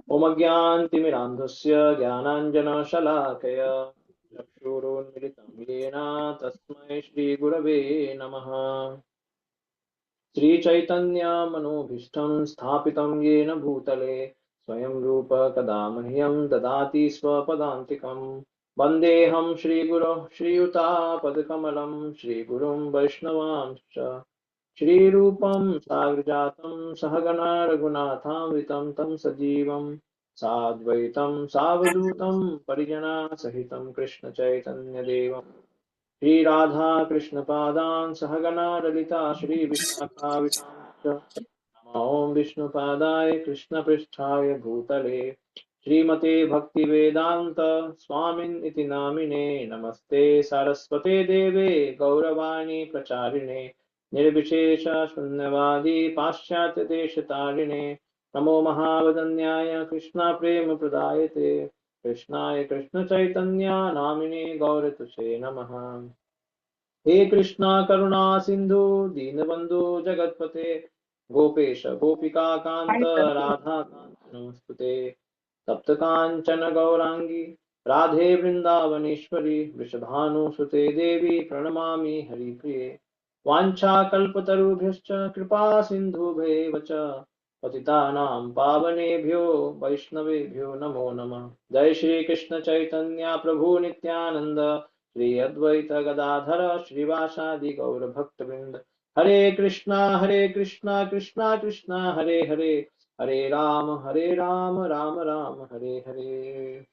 ओमज्ञानतिमिरान्धस्य ज्ञानाञ्जनशलाकया चक्षुरुन्मिलितं येन तस्मै श्रीगुरवे नमः। श्रीचैतन्यमनोभीष्टं स्थापितं येन भूतले स्वयं रूप कदा मह्यं ददाति स्वपदान्तिकं। वन्देऽहं श्रीगुरो श्रीयुतापदकमलं श्रीगुरुं वैष्णवांश्च श्रीरूपं साग्रजातं सहगणा रघुनाथामृतं तं सजीवं साद्वैतं सावधूतं परिजनसहितं कृष्णचैतन्यदेवं श्रीराधा कृष्णपादान् सहगणा ललिता श्रीविशाखावितांश्च ॐ विष्णुपादाय कृष्णपृष्ठाय भूतले श्रीमते भक्तिवेदान्त स्वामिन् इति नामिने नमस्ते सारस्वते देवे गौरवाणी प्रचारिणे निर्विशेष शून्यवादी पाश्चात्यदेशतारिणे नमो महावदन्याय कृष्णा प्रेम प्रदायते कृष्णाय कृष्णचैतन्य नामिने गौरतुषे नमः। हे कृष्णा करुणा सिंधु दीनबंधु जगतपते गोपेश गोपिका कांत राधा कांत नमस्तुते तप्त कांचन गौरांगी राधे वृंदावनेश्वरी वृषभानुसुते देवी प्रणमामि हरिप्रिये वाञ्छाकल्पतरुभ्यश्च कृपा सिन्धुभ्येव च पतितानां पावनेभ्यो वैष्णवेभ्यो नमो नमः। जय श्री कृष्ण चैतन्य प्रभु नित्यानंद श्री अद्वैत गदाधर श्रीवासादि गौर भक्तवृंद। हरे कृष्णा कृष्णा कृष्णा हरे हरे हरे राम राम राम हरे हरे।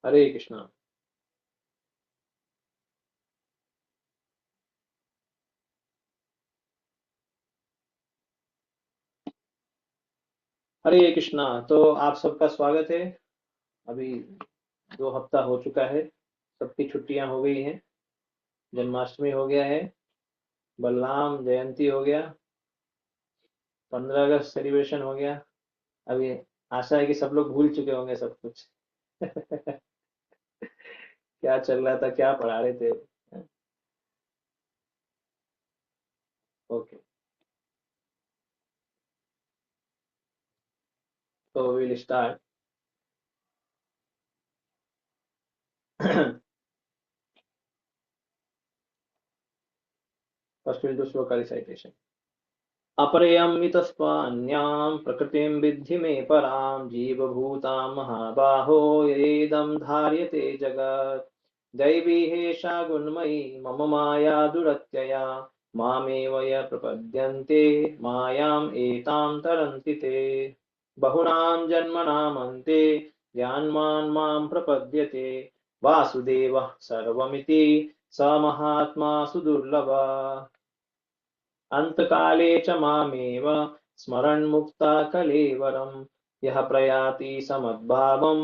हरे कृष्णा। हरे कृष्णा। तो आप सबका स्वागत है। अभी 2 हफ्ता हो चुका है, सबकी छुट्टियां हो गई हैं, जन्माष्टमी हो गया है, बलराम जयंती हो गया, 15 अगस्त सेलिब्रेशन हो गया। अभी आशा है कि सब लोग भूल चुके होंगे सब कुछ। क्या चल रहा था, क्या पढ़ा रहे थे। ओके, तो will start. First will do श्लोक रिसाइटेशन। अपरयमितस्त्वान्यां प्रकृतिं विद्धि मे परां जीवभूतां महाबाहो येदं धार्यते जगत्। दैवी हेषा गुणमयी मम माया दुरत्यया मामेव य प्रपद्यन्ते मायाम् एतां तरन्ति ते। बहुनां जन्मनामन्ते यान्मान् मां प्रपद्यते वासुदेवः सर्वमिति स महात्मा सुदुर्लभः। अन्तकाले च मामेव स्मरन् मुक्ता कलेवरं यः प्रयाति समद्भावं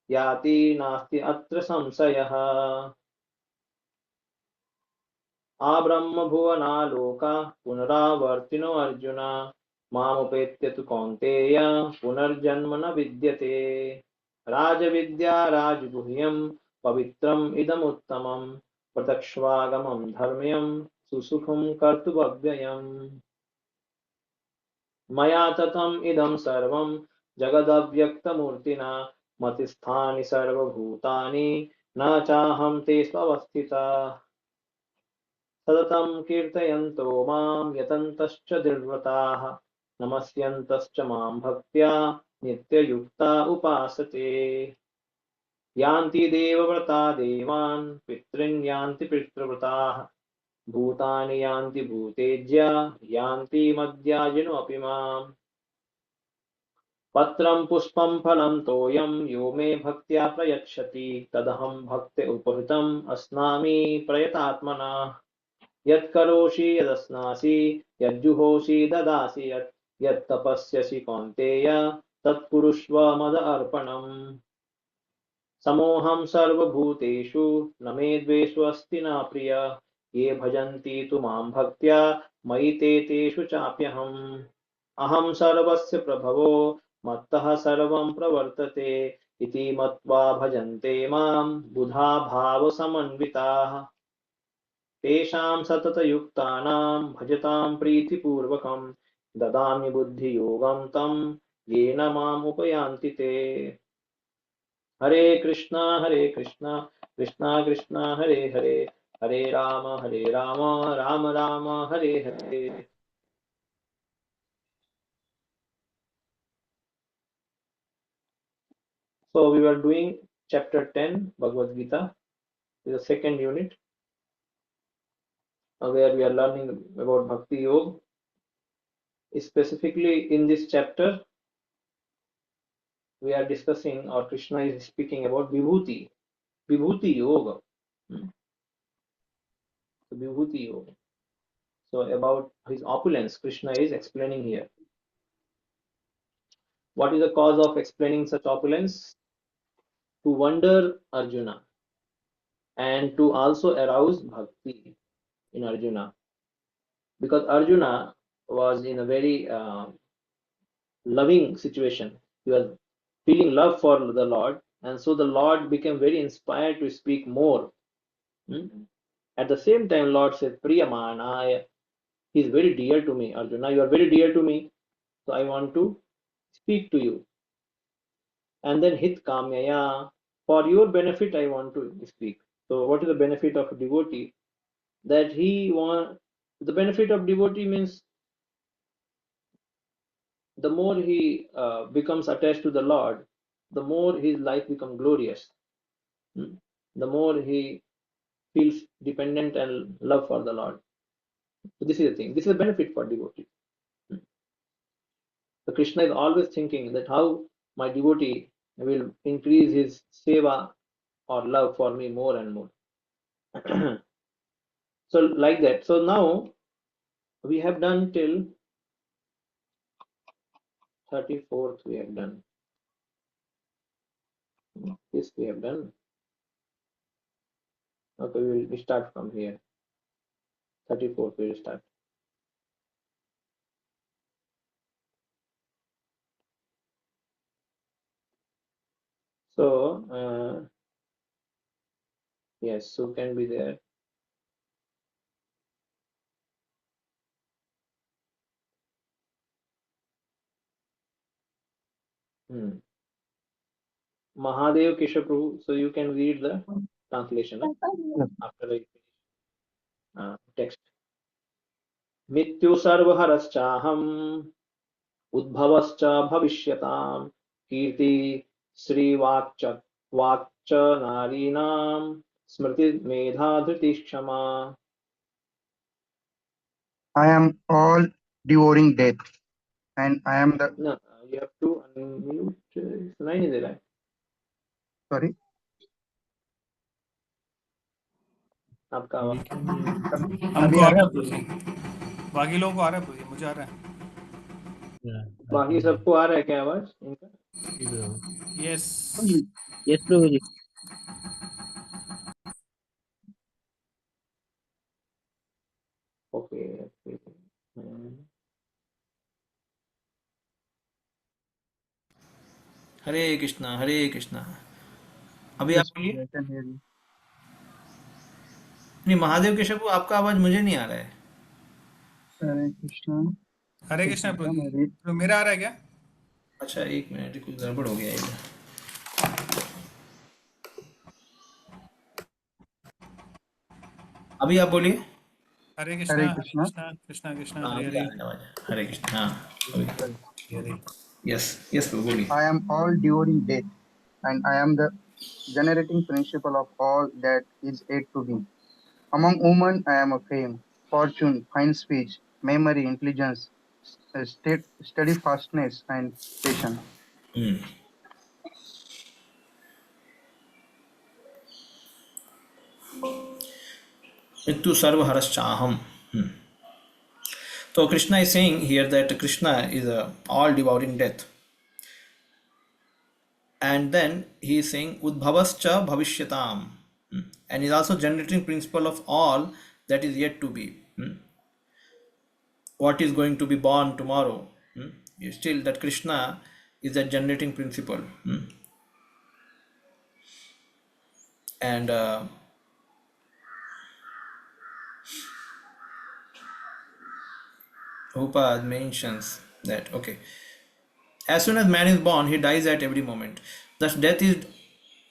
याति नास्ति अत्र संशयः। आब्रह्मभुवनालोका पुनरावर्तिनो अर्जुन मामुपेत्य तु कौन्तेय पुनर्जन्म न विद्यते। राजविद्या राजगुह्यं पवित्रम् इदमुत्तमं प्रत्यक्ष्वागमं धर्म्यं सुसुखं कर्तुमव्ययम्। मया ततम् इदं सर्वं जगदव्यक्तमूर्तिना मतिस्थानि सर्वभूतानि न चाहं ते स्वस्थितः। सततं कीर्तयन्तो मां यतन्तश्च दृढव्रताः नमस्यन्तश्च मां भक्त्या नित्ययुक्ता उपासते। यान्ति देवव्रता देवान् पितॄन् यान्ति पितृव्रताः भूतानि यान्ति भूतेज्य यान्ति मद्याजिनोऽपि माम्। पत्रं पुष्पं फलं तोयं यो मे भक्त्या प्रयच्छति तदहं भक्त्या उपहृतम् अस्नामि प्रयतात्मना। यत्करोषि यदश्नासि यज्जुहोषि ददासि यत् यत्तपस्यसि कौन्तेय तत्कुरुष्व मद अर्पणम्। समोऽहं सर्वभूतेषु न मे द्वेषोऽस्ति न प्रिय ये भजन्ति तु मां भक्त्या मयि ते तेषु चाप्यहम् अहं सर्वस्य प्रभवो मत्तः सर्वं प्रवर्तते इति मत्वा भजन्ते मां बुधा भावसमन्विताः तेषां सततयुक्तानां भजतां प्रीतिपूर्वकं ददामि बुद्धियोगं तं येन माम् उपयान्ति ते हरे Krishna Krishna Krishna Hare Hare Hare Ram Ram Ram Hare Hare. So we were doing chapter 10 Bhagavad Gita, is the second unit, where we are learning about Bhakti Yoga. Specifically in this chapter, we are discussing, or Krishna is speaking about Vibhuti, Vibhuti Yoga. So Vibhuti Yoga. So about his opulence, Krishna is explaining here. What is the cause of explaining such opulence? To wonder Arjuna and to also arouse bhakti in Arjuna. Because Arjuna was in a very loving situation. He was feeling love for the Lord, and so the Lord became very inspired to speak more. Hmm? At the same time, Lord said, Priyamanaya, he is very dear to me, Arjuna, you are very dear to me, so I want to speak to you. And then Hit Kamyaya, for your benefit, I want to speak. So, what is the benefit of a devotee? That he want the benefit of devotee means the more he becomes attached to the Lord, the more his life becomes glorious. Hmm? The more he feels dependent and love for the Lord. So this is the thing. This is a benefit for devotee. Hmm. So Krishna is always thinking that how my devotee will increase his seva or love for me more and more. So like that. So now we have done till 34th. We have done this. We have done. Okay, we start from here. 34th. We will start. So yes, so can be there. Hmm. Mahadev Keshaprabhu. So you can read the translation after I text. Mityu sarvaharaschaham उद्भवश्च भविष्यताम् कीर्ति श्रीवाक्च वाक्च नारीणाम् स्मृति मेधा धृति क्षमा. I am all devouring death, and I am the No, you have to unmute. Line is there. sorry. आपका आवाज अभी हमको आ आ रहा रहा है? है प्रोसी, बाकी लोगों को आ रहा है प्रोसी, मुझे आ रहा है। बाकी सबको आ रहा है क्या आवाज इनका? यस यस प्रभु जी। ओके. हरे कृष्णा हरे कृष्णा. अभी आप Yes, बोलिए. I can hear you. नहीं, महादेव के शब्द आपका आवाज मुझे नहीं आ रहा है. Hare Krishna. हरे एक कृष्णा मिनट प्रोसी, मैं read. तो मेरा आ रहा है क्या? अच्छा एक मिनट, कुछ गड़बड़ हो गया इधर. अभी आप बोलिए. हरे Hare कृष्णा हरे Krishna. कृष्णा कृष्णा कृष्णा हाँ हरे अभी आ हरे रहा है आवाज. हरे कृष्ण. हाँ अभी. हरे. यस यस बोलिए. I am all devouring death, and I am the generating principle of all that is yet to be. Among women, I am a fame, fortune, fine speech, memory, intelligence, steadfastness, and patience. Mrityu sarva haraschaham. So Krishna is saying here that Krishna is a all devouring death. And then he is saying Udbhavascha Bhavishyatam. And is also generating principle of all that is yet to be. What is going to be born tomorrow. Still that Krishna is a generating principle. And Upad mentions that, okay, as soon as man is born, he dies at every moment. Thus, death is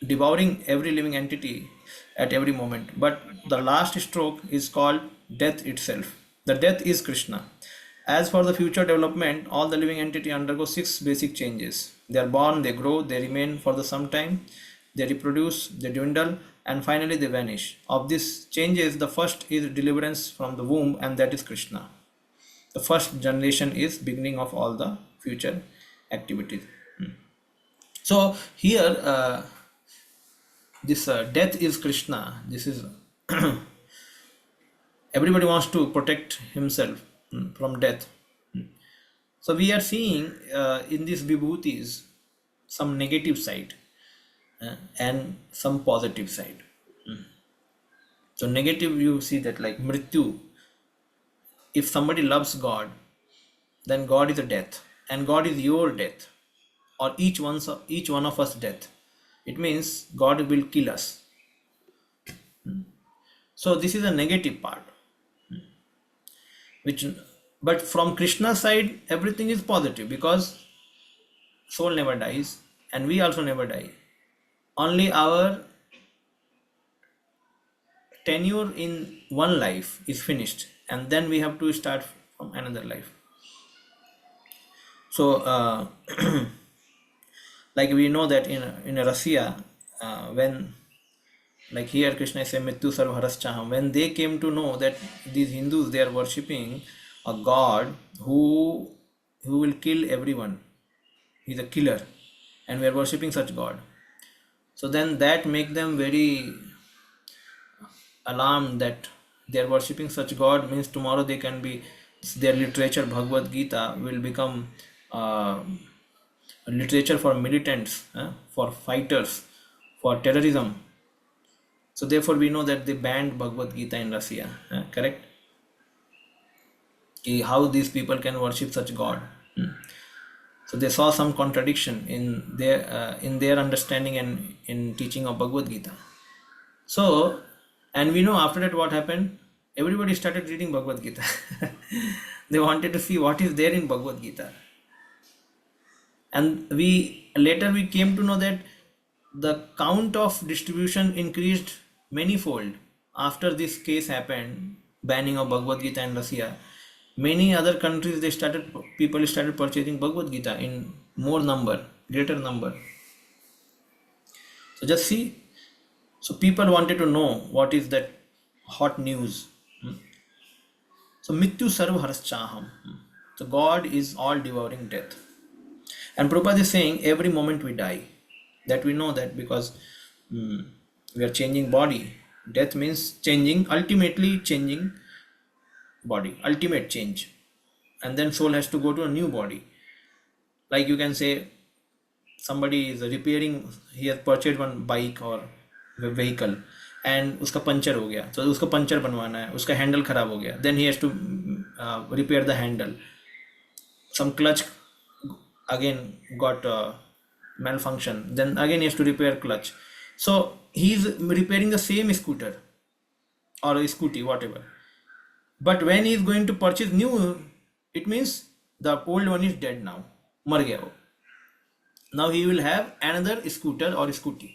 devouring every living entity at every moment. But the last stroke is called death itself. The death is Krishna. As for the future development, all the living entity undergo 6 basic changes. They are born, they grow, they remain for the some time, they reproduce, they dwindle, and finally they vanish. Of these changes, the first is deliverance from the womb, and that is Krishna. The first generation is beginning of all the future activities. So here this death is Krishna. This is everybody wants to protect himself from death. So we are seeing in these vibhutis some negative side and some positive side. So negative, you see that like mrityu. If somebody loves God, then God is a death, and God is your death, or each one of us death. It means God will kill us. So this is a negative part. Which, but from Krishna's side, everything is positive because soul never dies, and we also never die. Only our tenure in one life is finished, and then we have to start from another life. So, like we know that in Russia, when like here Krishna is saying Mittu Sarvharaschaham, when they came to know that these Hindus, they are worshipping a god who will kill everyone. He's a killer, and we are worshipping such god. So then that make them very alarmed that they are worshipping such god, means tomorrow they can be, their literature Bhagavad Gita will become literature for militants, for fighters, for terrorism. So therefore we know that they banned Bhagavad Gita in Russia, correct? How these people can worship such god. So they saw some contradiction in their understanding and in teaching of Bhagavad Gita. So, and we know after that what happened. Everybody started reading Bhagavad Gita. They wanted to see what is there in Bhagavad Gita. And we later we came to know that the count of distribution increased manyfold after this case happened, banning of Bhagavad Gita in Russia. Many other countries, people started purchasing Bhagavad Gita in more number, greater number. So just see, so people wanted to know what is that hot news. So Mityu Sarva Haraschaham. So God is all devouring death. And Prabhupada is saying every moment we die. That we know that because we are changing body. Death means changing, ultimately changing body, ultimate change. And then soul has to go to a new body. Like you can say somebody is repairing, he has purchased one bike or vehicle and उसका puncture हो गया, तो उसको puncture बनवाना है, उसका handle खराब हो गया, then he has to repair the handle. Some clutch again got malfunction, then again he has to repair clutch. So he is repairing the same scooter or a scooty, whatever. But when he is going to purchase new, it means the old one is dead now, मर गया वो. Now he will have another scooter or scooty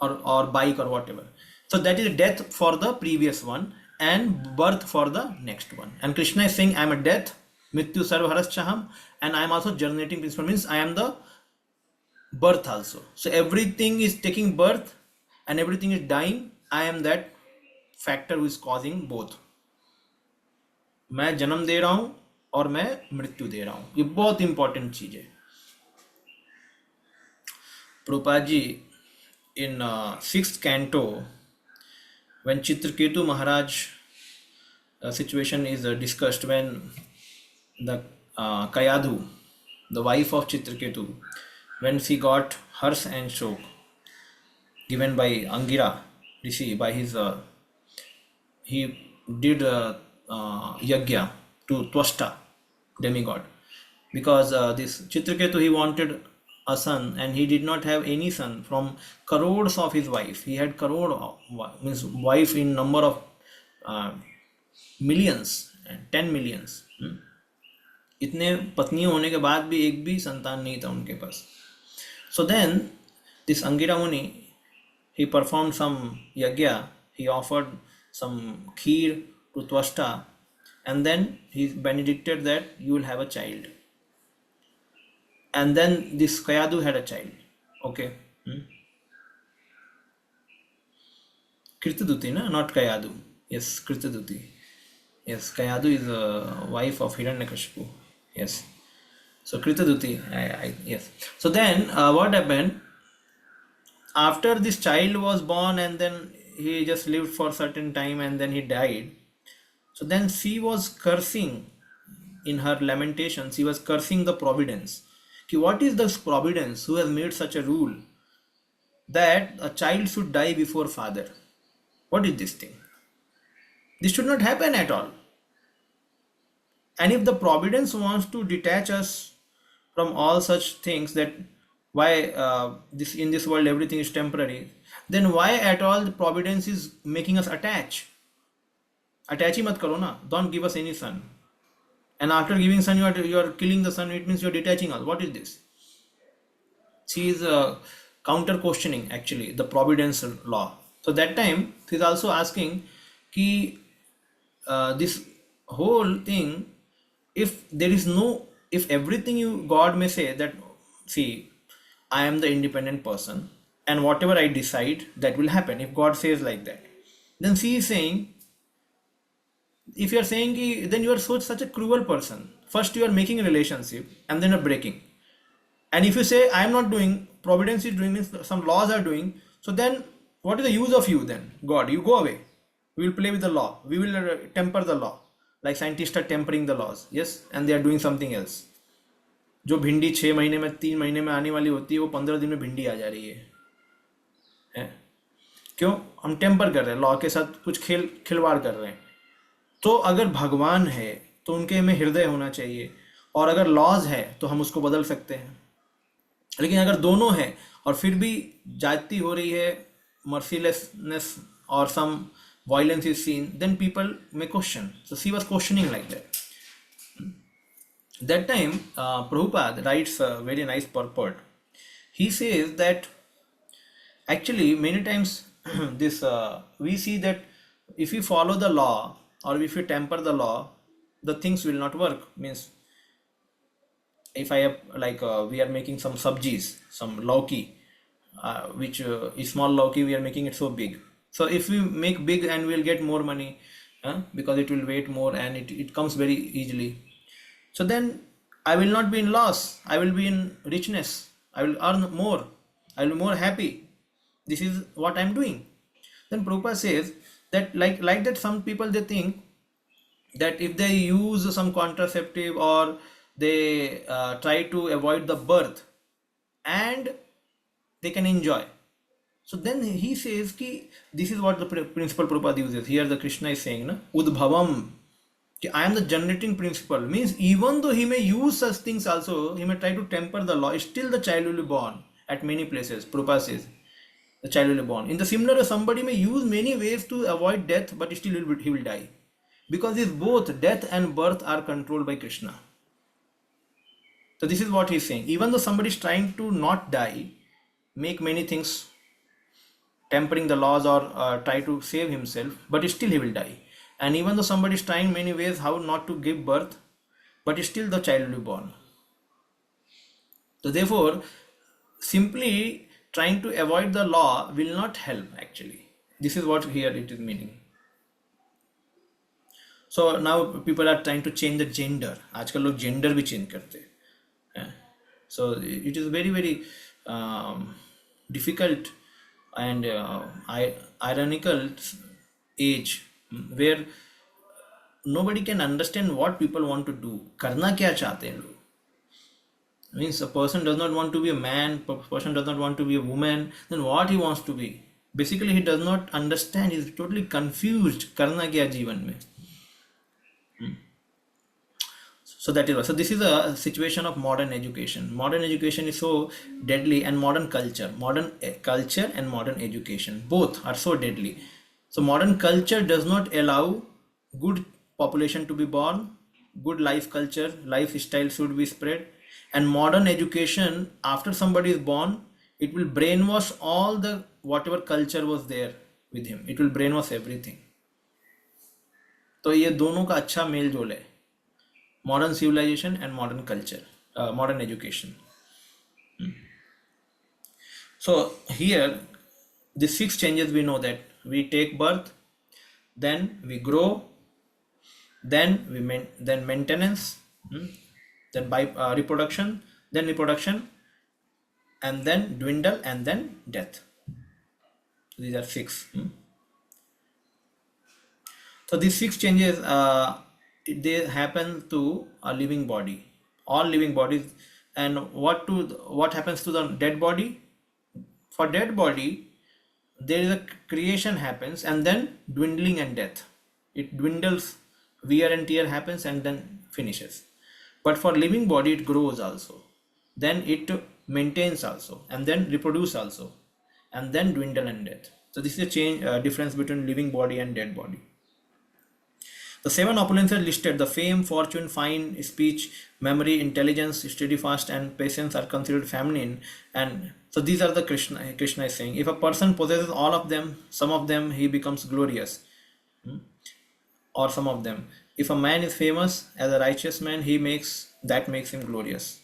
or bike or whatever. So that is death for the previous one and birth for the next one. And Krishna is saying, I am a death, Mityu Sarvharaschaham, and I am also generating principle, means I am the birth also. So everything is taking birth and everything is dying. I am that factor who is causing both. मैं जन्म दे रहा हूं और मैं मृत्यु दे रहा हूं. ये बहुत इंपॉर्टेंट चीज है. Prabhupada ji, in 6th canto, when Chitraketu Maharaj situation is discussed, when the Kayadhu, the wife of Chitraketu, when she got Hars and Shok given by Angira Rishi by his he did yagya to Twasta demigod, because this Chitraketu, he wanted a son and he did not have any son from crores of his wife. He had crore of, means wife in number of uh, millions and 10 millions. इतने पत्नियों होने के बाद भी एक भी संतान नहीं था उनके पास. So then this Angira Muni, he performed some yagya, he offered some kheer to Twasta, and then he benedicted that you will have a child. And then this Kayadu had a child. Okay. Kirtaduti, no? Not Kayadu. Yes, Kirtaduti. Yes, Kayadu is a wife of Hiranyakashipu. Yes. So Kritaduti, yes. So then what happened? After this child was born and then he just lived for a certain time and then he died. So then she was cursing in her lamentation. She was cursing the providence. Ki, what is this providence who has made such a rule that a child should die before father? What is this thing? This should not happen at all. And if the providence wants to detach us from all such things, that why this in this world everything is temporary, then why at all the providence is making us attach? Attach hi mat karo na. Don't give us any son. And after giving son, you are killing the son. It means you are detaching us. What is this? She is counter questioning actually the providence law. So that time she is also asking ki this whole thing, if there is no, if everything you God may say that, see, I am the independent person and whatever I decide that will happen, if God says like that, then she is saying, if you are saying ki, then you are such a cruel person. First you are making a relationship and then you are breaking. And if you say I am not doing, providence is doing, means some laws are doing, so then what is the use of you then? God, you go away. We will play with the law. We will temper the law. Like scientists are tempering the laws. Yes, and they are doing something else. जो भिंडी 6 महीने में 3 महीने में आने वाली होती है वो 15 दिन में भिंडी आ जा रही है? क्यों? हम टेम्पर कर रहे हैं, लॉ के साथ कुछ खिलवाड़ कर रहे हैं. तो अगर भगवान है तो उनके में हृदय होना चाहिए, और अगर लॉज है तो हम उसको बदल सकते हैं. लेकिन अगर दोनों है और फिर भी जाति हो रही है, mercilessness or some violence is seen, then people may question. So she was questioning like that. That time Prabhupada writes a very nice purport. He says that actually many times this we see that if you follow the law or if you temper the law, the things will not work. Means if I have like we are making some sabjis, some lauki, which is small lauki, we are making it so big. So if we make big and we'll get more money, because it will weight more and it comes very easily. So then I will not be in loss. I will be in richness. I will earn more. I will be more happy. This is what I'm doing. Then Prabhupada says that like that some people they think that if they use some contraceptive or they try to avoid the birth and they can enjoy. So then he says ki this is what the principle Prabhupada uses. Here the Krishna is saying, na, Udbhavam, ki I am the generating principle. Means even though he may use such things also, he may try to temper the law, still the child will be born at many places. Prabhupada says the child will be born. In the similar way, somebody may use many ways to avoid death, but still he will die. Because if both death and birth are controlled by Krishna. So this is what he is saying. Even though somebody is trying to not die, make many things, tempering the laws or try to save himself, but still he will die. And even though somebody is trying many ways how not to give birth, but still the child will be born. So therefore, simply trying to avoid the law will not help actually. This is what here it is meaning. So now people are trying to change the gender. आजकल लोग gender भी change करते हैं. So it is very very difficult and ironical age where nobody can understand what people want to do. करना क्या चाहते हैं लोग? Means a person does not want to be a man, person does not want to be a woman, then what he wants to be? Basically, he does not understand, he is totally confused. Karna kya जीवन में. So that is why. So this is a situation of modern education. Modern education is so deadly, and modern culture and modern education, both are so deadly. So modern culture does not allow good population to be born, good life culture, lifestyle should be spread, and modern education, after somebody is born, it will brainwash all the whatever culture was there with him. It will brainwash everything. तो ये दोनों का अच्छा mail जोल है, modern civilization and modern culture, modern education. So here, the six changes we know that we take birth, then we grow, then then maintenance, then by reproduction, and then dwindle, and then death. These are six. So these six changes, they happen to a living body, all living bodies. And what happens to the dead body? For dead body, there is a creation happens, and then dwindling and death. It dwindles, wear and tear happens, and then finishes. But for living body, it grows also, then it maintains also, and then reproduce also, and then dwindle and death. So this is a difference between living body and dead body. The seven opulences listed, the fame, fortune, fine speech, memory, intelligence, steadfast, and patience are considered feminine. And so these are the Krishna is saying. If a person possesses all of them, some of them, he becomes glorious. Or some of them. If a man is famous as a righteous man, that makes him glorious.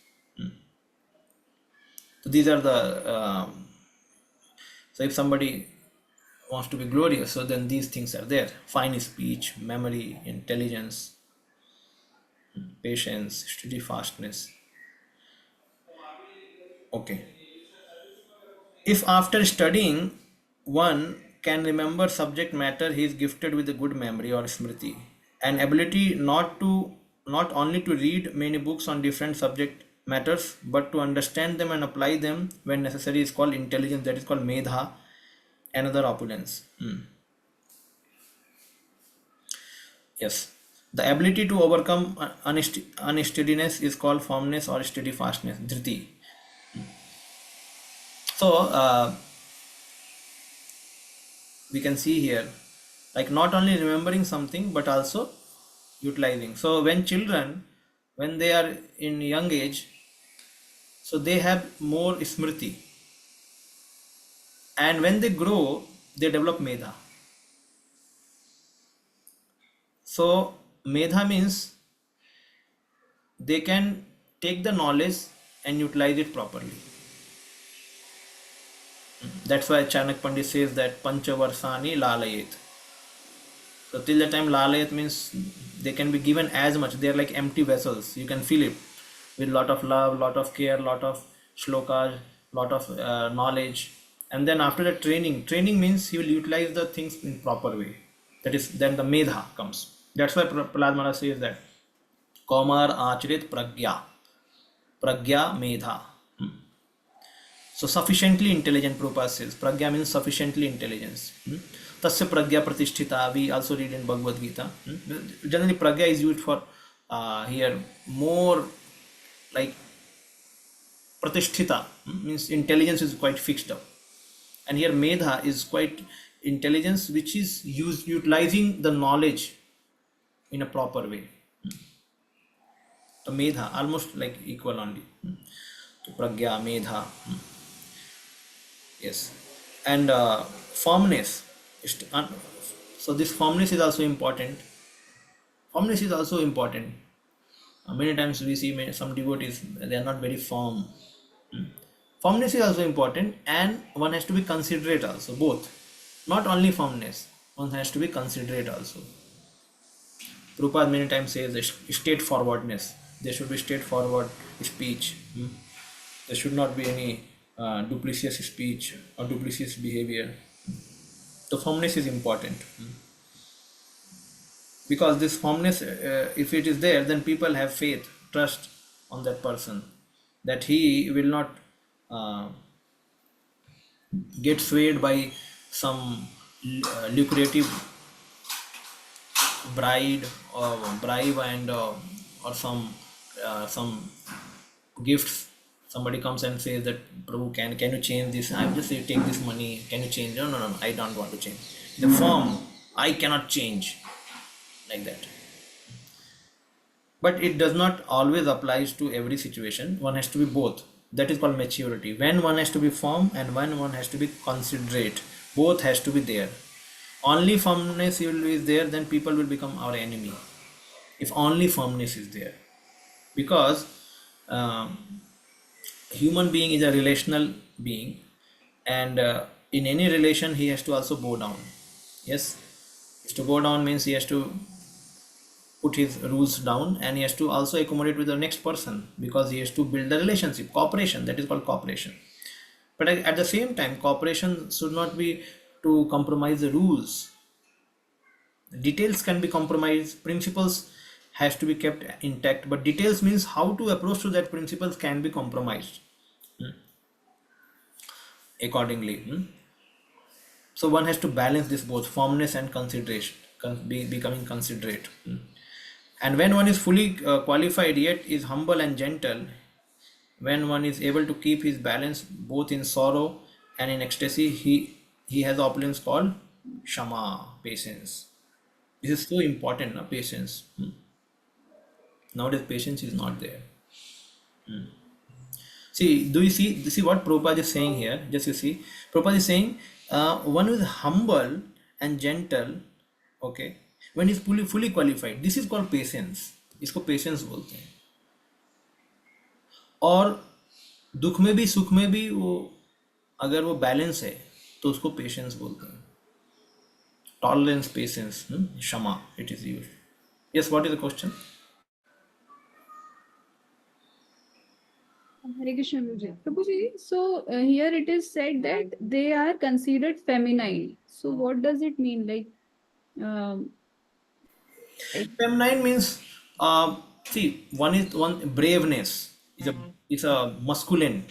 So these are the so if somebody wants to be glorious, so then these things are there: fine speech, memory, intelligence, patience, steadfastness. Okay. If after studying one can remember subject matter, he is gifted with a good memory or smriti, an ability not only to read many books on different subject matters, but to understand them and apply them when necessary is called intelligence. That is called medha, another opulence. Yes. The ability to overcome unsteadiness is called firmness or steadfastness, dhriti. So we can see here, like not only remembering something but also utilizing. So when children, when they are in young age, so they have more smriti, and when they grow, they develop medha. So medha means they can take the knowledge and utilize it properly. That's why Chanak Pandit says that Panchavarsani lalayet. So till the time lalayet means they can be given as much. They are like empty vessels. You can fill it with lot of love, lot of care, lot of shlokas, lot of knowledge. And then after the training means he will utilize the things in proper way. That is, then the medha comes. That's why Prahlad Maharaj says that Kaumar Acharit Pragya Medha. So sufficiently intelligent, Prabhupada says. Pragya means sufficiently intelligence. Tasya pragya pratisthita, we also read in Bhagavad Gita. Generally pragya is used for here more like pratisthita, means intelligence is quite fixed up. And here medha is quite intelligence which is utilizing the knowledge in a proper way. So medha, almost like equal only. So pragya, medha. Yes. And firmness. So this firmness is also important. Firmness is also important. Many times we see some devotees, they are not very firm. Firmness is also important, and one has to be considerate also, both. Not only firmness, one has to be considerate also. Prabhupada many times says straightforwardness. There should be straightforward speech. There should not be any duplicitous speech or duplicitous behavior. So firmness is important. Because this firmness, if it is there, then people have faith, trust on that person. that he will not uh, get swayed by some lucrative bride or bribe and or some gifts. Somebody comes and says that, Prabhu, can you change this? I'm just say take this money, can you change? No, no, no, no, I don't want to change the form. I cannot change, like that. But it does not always applies to every situation. One has to be both. That is called maturity. When one has to be firm and when one has to be considerate, both has to be there. Only firmness is there, then people will become our enemy. If only firmness is there, because um, human being is a relational being, and in any relation he has to also bow down. Yes, to go down means he has to put his rules down, and he has to also accommodate with the next person, because he has to build the relationship, cooperation. That is called cooperation. But at the same time, cooperation should not be to compromise the rules. Details can be compromised, principles has to be kept intact, but details means how to approach to that principles can be compromised accordingly. So one has to balance this both firmness and consideration, becoming considerate. And when one is fully qualified yet is humble and gentle, when one is able to keep his balance both in sorrow and in ecstasy, he has opulence called shama, patience. This is so important, no? Patience. Nowadays patience is not there. See, do you see what Prabhupada is saying here? Just you see, Prabhupada is saying one who is humble and gentle, okay, when he's fully qualified, this is called patience. इसको patience बोलते हैं. और दुख में भी सुख में भी वो अगर वो बैलेंस है तो उसको पेशेंस बोलते हैं. टॉलरेंस, पेशेंस, क्षमा, it is used. Yes, what is the question? Hare Krishna, Prabhuji. Prabhuji, so here it is said that they are considered feminine. So what does it mean? Um, Feminine means, see, one braveness is a masculine.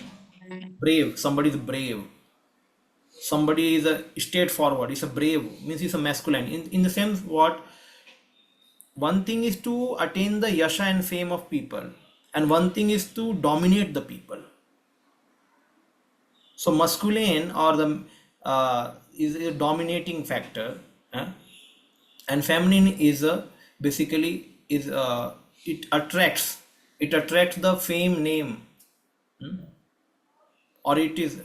Brave, somebody is brave. Somebody is a straightforward. Is a brave means he's a masculine. In the sense, what one thing is to attain the yasha and fame of people, and one thing is to dominate the people. So masculine or the is a dominating factor, and feminine is a basically is it attracts the fame name, or it is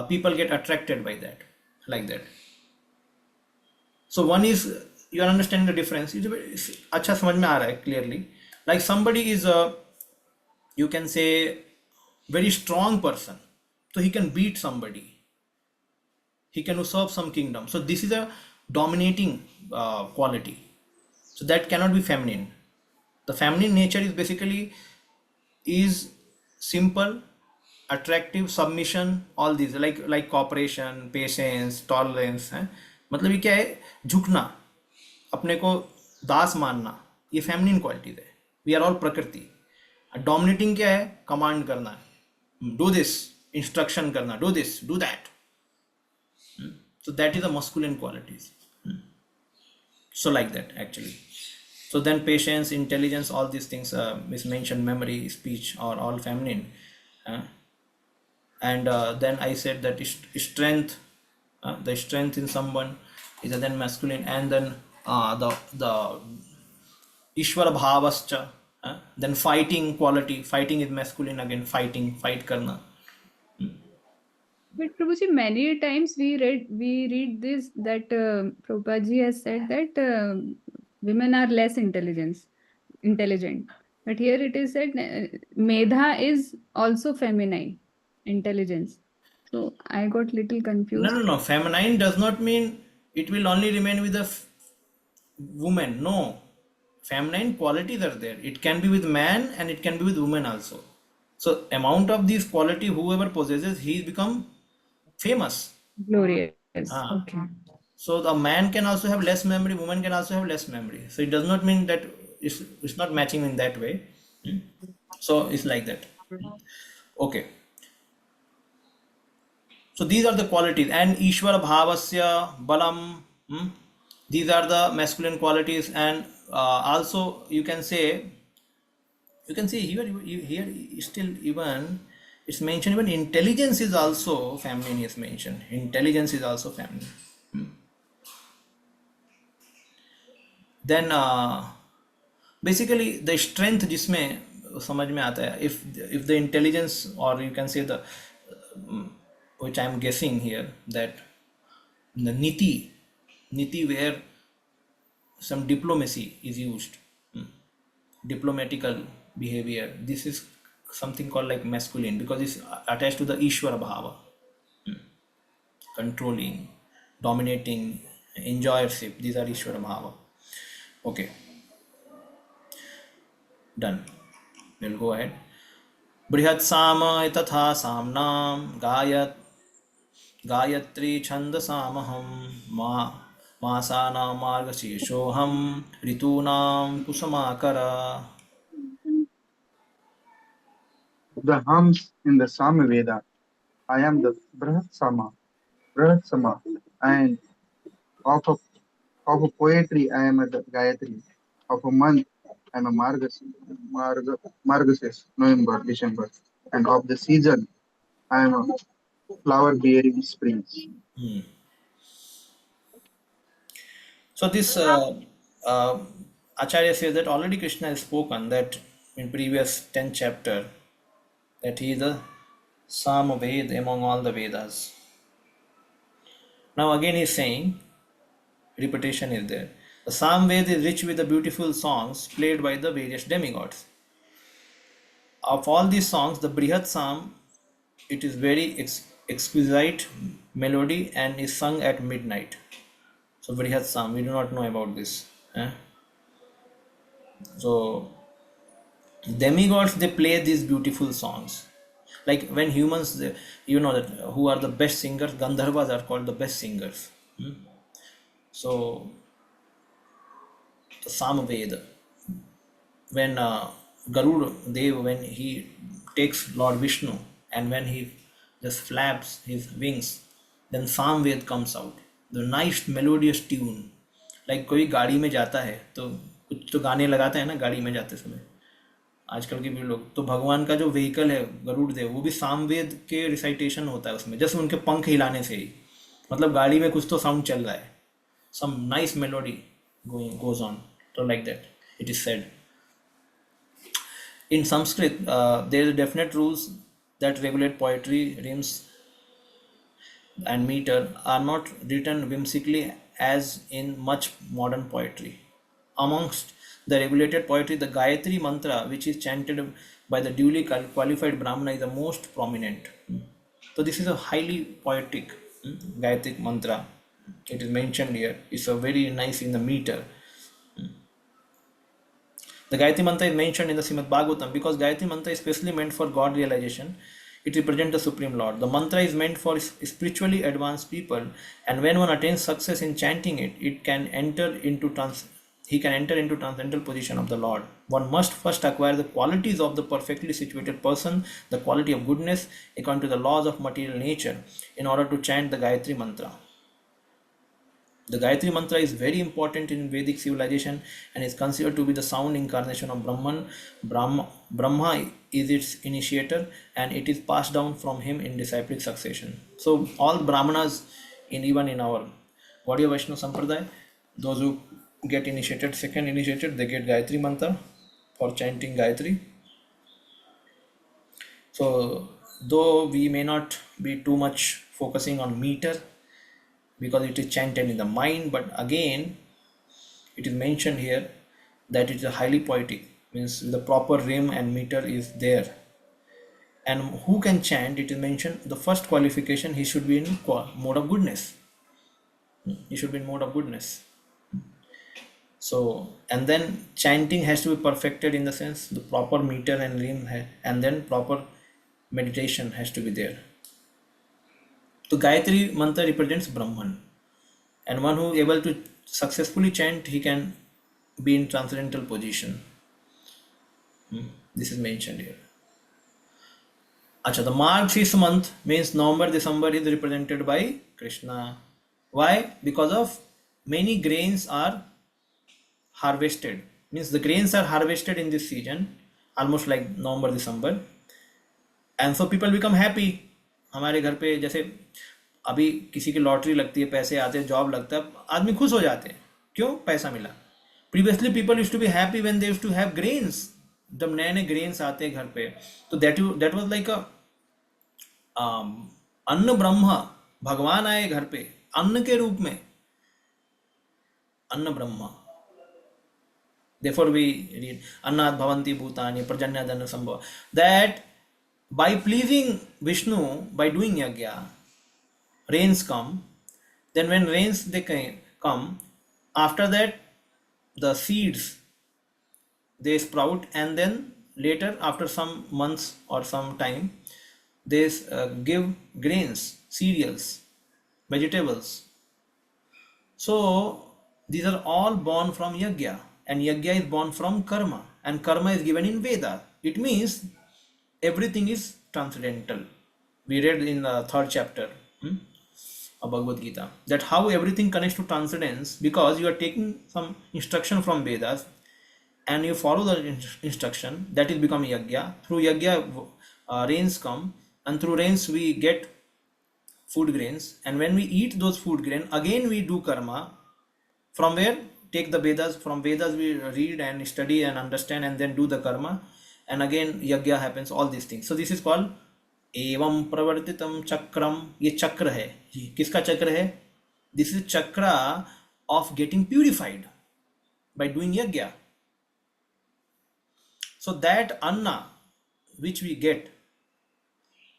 people get attracted by that, like that. So one is, you are understanding the difference. अच्छा समझ में आ रहा है clearly. Like somebody is a, you can say, very strong person, so he can beat somebody, he can usurp some kingdom. So this is a dominating quality. So that cannot be feminine. The feminine nature is basically is simple, attractive, submission, all these, like cooperation, patience, tolerance, है. मतलब ये क्या है? झुकना, अपने को दास मानना, ये फेमिनिन क्वालिटीज है. वी आर ऑल प्रकृति. डोमिनेटिंग क्या है? कमांड करना है, डू दिस, इंस्ट्रक्शन करना, do this, do that. So that is the masculine qualities. So like that actually. So then patience, intelligence, all these things is mentioned, memory, speech, are all feminine. And then I said that strength, the strength in someone is then masculine, and then the Ishwar bhavascha, then fighting quality, fighting is masculine again, fight karna. but Prabhuji, many times we read this that Prabhupada ji has said that women are less intelligent. But here it is said Medha is also feminine intelligence. So I got little confused. No. Feminine does not mean it will only remain with the woman. No. Feminine qualities are there. It can be with man and it can be with woman also. So amount of these quality whoever possesses, he become famous. Glorious. Ah. Okay. So the man can also have less memory, woman can also have less memory. So it does not mean that it's not matching in that way. So it's like that. Okay, so these are the qualities, and Ishwar Bhavasya Balam. These are the masculine qualities, and also you can see here still even it's mentioned, even intelligence is also feminine is mentioned. Intelligence is also feminine. Then basically the strength जिसमें समझ में आता है, if the intelligence, or you can say the which I am guessing here, that the niti where some diplomacy is used, diplomatical behavior, this is something called like masculine, because it's attached to the Ishwara bhava, controlling, dominating, enjoyership. These are Ishwara bhava. Okay, done. We'll go ahead. बृहत् साम तथा साम्नां Gayatri छन्दसामहं मासानां मार्गशीर्षोऽहं ऋतूनां Kusumakar. The hums in the Samaveda. I am the Brihat Sama, and of a, of a poetry I am the Gayatri. Of a month I am a Margasis, November, December. And of the season I am a flower bearing springs. So this uh, Acharya says that already Krishna has spoken that in previous 10th chapter, that he is the Samaved among all the Vedas. Now again he is saying, repetition is there. The Samved is rich with the beautiful songs played by the various demigods. Of all these songs, the Brihat Sam, it is very exquisite melody and is sung at midnight. So Brihat Sam, we do not know about this. So demigods, they play these beautiful songs. Like when humans, you know that who are the best singers, Gandharvas are called the best singers. So the Samaveda, when Garud Dev, when he takes Lord Vishnu and when he just flaps his wings, then Samved comes out. The nice melodious tune. Like कोई गाड़ी में जाता है तो कुछ तो गाने लगाते हैं ना गाड़ी में जाते समय, आजकल के भी लोग, तो भगवान का जो व्हीकल है गरुड़ देव, वो भी सामवेद के रिसाइटेशन होता है उसमें, जस्ट उनके पंख हिलाने से ही, मतलब गाड़ी में कुछ तो साउंड चल रहा है, some nice melody goes on. So like that it is said. In Sanskrit, there are definite rules that regulate poetry. Rims and meter are not written whimsically as in much modern poetry. Amongst the regulated poetry, the Gayatri mantra, which is chanted by the duly qualified Brahmana, is the most prominent. So this is a highly poetic Gayatri mantra. It is mentioned here. It's a very nice in the meter. The Gayatri Mantra is mentioned in the Srimad Bhagavatam because Gayatri Mantra is specially meant for God realization. It represents the Supreme Lord. The mantra is meant for spiritually advanced people, and when one attains success in chanting it, he can enter into transcendental position of the Lord. One must first acquire the qualities of the perfectly situated person, the quality of goodness, according to the laws of material nature, in order to chant the Gayatri Mantra. The Gayatri Mantra is very important in Vedic civilization and is considered to be the sound incarnation of Brahman. Brahma is its initiator and it is passed down from him in disciplic succession. So all Brahmanas, even in our Gaudiya Vaishnava Sampradaya, those who get initiated, second initiated, they get Gayatri Mantra for chanting Gayatri. So though we may not be too much focusing on meter, because it is chanted in the mind, but again it is mentioned here that it is a highly poetic, means the proper rhyme and meter is there. And who can chant, it is mentioned the first qualification, he should be in mode of goodness. He should be in mode of goodness. So, and then chanting has to be perfected in the sense the proper meter and rhyme, and then proper meditation has to be there. So Gayatri Mantra represents Brahman, and one who is able to successfully chant, he can be in transcendental position. This is mentioned here. Acha, the Marxist month means November, December is represented by Krishna. Why? Because of many grains are harvested. Means the grains are harvested in this season, almost like November, December, and so people become happy. हमारे घर पे जैसे अभी किसी की lottery लगती है, पैसे आते हैं, जॉब लगता है, आदमी खुश हो जाते हैं, क्यों? पैसा मिला. Previously people use to be happy when they use to have grains. जब नए नए ग्रेन्स आते हैं घर पे, तो दैट वाज लाइक अ अन्न ब्रह्म. भगवान आए घर पे अन्न के रूप में, अन्न ब्रह्म. Therefore, we read Annat Bhavanti Bhutani Prajanyadana Sambhava. That by pleasing Vishnu, by doing yagya, rains come. Then when rains come, after that the seeds they sprout, and then later after some months or some time they give grains, cereals, vegetables. So these are all born from yagya, and yagya is born from karma, and karma is given in Veda. It means everything is transcendental. We read in the third chapter of Bhagavad Gita that how everything connects to transcendence, because you are taking some instruction from Vedas and you follow the instruction, that is become yagya. Through yagya, rains come, and through rains we get food grains, and when we eat those food grain, again we do karma. From where? Take the Vedas. From Vedas we read and study and understand, and then do the karma, and again yagya happens. All these things. So this is called एवं प्रवर्तितम चक्रम. ये चक्र है. ये किसका चक्र है? This is चक्र of getting purified by doing yagya. So that anna which we get,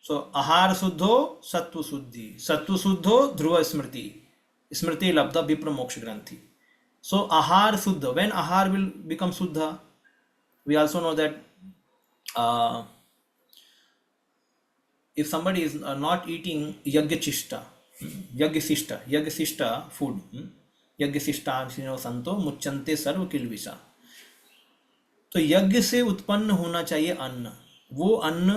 so ahar suddho sattva suddho dhruva smriti, smriti labdha vipra moksha granthi. So ahar suddha, when ahar will become suddha, we also know that if somebody is not eating yagyasishta food, yagyasishta santo muchante sarva kilvisa. तो यज्ञ से उत्पन्न होना चाहिए अन्न. वो अन्न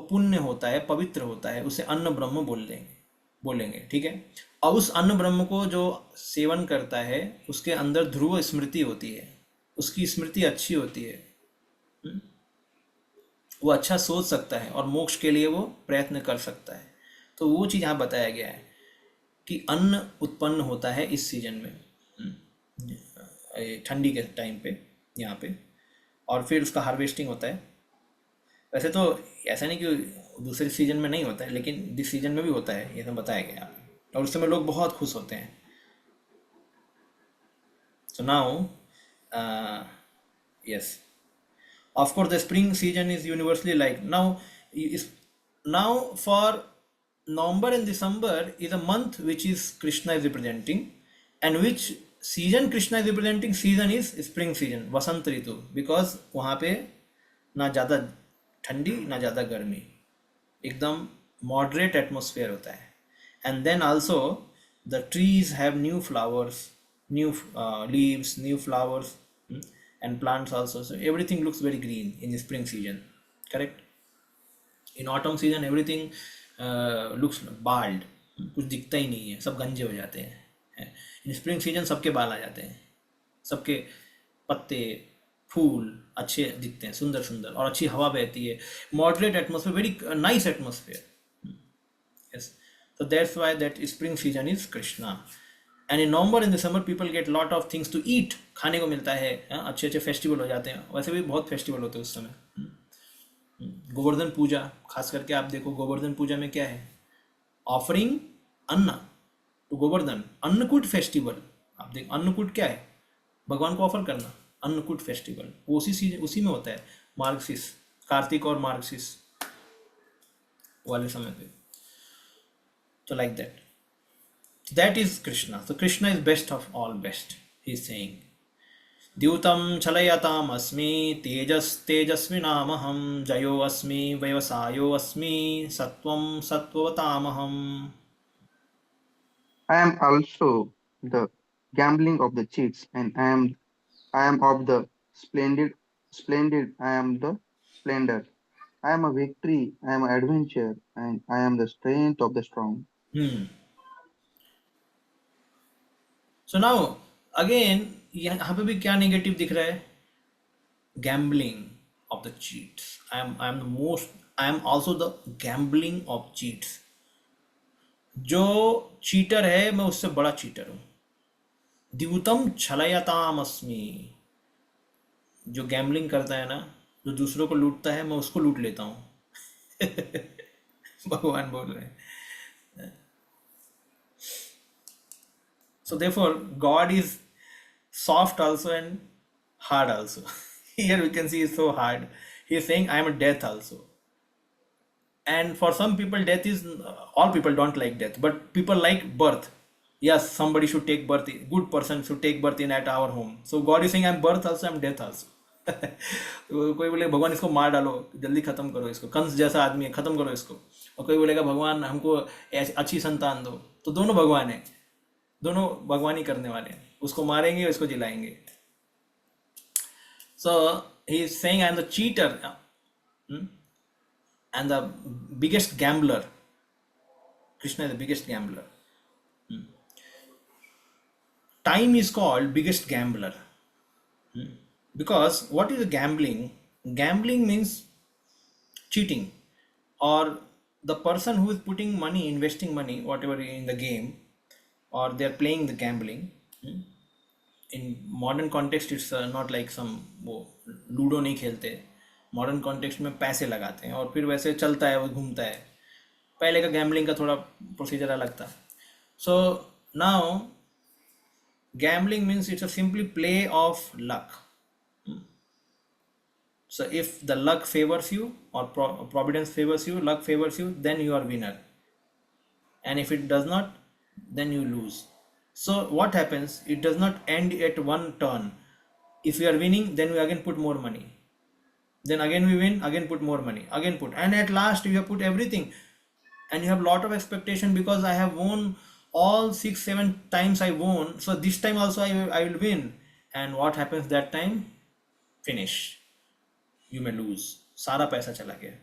पुण्य होता है, पवित्र होता है, उसे अन्न ब्रह्म बोलेंगे. ठीक है. और उस अन्न ब्रह्म को जो सेवन करता है उसके अंदर ध्रुव स्मृति होती है, उसकी स्मृति अच्छी होती है, वो अच्छा सोच सकता है और मोक्ष के लिए वो प्रयत्न कर सकता है. तो वो चीज़ यहाँ बताया गया है कि अन्न उत्पन्न होता है इस सीजन में, ठंडी के टाइम पे यहाँ पे, और फिर उसका हार्वेस्टिंग होता है. वैसे तो ऐसा नहीं कि दूसरे सीजन में नहीं होता है, लेकिन दिस सीजन में भी होता है, ये तो बताया गया. और उस समय लोग बहुत खुश होते हैं. So now yes, of course the spring season is universally like now for November and December is a month which is Krishna is representing, and which season Krishna is representing, season is spring season, Vasant Ritu, because वहाँ पे ना ज़्यादा ठंडी ना ज़्यादा गर्मी, एकदम moderate atmosphere होता है. And then also the trees have new flowers, new leaves, new flowers, and plants also. So everything looks very green in the spring season, correct? In autumn season everything looks bald, कुछ दिखता ही नहीं है, सब गंजे हो जाते हैं. In spring season सबके बाल आ जाते हैं, सबके पत्ते फूल अच्छे दिखते हैं, सुंदर सुंदर, और अच्छी हवा बहती है, moderate atmosphere, very nice atmosphere. Yes, so that's why that spring season is Krishna. And in November and December people get lot of things to eat, खाने को मिलता है, अच्छे अच्छे फेस्टिवल हो जाते हैं. वैसे भी बहुत फेस्टिवल होते हैं उस समय. गोवर्धन पूजा, खास करके आप देखो गोवर्धन पूजा में क्या है, offering anna to Govardhan, Annakut festival. आप देख अन्नकूट क्या है, भगवान को ऑफर करना, अन्नकूट फेस्टिवल वो उसी में होता है, मार्गशीर्ष, कार्तिक और मार्गशीर्ष वाले समय पे. तो like that, that is Krishna. So Krishna is best of all best, he is saying. द्यूतं छलयताम् अस्मि, तेजस तेजस्विनामहं, जयो अस्मि व्यवसायो अस्मि, सत्वं सत्ववतामहं. I am also the gambling of the cheats, and I am of the splendid I am the splendor. I am a victory, I am adventure, and I am the strength of the strong. Hmm. So now again यहाँ पे भी क्या negative दिख रहा है? Gambling of the cheats. I am the most. I am also the gambling of cheats. जो cheater है मैं उससे बड़ा चीटर हूँ. द्यूतम छलयतामस्मि. जो गैम्बलिंग करता है ना, जो दूसरों को लूटता है, मैं उसको लूट लेता हूँ. भगवान बोल रहे हैं. So therefore, God is soft also and hard also. Here we can see it's so hard. He is saying, I am a death also. And for some people, death is, all people don't like death, but people like birth. Yes, somebody should take birth, good person should take birth in at our home. So God is saying, I'm birth also, I'm death also. तो कोई बोले भगवान इसको मार डालो, जल्दी खत्म करो इसको, कंस जैसा आदमी है, खत्म करो इसको. और कोई बोलेगा भगवान हमको अच्छी संतान दो. तो दोनों भगवान है, दोनों भगवानी करने वाले हैं. उसको मारेंगे, उसको जिलाएंगे. So he is saying, I am the cheater, and the biggest gambler. Krishna is the biggest gambler. Time is called biggest gambler. Because what is gambling? Gambling means cheating, or the person who is putting money, investing money, whatever in the game, or they are playing the gambling. In modern context, it's not like some वो ludo नहीं खेलते. Modern context में पैसे लगाते हैं और फिर वैसे चलता है, वो घूमता है. पहले का गैम्बलिंग का थोड़ा प्रोसीजर अलग था. So now gambling means it's a simply play of luck. So if the luck favors you, or providence favors you, luck favors you, then you are winner. And if it does not, then you lose. So what happens? It does not end at one turn. If we are winning, then we again put more money. Then again we win, again put more money, again put. And at last you have put everything. And you have lot of expectation because I have won all 6-7 times I won. So this time also I will win. And what happens that time? Finish. You may lose. सारा पैसा चला गया.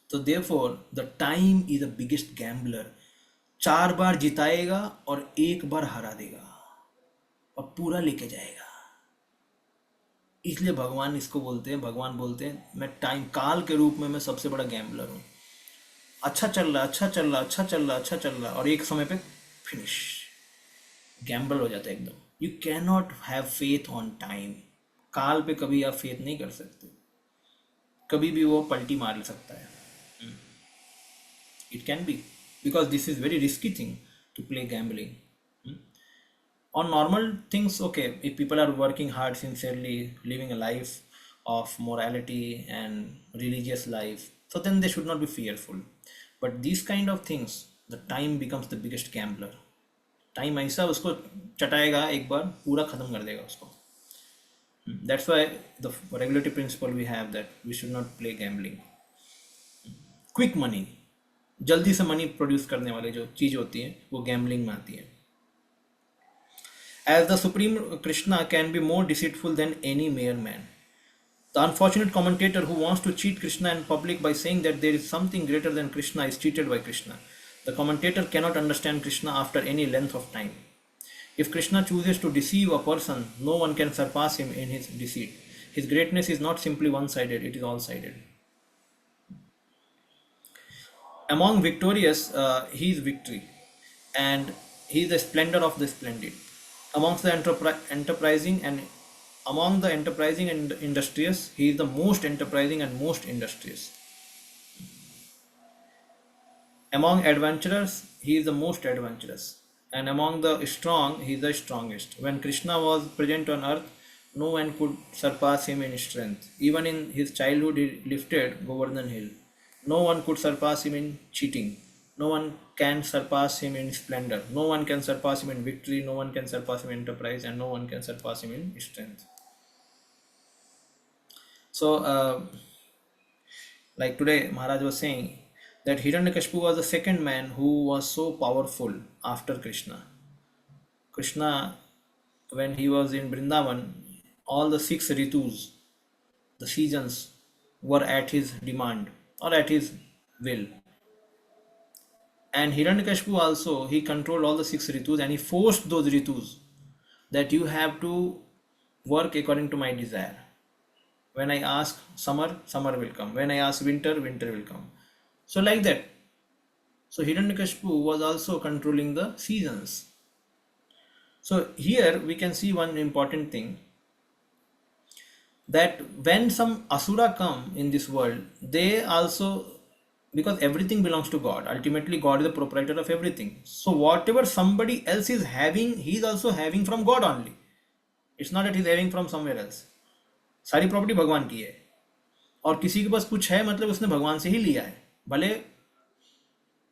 So therefore the time is the biggest gambler. 4 बार जिताएगा और 1 बार हरा देगा और पूरा लेके जाएगा. इसलिए भगवान इसको बोलते हैं, भगवान बोलते हैं मैं टाइम काल के रूप में मैं सबसे बड़ा गैम्बलर हूँ. अच्छा चल रहा, अच्छा चल रहा, अच्छा चल रहा, अच्छा चल रहा, और एक समय पे फिनिश. गैम्बल हो जाता है एकदम. You can not have faith on time. काल पे कभी आप फेथ नहीं कर सकते, कभी भी वो पलटी मार सकता है. It can be because this is very risky thing to play gambling. On normal things, okay, if people are working hard, sincerely living a life of morality and religious life, so then they should not be fearful. But these kind of things, the time becomes the biggest gambler. Time ऐसा उसको चटाएगा, एक बार पूरा खत्म कर देगा उसको. That's why the regulatory principle we have that we should not play gambling. Quick money, जल्दी से मनी प्रोड्यूस करने वाले जो चीज़ होती है वो गैम्बलिंग में आती है. As the Supreme Krishna can be more deceitful than any mere man. The unfortunate commentator who wants to cheat Krishna in public by saying that there is something greater than Krishna is cheated by Krishna. The commentator cannot understand Krishna after any length of time. If Krishna chooses to deceive a person, no one can surpass him in his deceit. His greatness is not simply one-sided, it is all-sided. Among victorious, he is victory, and he is the splendor of the splendid. Amongst the enterprising and industrious, he is the most enterprising and most industrious. Among adventurers, he is the most adventurous, and among the strong, he is the strongest. When Krishna was present on earth, no one could surpass him in strength. Even in his childhood, he lifted Govardhan Hill. No one could surpass him in cheating. No one can surpass him in splendor. No one can surpass him in victory. No one can surpass him in enterprise, and no one can surpass him in strength. So, like today, Maharaj was saying that Hiranyakashipu was the second man who was so powerful after Krishna. Krishna, when he was in Vrindavan, all the 6 ritus, the seasons, were at his demand or at his will. And Hiranyakashipu also, he controlled all the six ritus and he forced those ritus that you have to work according to my desire. When I ask summer, summer will come. When I ask winter, winter will come. So like that. So Hiranyakashipu was also controlling the seasons. So here we can see one important thing, that when some asura come in this world, they also, because everything belongs to God, ultimately God is the proprietor of everything. So whatever somebody else is having, he is also having from God only. It's not that he's having from somewhere else. सारी property भगवान की है, और किसी के पास कुछ है मतलब उसने भगवान से ही लिया है, भले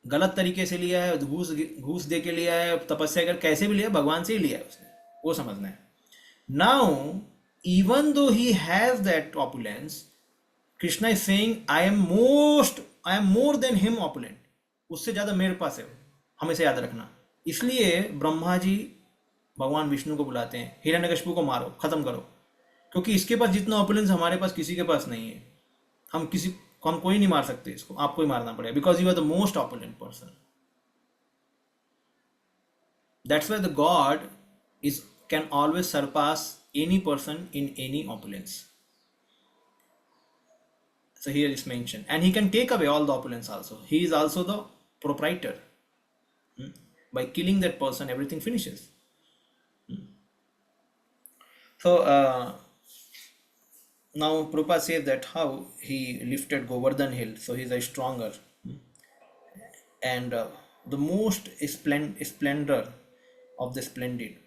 गलत तरीके से लिया है, घूस घूस दे के लिया है, तपस्या कर कैसे भी लिया, भगवान से ही लिया है उसने, वो समझना है. Now, even though he has that opulence, Krishna is saying, I am more than him opulent. उससे ज्यादा मेरे पास है, हमेशा याद रखना. इसलिए ब्रह्मा जी भगवान विष्णु को बुलाते हैं, हिरण्यकशिपु को मारो, खत्म करो, क्योंकि इसके पास जितना ऑपुलेंस हमारे पास किसी के पास नहीं है. हम कोई नहीं मार सकते इसको, आपको ही मारना पड़ेगा, because you are the most opulent person. That's why the God is can always surpass any person in any opulence. So here is mentioned, and he can take away all the opulence also. He is also the proprietor. By killing that person, everything finishes. So now Prabhupada says that how he lifted Govardhan hill, so he is a stronger, and the most splendor of the splendid.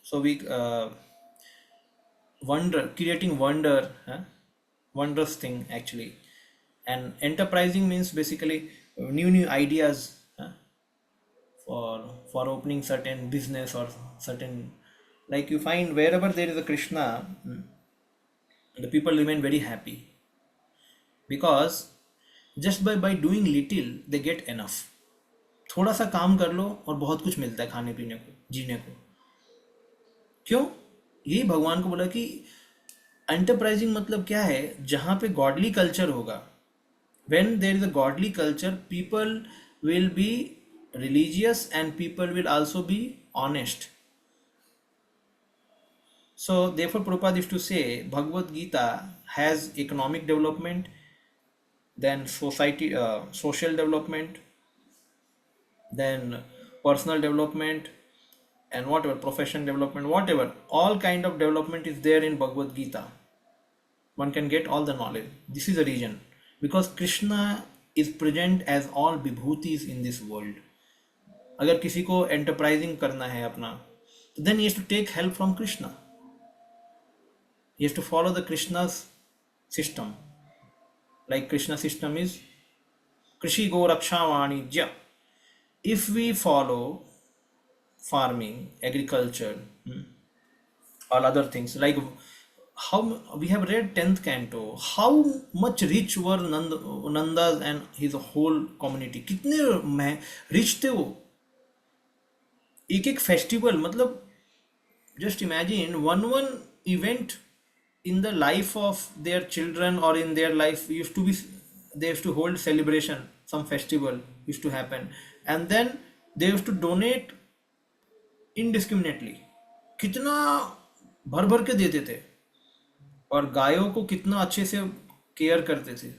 So we creating wonder, wondrous thing actually. And enterprising means basically new ideas, for opening certain business or certain, like you find wherever there is a Krishna, the people remain very happy, because just by doing little they get enough. थोड़ा सा काम कर लो और बहुत कुछ मिलता है खाने पीने को, जीने को. क्यों? यही भगवान को बोला कि एंटरप्राइजिंग मतलब क्या है, जहां पे गॉडली कल्चर होगा. when there is a godly culture, people will be religious and people will also be honest. So therefore Prabhupada used to say Bhagavad Gita has economic development, then society, social development, then personal development, and whatever, profession development, whatever, all kind of development is there in Bhagavad Gita. One can get all the knowledge. This is a reason, because Krishna is present as all vibhutis in this world. अगर किसी को enterprising करना है अपना, then he has to take help from Krishna. He has to follow the Krishna's system. Like Krishna's system is Krishi Go Raksha Vanijya. If we follow farming, agriculture, all other things, like how we have read 10th canto, how much rich were Nandas and his whole community. कितने rich थे वो. एक एक festival, मतलब just imagine one event in the life of their children or in their life used to be, they used to hold celebration, some festival used to happen, and then they used to donate indiscriminately. कितना भर भर के देते थे, और गायों को कितना अच्छे से केयर करते थे,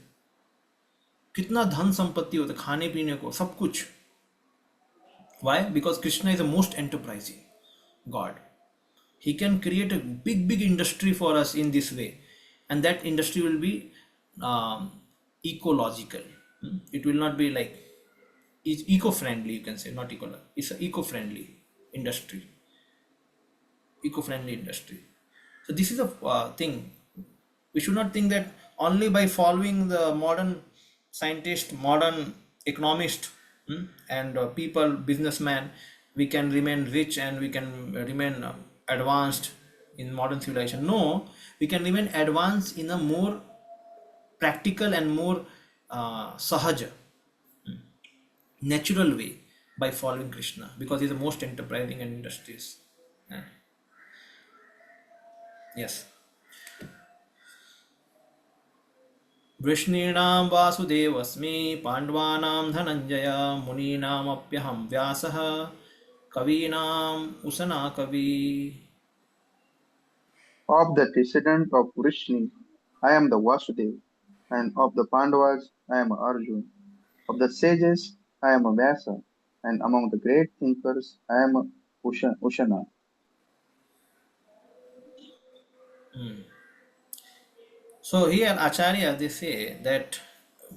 कितना धन संपत्ति होता, खाने पीने को सब कुछ. Why? Because Krishna is the most enterprising God. He can create a big industry for us in this way, and that industry will be ecological. It will not be like, it's eco-friendly, you can say, not ecological. It's an eco-friendly industry. Eco-friendly industry. So this is a thing. We should not think that only by following the modern scientist, modern economist, and people, businessman, we can remain rich and we can remain advanced in modern civilization. No, we can remain advanced in a more practical and more sahaja, natural way, by following Krishna, because he's the most enterprising and industrious. Yes. वृष्णीनां वासुदेवस्मि पाण्डवानां धनञ्जय मुनीनामप्यहं व्यासः कवीनाम् उसना कवी. Of the descendant of Vrishni, I am the Vasudev, and of the Pandavas, I am Arjun. Of the sages, I am a Vyasa, and among the great thinkers, I am a Ushana. So here Acharya they say that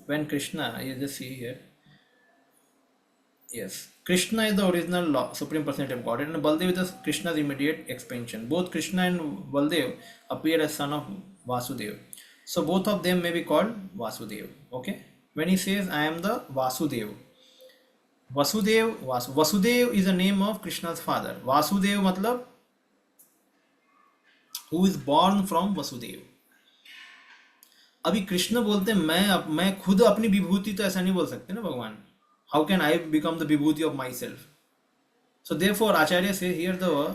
when Krishna, you just see here, yes, Krishna is the original supreme personality of Godhead, and Baldev is Krishna's immediate expansion. Both Krishna and Baldev appear as son of Vasudev. So both of them may be called Vasudev. Okay. When he says I am the Vasudev, Vasudev is the name of Krishna's father. Vasudev matlab who is born from Vasudev. अभी कृष्ण बोलते हैं मैं खुद अपनी विभूति, तो ऐसा नहीं बोल सकते ना भगवान. How can I become the Vibhuti of my self? So therefore Acharya say here the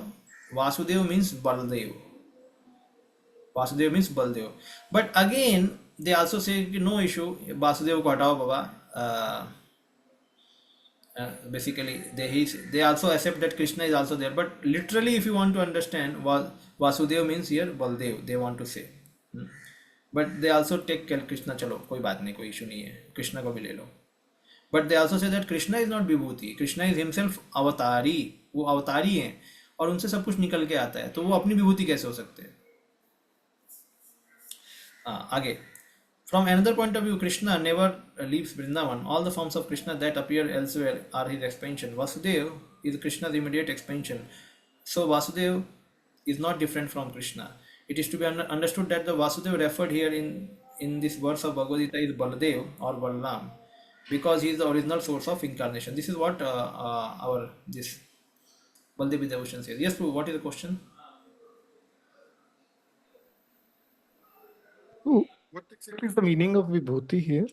Vasudev means Baldev. Vasudev means Baldev. But again they also say no issue, Vasudev को हटाओ बाबा. Basically they also accept that Krishna is also there. But literally if you want to understand, Vasudev means here Baldev, they want to say. But they also take Krishna, चलो कोई बात नहीं, कोई issue नहीं है, कृष्णा को भी ले लो. But they also say that Krishna is not Vibhuti. Krishna is himself अवतारी. वो अवतारी हैं और उनसे सब कुछ निकल के आता है, तो वो अपनी विभूति कैसे हो सकते हैं? आगे. From another point of view, Krishna never leaves Vrindavan. All the forms of Krishna that appear elsewhere are his expansion. Vasudev is Krishna's immediate expansion. So Vasudev is not different from Krishna. It is to be understood that the Vasudev referred here in this verse of Bhagavad Gita is Baladev or Balaram, because he is the original source of incarnation. This is what our this Baldev devotion says. Yes, Prabhu, what is the question? Oh, what exactly is the meaning of vibhuti here?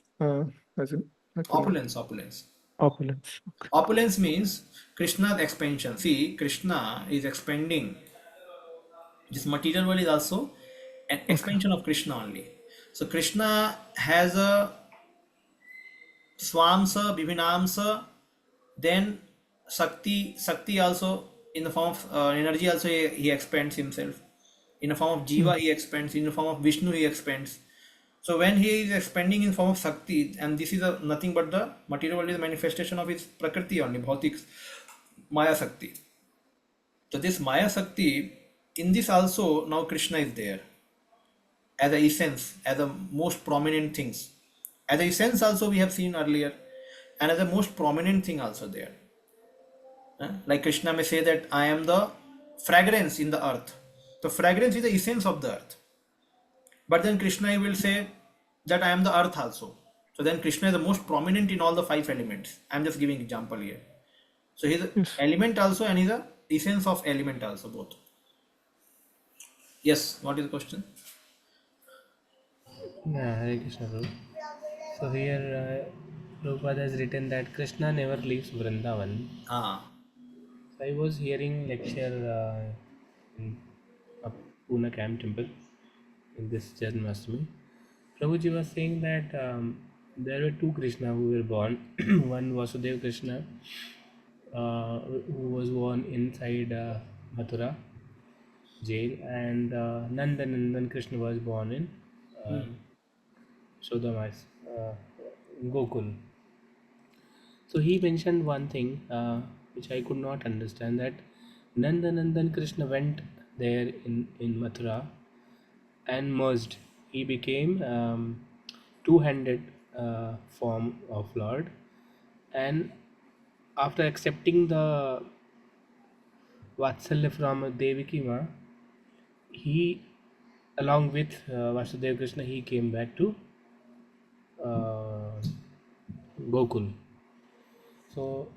As in, I could not. Opulence, opulence. Opulence. Okay. Opulence means Krishna's expansion. See, Krishna is expanding. This material world is also an expansion of Krishna only. So Krishna has a Swamsa, Vibhinamsa, then Sakti also in the form of energy also he expands himself. In the form of Jiva he expands, in the form of Vishnu he expands. So when he is expanding in form of Sakti, and this is nothing but the material world is a manifestation of his Prakriti only, Bhautik Maya Sakti. So this Maya Sakti, in this also now Krishna is there as a essence, as the most prominent things. As a essence also we have seen earlier, and as the most prominent thing also there. Like Krishna may say that I am the fragrance in the earth. So fragrance is the essence of the earth. But then Krishna will say that I am the earth also. So then Krishna is the most prominent in all the 5 elements. I am just giving example here. So he is an element also, and he is the essence of element also, both. Yes, what is the question? Yeah, Hare Krishna, Prabhu. So here Prabhupada has written that Krishna never leaves Vrindavan. So I was hearing lecture in a Pune Camp Temple in this Janmashtami. Prabhuji was saying that there were 2 Krishna who were born. One Vasudev Krishna, who was born inside Mathura jail, and Nandan Krishna was born in Shodama's Gokul. So he mentioned one thing which I could not understand, that Nandan Krishna went there in Mathura and merged. He became two-handed form of Lord, and after accepting the Vatsalya from Devaki Ma, he, along with Vasudeva Krishna, he came back to Gokul. So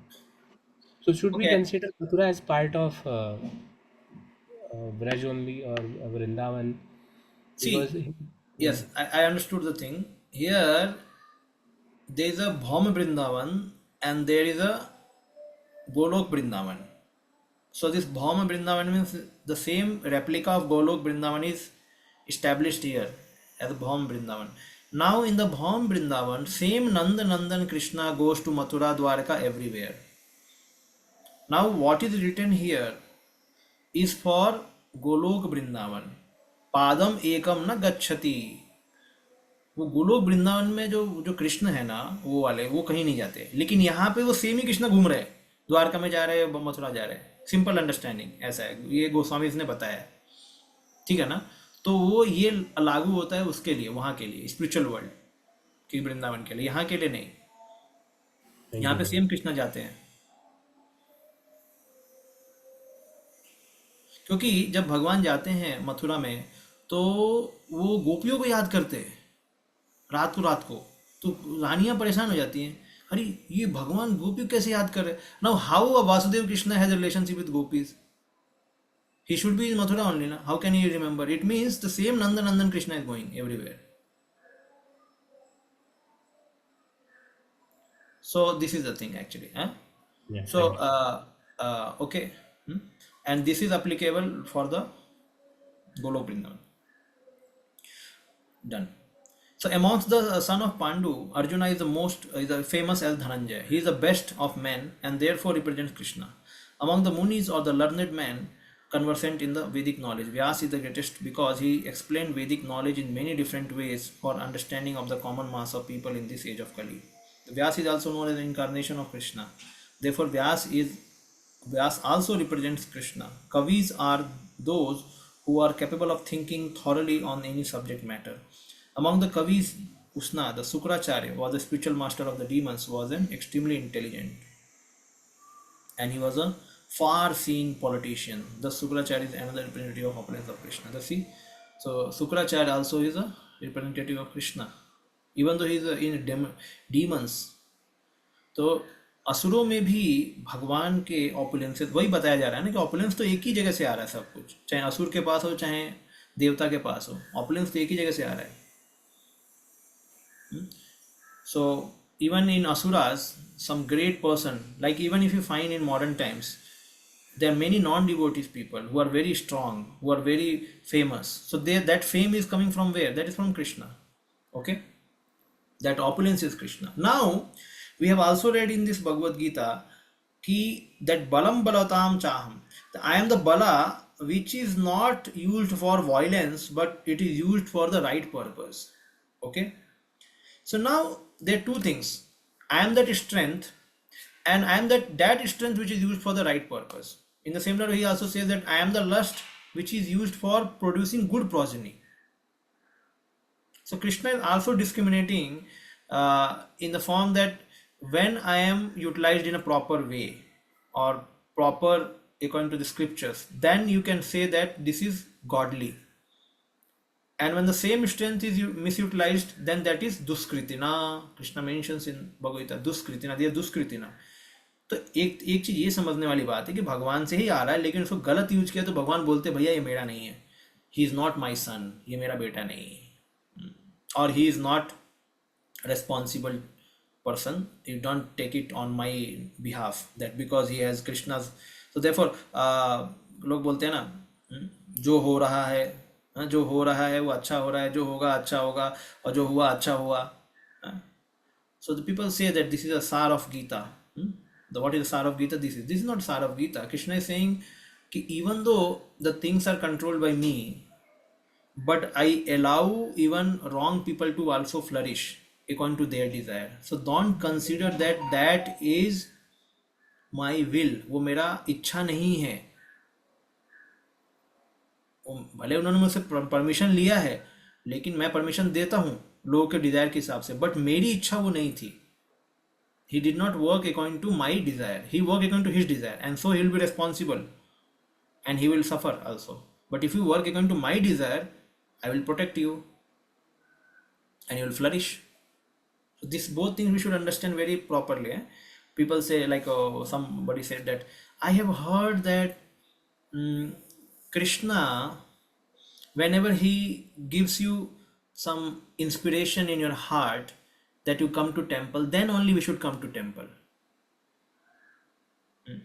should we Okay. consider Mathura as part of Braj only, or Vrindavan? Because See, yes, I understood the thing. Here, there is a Bhauma Vrindavan and there is a Golok Vrindavan. So this Bhauma Vrindavan means the same replica of Golok Vrindavan is established here as Bhauma Vrindavan. Now in the Bhaum Vrindavan, same Nanda Nandan Krishna goes to Mathura, Dwarka, everywhere. Now what is written here is for Golok Vrindavan. Padam ekam na gacchati. वो गोलोक वृंदावन में जो जो कृष्ण है ना वो वाले वो कहीं नहीं जाते, लेकिन यहाँ पे वो सेम ही कृष्ण घूम रहे हैं, द्वारका में जा रहे हैं, मथुरा जा रहे हैं। सिंपल अंडरस्टैंडिंग ऐसा है, ये गोस्वामी ने बताया है, ठीक है ना। तो वो ये लागू होता है उसके लिए, वहाँ के लिए, स्पिरिचुअल वर्ल्ड की वृंदावन के लिए, यहाँ के लिए नहीं। यहाँ पे सेम कृष्ण जाते हैं, क्योंकि जब भगवान जाते हैं मथुरा में तो वो गोपियों को याद करते हैं रात को, तो रानियां परेशान हो जाती हैं, अरे ये भगवान गोपी कैसे याद कर रहे हैं। Now how a Vasudev Krishna has a relationship with gopis, he should be in Mathura only, na? How can he remember? It means the same Nanda Nandan Krishna is going everywhere. So this is the thing actually, huh? Yeah, So okay. And this is applicable for the Golok Vrindavan. Done. So amongst the son of Pandu, Arjuna is the famous as Dhananjaya. He is the best of men and therefore represents Krishna. Among the munis or the learned men conversant in the Vedic knowledge, Vyas is the greatest because he explained Vedic knowledge in many different ways for understanding of the common mass of people in this age of Kali. Vyas is also known as the incarnation of Krishna. Therefore, Vyas also represents Krishna. Kavis are those who are capable of thinking thoroughly on any subject matter. Among the Kavis, Usna, the Sukracharya, was the spiritual master of the demons, was an extremely intelligent, and he was a far-seeing politician. The Sukracharya is another representative of opulence of Krishna. So Sukracharya also is a representative of Krishna, even though he is in demons. तो असुरों में भी भगवान के opulence, वही बताया जा रहा है ना कि ऑपुलेंस तो एक ही जगह से आ रहा है, सब कुछ चाहे असुर के पास हो चाहे देवता के पास हो, ऑपुलेंस तो एक ही जगह से आ रहा है। So even in asuras, some great person, like even if you find in modern times, there are many non-devotees people who are very strong, who are very famous. So that fame is coming from where? That is from Krishna. Okay, that opulence is Krishna. Now we have also read in this Bhagavad Gita ki that balam balatam chaham, I am the bala which is not used for violence but it is used for the right purpose. Okay, so now there are two things. I am that strength and I am that strength which is used for the right purpose. In the same way, he also says that I am the lust which is used for producing good progeny. So Krishna is also discriminating in the form that when I am utilized in a proper way or proper according to the scriptures, then you can say that this is godly. And when the same strength is misutilized, then that is duskritina. Krishna mentions in Bhagavad Gita, duskritina, they are duskritina. तो एक चीज ये समझने वाली बात है कि भगवान से ही आ रहा है, लेकिन उसको गलत यूज किया तो भगवान बोलते भैया ये मेरा नहीं है, ही इज नॉट माई सन, ये मेरा बेटा नहीं है, और he is not responsible person, you don't take it on my behalf that because he has Krishna's. So therefore लोग बोलते हैं ना जो हो रहा है, जो हो रहा है वो अच्छा हो रहा है, जो होगा अच्छा होगा, और जो हुआ अच्छा हुआ। So the people say that this is a sar of Gita. What is the sar of Gita? This is not sar of Gita. Krishna is saying कि even though the things are controlled by me, but I allow even wrong people to also flourish according to their desire. So don't consider that is my will. वो मेरा इच्छा नहीं है। भले उन्होंने मुझसे permission लिया है, लेकिन मैं परमिशन देता हूँ लोगों के डिजायर के हिसाब से, बट मेरी इच्छा वो नहीं थी। He did not work according to my desire. He worked according to his desire, and so he will be responsible, and he will suffer also. But if you work according to my desire, I will protect you, and you will flourish. So this both things we should understand very properly. People say like somebody said that I have heard that Krishna, whenever he gives you some inspiration in your heart that you come to temple, then only we should come to temple.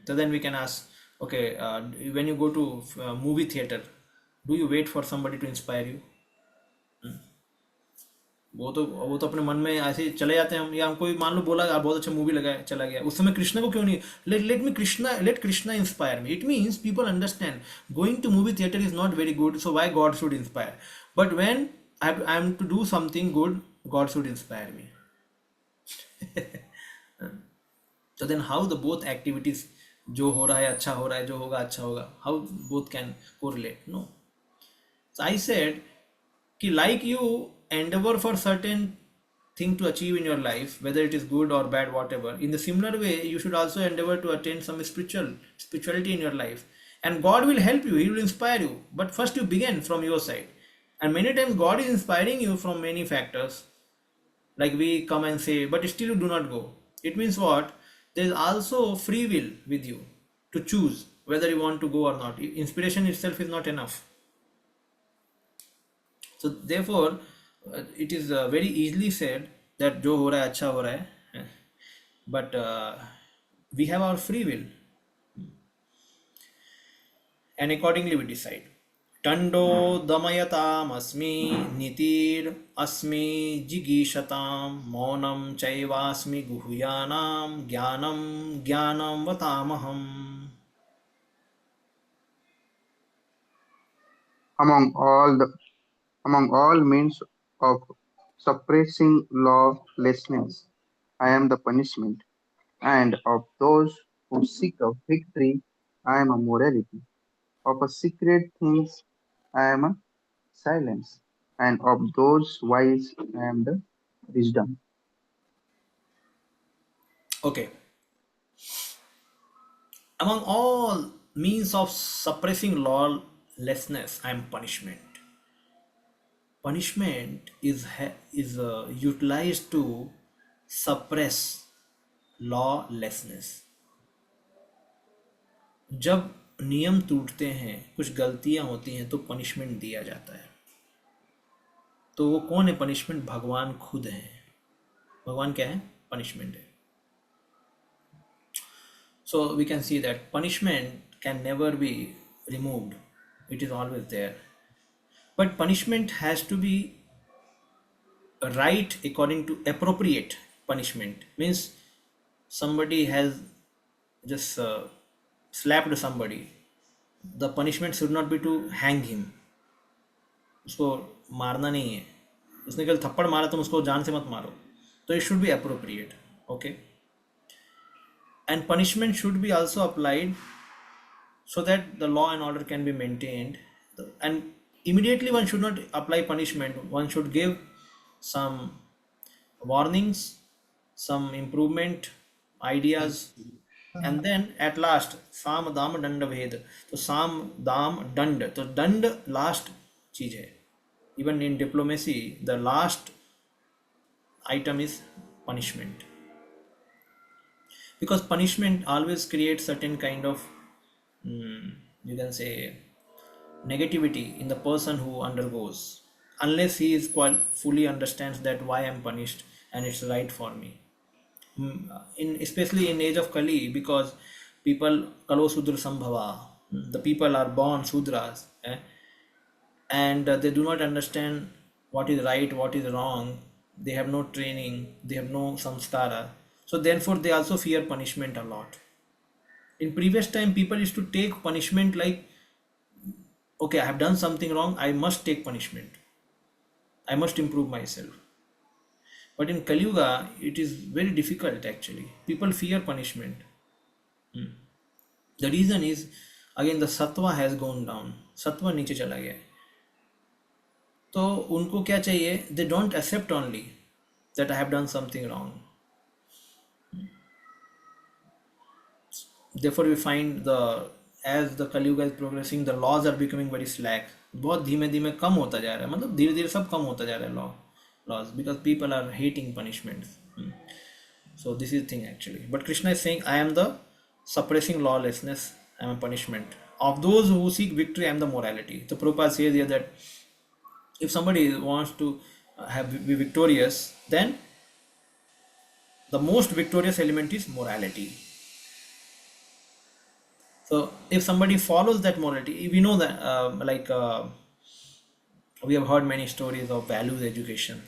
So then we can ask, okay, when you go to movie theater, do you wait for somebody to inspire you? वो तो अपने मन में ऐसे ही चले जाते हैं हम, या हमको मान लो बोला यार बहुत अच्छा मूवी लगा है, चला गया, उस समय कृष्णा को क्यों नहीं, let Krishna inspire me, it means people understand going to movie theatre is not very good, so why God should inspire, but when I am to do something good, God should inspire me. So then how the both activities, जो हो रहा है अच्छा हो रहा है, जो होगा अच्छा होगा, how both can correlate? No. So I said कि like you endeavor for certain thing to achieve in your life, whether it is good or bad, whatever, in the similar way you should also endeavor to attain some spirituality in your life, and God will help you, he will inspire you, but first you begin from your side. And many times God is inspiring you from many factors, like we come and say, but still you do not go. It means what? There is also free will with you to choose whether you want to go or not. Inspiration itself is not enough. So therefore it is very easily said that जो हो रहा है अच्छा हो रहा है, but we have our free will, and accordingly we decide. Tando दमयतामस्मि नीतिर अस्मि जिगीषताम मौनम चैवास्मि गुह्यानाम ज्ञानम ज्ञानम वतामहम. Among all the among all means of suppressing lawlessness, I am the punishment, and of those who seek a victory, I am a morality. Of a secret things, I am a silence, and of those wise, I am the wisdom. Okay. Among all means of suppressing lawlessness, I am punishment. Punishment is utilized to suppress lawlessness. जब नियम टूटते हैं, कुछ गलतियां होती हैं, तो punishment दिया जाता है. तो वो कौन है पनिशमेंट? भगवान खुद है. भगवान क्या है? पनिशमेंट है. So we can see that punishment can never be removed. It is always there. But punishment has to be right according to appropriate punishment. Means somebody has just slapped somebody. The punishment should not be to hang him. उसको मारना नहीं है. उसने कल थप्पड़ मारा, तुम उसको जान से मत मारो. तो it should be appropriate. Okay. And punishment should be also applied so that the law and order can be maintained. And immediately one should not apply punishment. One should give some warnings, some improvement ideas, and then at last sam dam dand bhed. So sam dam dand, so dand last चीज है. Even in diplomacy the last item is punishment, because punishment always creates certain kind of you can say negativity in the person who undergoes, unless he is fully understands that why I'm punished and it's right for me. In especially in age of Kali, because people kalo sudra sambhava, the people are born sudras, and they do not understand what is right, what is wrong. They have no training, they have no samskara, so therefore they also fear punishment a lot. In previous time people used to take punishment like, okay, I have done something wrong, I must take punishment, I must improve myself. But in Kali Yuga it is very difficult actually. People fear punishment. The reason is, again, the sattva has gone down, sattva नीचे चला गया है. तो उनको क्या चाहिए? They don't accept only that I have done something wrong. Therefore we find as the Kali Yuga is progressing, the laws are becoming very slack. बहुत धीमे धीमे कम होता जा रहा है, मतलब धीरे धीरे सब कम होता जा रहा है laws, because people are hating punishments. So this is the thing actually. But Krishna is saying, I am the suppressing lawlessness, I am a punishment. Of those who seek victory, I am the morality. So Prabhupada says here that if somebody wants to be victorious, then the most victorious element is morality. So if somebody follows that morality, we know that we have heard many stories of values education.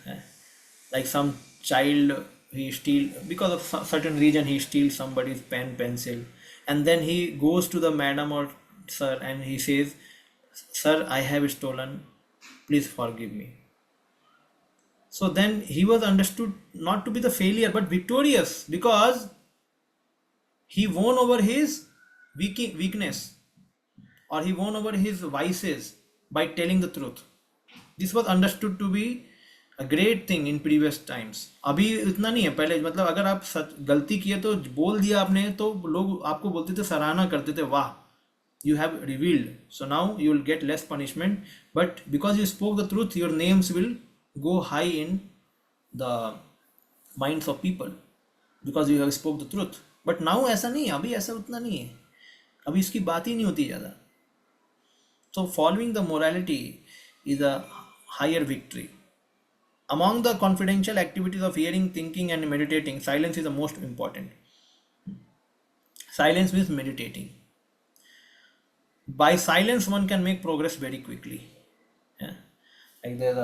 like some child, he steal because of certain reason, he steals somebody's pen pencil, and then he goes to the madam or sir and he says, sir, I have stolen, please forgive me. So then he was understood not to be the failure but victorious, because he won over his weakness, or he won over his vices by telling the truth. This was understood to be a great thing in previous times. अभी इतना नहीं है, पहले मतलब अगर आप सच गलती किए तो बोल दिया आपने, तो लोग आपको बोलते थे, सराहना करते थे, वाह, you have revealed, so now you will get less punishment, but because you spoke the truth, your names will go high in the minds of people, because you have spoke the truth. But now ऐसा नहीं है, अभी ऐसा उतना नहीं है, अभी इसकी बात ही नहीं होती ज़्यादा. So following the morality is a higher victory. Among the confidential activities of hearing, thinking, and meditating, silence is the most important. Silence means meditating. By silence, one can make progress very quickly. Yeah. Like there's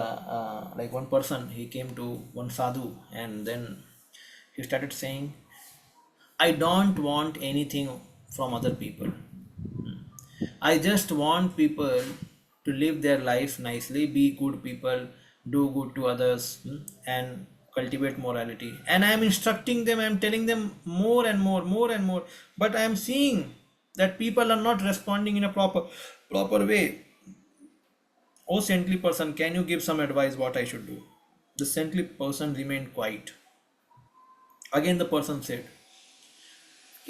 like one person, he came to one sadhu, and then he started saying, I don't want anything from other people. I just want people to live their life nicely, be good people, do good to others, and cultivate morality. And I am instructing them, I am telling them more and more, more and more. But I am seeing that people are not responding in a proper way. Oh, saintly person, can you give some advice what I should do? The saintly person remained quiet. Again, the person said,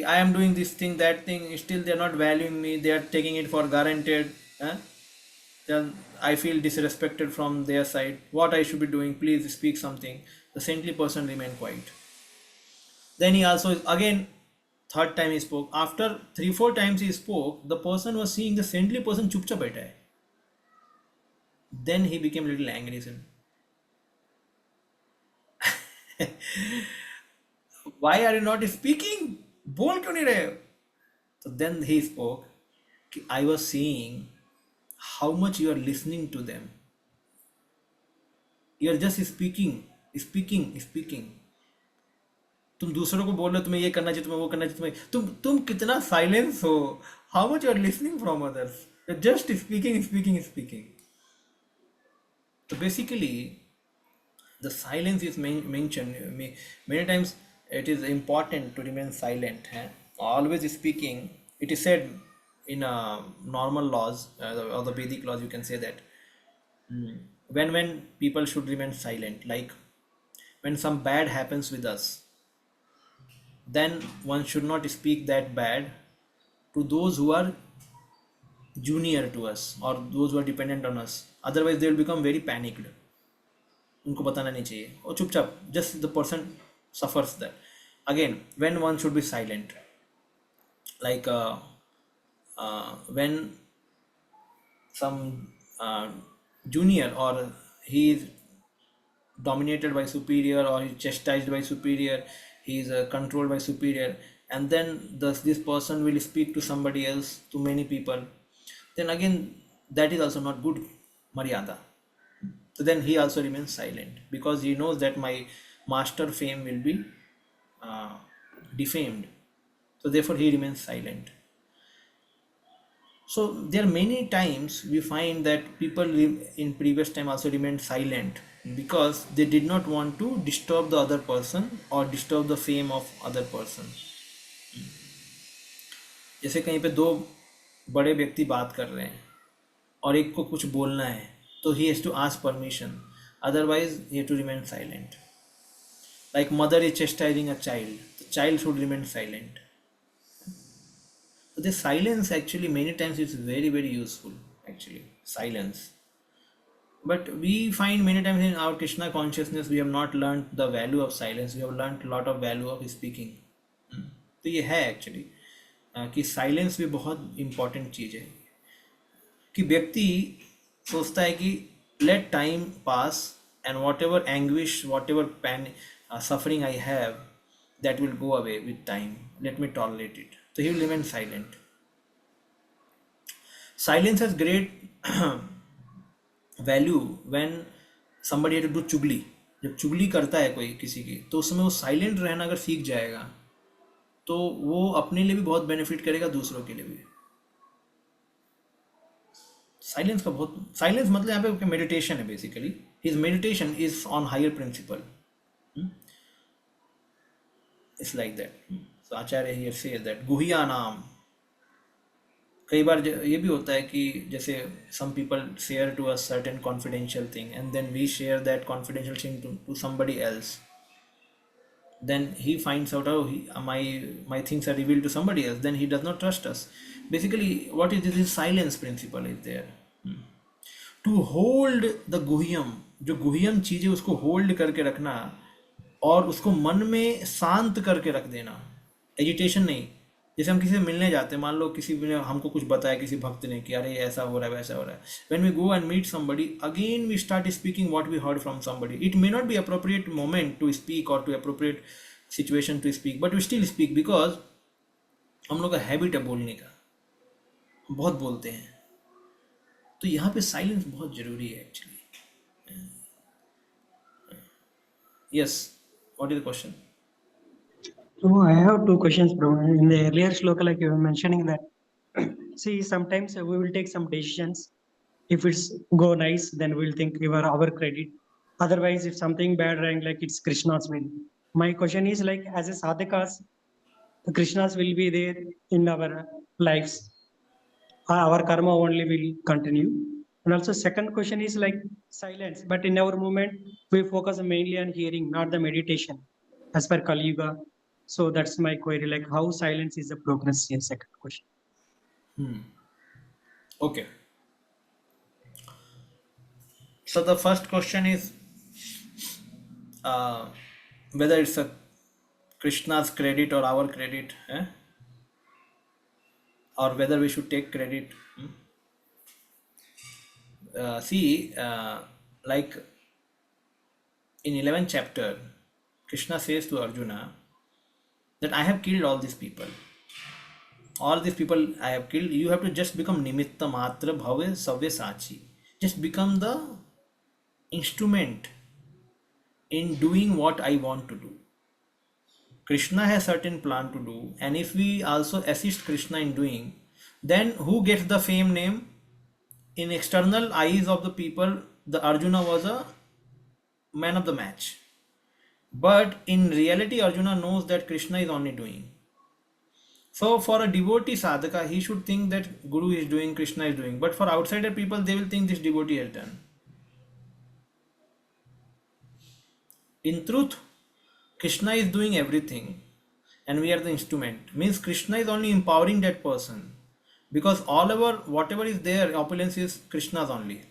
I am doing this thing, that thing, still they are not valuing me, they are taking it for granted. Then I feel disrespected from their side. What I should be doing? Please speak something. The saintly person remained quiet. Then he also, again, third time he spoke. After 3-4 times he spoke, the person was seeing the saintly person chupcha baitha hai. Then he became a little angry. He said, why are you not speaking? Bol kyun nahi rahe? So then he spoke. I was seeing how much you are listening to them. You are just speaking. तुम दूसरों को बोल रहे हो तुम्हें ये करना चाहिए, तुम्हें वो करना चाहिए, तुम कितना साइलेंस हो. How much you are listening from others, just speaking. So basically the silence is mentioned many times. It is important to remain silent, always speaking. It is said in normal laws, or the Vedic laws, you can say that when people should remain silent, like when some bad happens with us, then one should not speak that bad to those who are junior to us or those who are dependent on us. Otherwise they will become very panicked. उनको बताना नहीं चाहिए, और चुपचाप, just the person suffers that. Again, when one should be silent, like when some junior, or he is dominated by superior, or he is chastised by superior, he is controlled by superior, and then this person will speak to somebody else, to many people, then again that is also not good maryada. So then he also remains silent, because he knows that my master fame will be defamed. So therefore he remains silent. So there are many times we find that people in previous time also remained silent, because they did not want to disturb the other person or disturb the fame of other person. जैसे कहीं पे दो बड़े व्यक्ति बात कर रहे हैं और एक को कुछ बोलना है, तो he has to ask permission, otherwise he has to remain silent. Like mother is chastising a child, the child should remain silent. So the silence actually many times is very, very useful, actually, silence. But we find many times in our Krishna consciousness we have not learned the value of silence, we have learned a lot of value of speaking. तो ये है actually कि silence भी बहुत important चीज़ है, कि व्यक्ति सोचता है कि let time pass and whatever anguish, whatever pain suffering I have, that will go away with time, let me tolerate it. So he will remain silent. Silence has great value when somebody had to do chugli. जब चुगली करता है कोई किसी की, तो उस समय वो साइलेंट रहना अगर सीख जाएगा तो वो अपने लिए भी बहुत बेनिफिट करेगा, दूसरों के लिए भी। साइलेंस का बहुत, साइलेंस मतलब यहाँ पे मेडिटेशन है basically. His meditation is on higher principle, it's like that. So Acharya here says that गुह्या नाम। कई बार ये भी होता है कि जैसे some people share to a certain confidential thing and then we share that confidential thing to somebody else, then he finds out, oh, my things are revealed to somebody else, then he does not trust us. Basically what is this silence principle is there, to hold the गुह्यम, जो गुह्यम चीज़ है उसको hold करके रखना और उसको मन में शांत करके रख देना, एजिटेशन नहीं। जैसे हम किसी से मिलने जाते हैं, मान लो किसी ने हमको कुछ बताया, किसी भक्त ने कि अरे ऐसा हो रहा है वैसा हो रहा है, when we go and meet somebody again we start speaking what we heard from somebody. It may not be appropriate moment to speak or to appropriate situation to speak, but we still speak because हम लोग का habit है बोलने का, हम बहुत बोलते हैं। तो यहाँ पे साइलेंस बहुत जरूरी है actually. Yes, what is the question? So I have two questions, bro. In the earlier shloka, like you were mentioning that, see, sometimes we will take some decisions. If it's go nice, then we'll think we were our credit. Otherwise, if something bad rank, like it's Krishna's will. My question is like, as a sadhakas, the Krishnas will be there in our lives. Our karma only will continue. And also, second question is like silence. But in our movement, we focus mainly on hearing, not the meditation, as per Kali Yuga. So that's my query. Like, how silence is the progress here? Second question. Okay. So the first question is whether it's a Krishna's credit or our credit, or whether we should take credit. See, like in 11th chapter, Krishna says to Arjuna that I have killed all these people. All these people I have killed. You have to just become nimitta matra bhave savya sachi. Just become the instrument in doing what I want to do. Krishna has certain plan to do, and if we also assist Krishna in doing, then who gets the fame name? In external eyes of the people, the Arjuna was a man of the match. But in reality, Arjuna knows that Krishna is only doing. So for a devotee sadhaka, he should think that Guru is doing, Krishna is doing. But for outsider people, they will think this devotee has done. In truth, Krishna is doing everything and we are the instrument. Means Krishna is only empowering that person. Because all our, whatever is there, opulence is Krishna's only.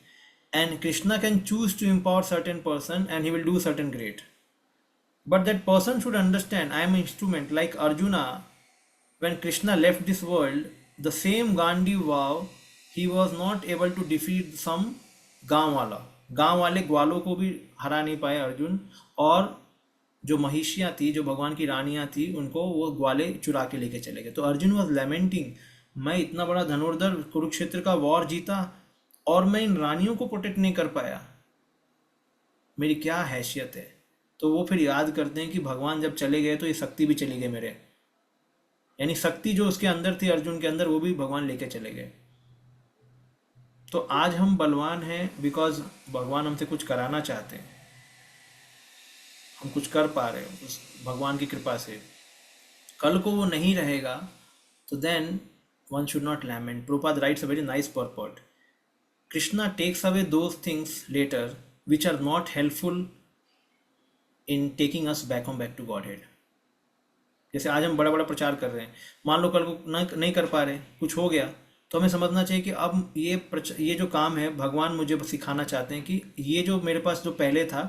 And Krishna can choose to empower certain person and he will do certain great. But that person should understand, I am an instrument. Like Arjuna, when Krishna left this world, the same Gandhi vow, he was not able to defeat some गांव वाला, गांव वाले ग्वालों को भी हरा नहीं पाए अर्जुन, और जो महिषियाँ थी, जो भगवान की रानियाँ थी, उनको वो ग्वाले चुरा के लेके चले गए। तो अर्जुन वॉज लैमेंटिंग, मैं इतना बड़ा धनुर्धर कुरुक्षेत्र का वॉर जीता और मैं इन रानियों को प्रोटेक्ट नहीं कर पाया, मेरी क्या हैसियत है। तो वो फिर याद करते हैं कि भगवान जब चले गए तो ये शक्ति भी चली गई मेरे, यानी शक्ति जो उसके अंदर थी अर्जुन के अंदर, वो भी भगवान लेके चले गए। तो आज हम बलवान हैं बिकॉज भगवान हमसे कुछ कराना चाहते हैं, हम कुछ कर पा रहे हैं उस भगवान की कृपा से। कल को वो नहीं रहेगा तो then one should not lament. Prabhupada writes a very nice purport, Krishna takes away those things later which are not helpful in taking us back on back to Godhead. जैसे आज हम बड़ा बड़ा प्रचार कर रहे हैं, मान लो कल को नहीं कर पा रहे, कुछ हो गया, तो हमें समझना चाहिए कि अब ये जो काम है भगवान मुझे सिखाना चाहते हैं कि ये जो मेरे पास जो पहले था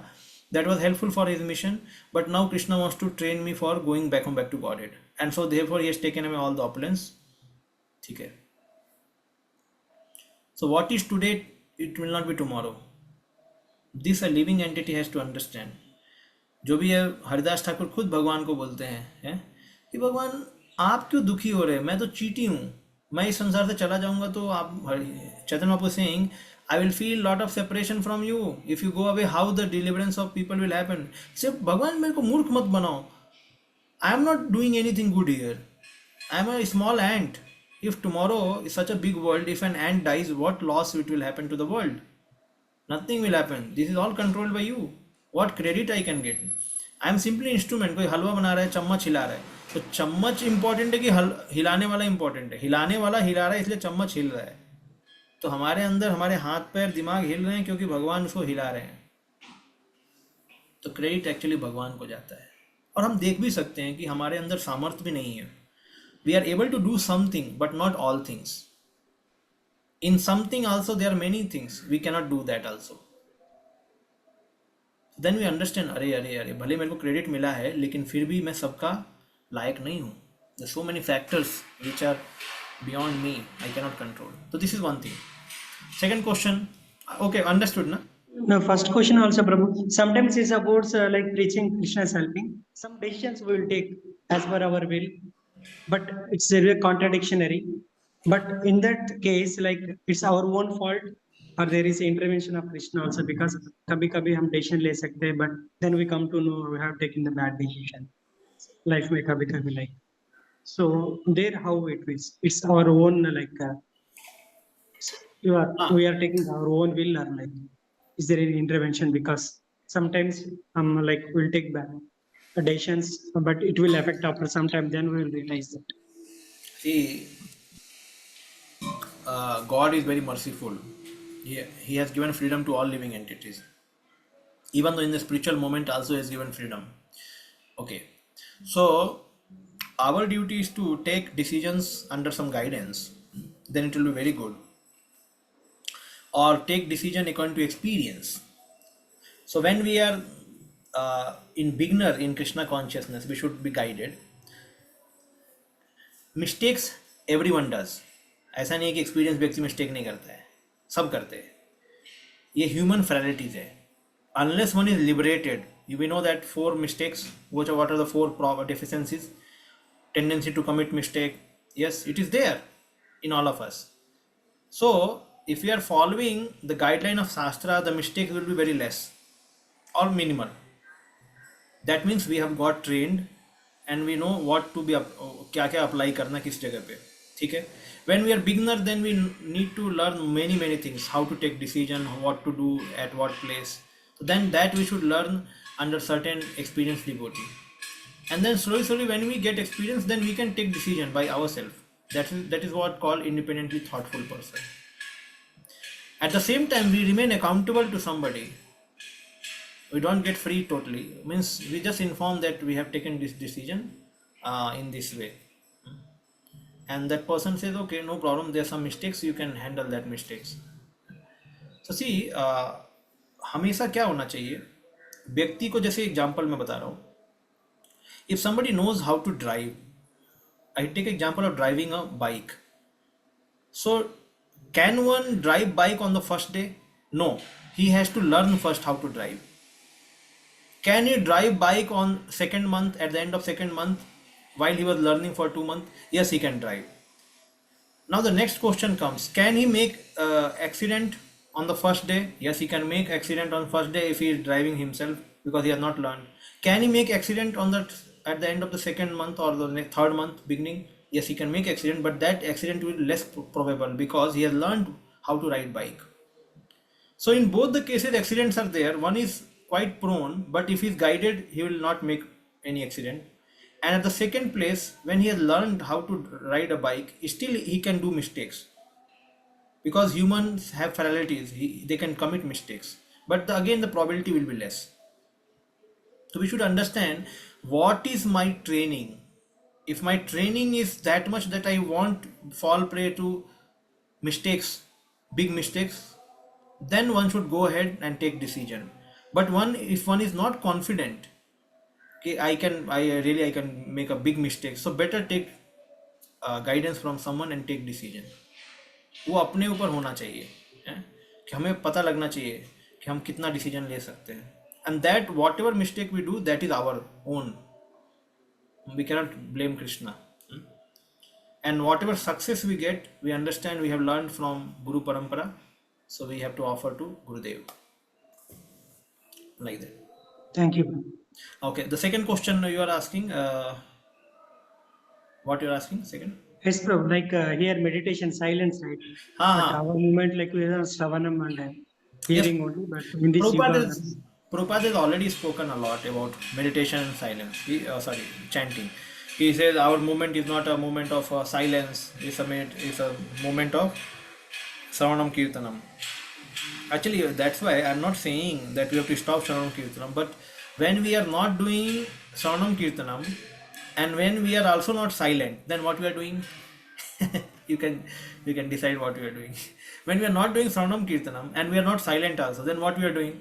that was helpful for his mission, but now Krishna wants to train me for going back home back to Godhead, and so therefore he has taken away all the opulence. ठीक है, so what is today, it will not be tomorrow. This a living entity has to understand. जो भी है, हरिदास ठाकुर खुद भगवान को बोलते हैं कि भगवान आप क्यों दुखी हो रहे हैं, मैं तो चीटी हूँ, मैं इस संसार से चला जाऊंगा तो आप, Chaitanya Mahaprabhu saying, I will feel lot of separation from you. If you go away, how the deliverance of people will happen? Say, Bhagwan, मेरे को मूर्ख मत बनाओ. I am not doing anything good here. I am a small ant. If tomorrow is such a big world, if an ant dies, what loss it will happen to the world? Nothing will happen. This is all controlled by you. What credit I can get? I am simply instrument. कोई हलवा बना रहा है, चम्मच हिला रहा है, तो चम्मच इंपॉर्टेंट है कि हिलाने वाला इंपॉर्टेंट है? हिलाने वाला हिला रहा है इसलिए चम्मच हिल रहा है. तो हमारे अंदर हमारे हाथ पैर दिमाग हिल रहे हैं क्योंकि भगवान उसको हिला रहे हैं. तो क्रेडिट एक्चुअली भगवान को जाता है. और हम देख भी सकते हैं कि हमारे अंदर सामर्थ्य भी नहीं है. We are able to do something but not all things. In something also there are many things we cannot do that also. Then we understand, अरे अरे अरे भले मेरे को क्रेडिट मिला है लेकिन फिर भी मैं सबका लायक नहीं हूँ. The so many factors which are beyond me, I cannot control. तो this is one thing. Second question, okay, understood, na? No, first question also, Prabhu. Sometimes it's about like preaching Krishna's helping. Some decisions we will take as per our will, but it's very contradictory. But in that case, like it's our own fault, or there is intervention of Krishna also, because kabhi kabhi hum decision le sakte hain, but then we come to know we have taken the bad decision. Life may kabhi kabhi like. So there, how it is? It's our own like. We are taking our own will, or like is there any intervention? Because sometimes like we'll take back decisions, but it will affect after some time, then we will realize that. See, God is very merciful. He has given freedom to all living entities. Even though in the spiritual moment also has given freedom. Okay, so our duty is to take decisions under some guidance, then it will be very good. Or take decision according to experience. So when we are in beginner in Krishna consciousness, we should be guided. Mistakes everyone does. ऐसा नहीं है कि experience व्यक्ति mistake नहीं करता है, सब करते हैं. ये ह्यूमन फ्रैलिटीज है. Unless one is liberated, we know that 4 mistakes. What are the 4 deficiencies? Tendency to commit mistake. Yes, it is there in all of us. So if we are following the guideline of Shastra, the mistakes will be very less or minimal. That means we have got trained and we know what to be क्या क्या apply करना किस जगह पे. ठीक है. When we are beginner, then we need to learn many things, how to take decision, what to do at what place. So then that we should learn under certain experienced devotee. And then slowly when we get experience, then we can take decision by ourselves. That is what called independently thoughtful person. At the same time, we remain accountable to somebody. We don't get free totally. Means we just inform that we have taken this decision in this way. And that person says, okay, no problem, there are some mistakes, you can handle that mistakes. So see, हमेशा क्या होना चाहिए, व्यक्ति को जैसे example मैं बता रहा हूँ. If somebody knows how to drive, I take example of driving a bike. So can one drive bike on the first day? No, he has to learn first how to drive. Can he drive bike on second month, at the end of second month, while he was learning for 2 months? Yes, he can drive. Now the next question comes, can he make accident on the first day? Yes, he can make accident on first day if he is driving himself, because he has not learned. Can he make accident on that at the end of the second month or the third month beginning? Yes, he can make accident, but that accident will be less probable because he has learned how to ride bike. So in both the cases, accidents are there. One is quite prone, but if he is guided, he will not make any accident. And at the second place, when he has learned how to ride a bike, still he can do mistakes, because humans have frailties. They can commit mistakes, but again the probability will be less. So we should understand what is my training. If my training is that much that I won't fall prey to mistakes, big mistakes, then one should go ahead and take decision. But if one is not confident, okay, I can make a big mistake, so better take guidance from someone and take decision. वो अपने ऊपर होना चाहिए, कि हमें पता लगना चाहिए कि हम कितना डिसीजन ले सकते हैं. And that whatever mistake we do, that is our own. We cannot blame Krishna. And whatever success we get, we understand we have learned from Guru Parampara. So we have to offer to Gurudev like that. Thank you. Okay, the second question you are asking, what you are asking second? Yes, bro. Like here, meditation, silence, right? हाँ But हाँ. our movement, like we are Shravanam and Yes, hearing only. But in this Prabhupada yuga, is Prabhupada has already spoken a lot about meditation and silence. Sorry, chanting. He says our movement is not a movement of silence. It's a moment of Saranam Kirtanam. Actually, that's why I'm not saying that we have to stop Saranam Kirtanam. But when we are not doing Saranam Kirtanam, and when we are also not silent, then what we are doing? you can you can decide what we are doing. When we are not doing Saranam Kirtanam and we are not silent also, then what we are doing?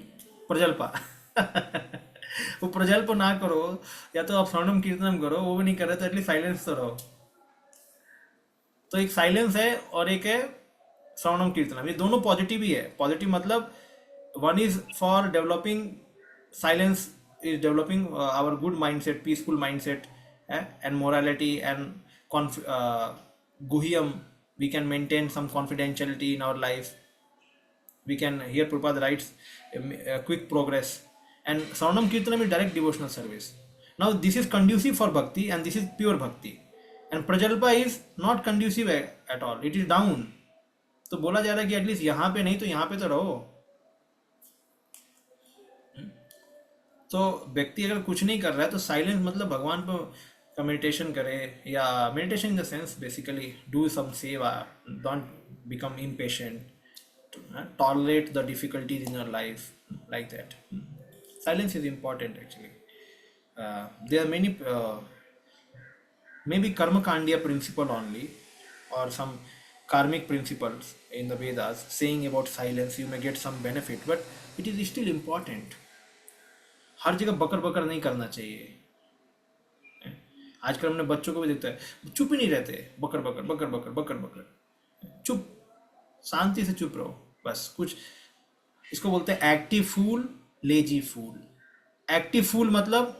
Prajalpa. वो प्रजल्प ना करो, या तो आप श्रवणम कीर्तनम करो, वो भी नहीं कर रहे तो एटलीस्ट साइलेंस तो रहो. तो एक साइलेंस है और एक है श्रवणम कीर्तनम. ये दोनों पॉजिटिव ही है. पॉजिटिव मतलब one is for developing silence, is developing our good mindset, peaceful mindset and morality and guhyam. We can maintain some confidentiality in our life. We can, here Prabhupada writes, quick progress. And Saranam Kirtanam is direct devotional service. Now this is conducive for bhakti and this is pure bhakti. And Prajalpa is not conducive at all. It is down. तो बोला जा रहा है कि at least यहाँ पे नहीं तो यहाँ पे तो रहो. तो व्यक्ति अगर कुछ नहीं कर रहा है तो साइलेंस मतलब भगवान का मेडिटेशन करे, या meditation in the sense basically do some seva, don't become impatient, tolerate the difficulties in your life like that. Silence is important actually. There are many maybe karma kandiya principle only or some karmic principles in the Vedas saying about silence you may get some benefit, but it is still important. हर जगह बकर बकर नहीं करना चाहिए. आजकल हमने बच्चों को भी देखता है, चुप ही नहीं रहते, बकर बकर बकर बकर बकर बकर. चुप, शांति से चुप रहो बस. कुछ इसको बोलते हैं active fool, lazy fool. Active fool मतलब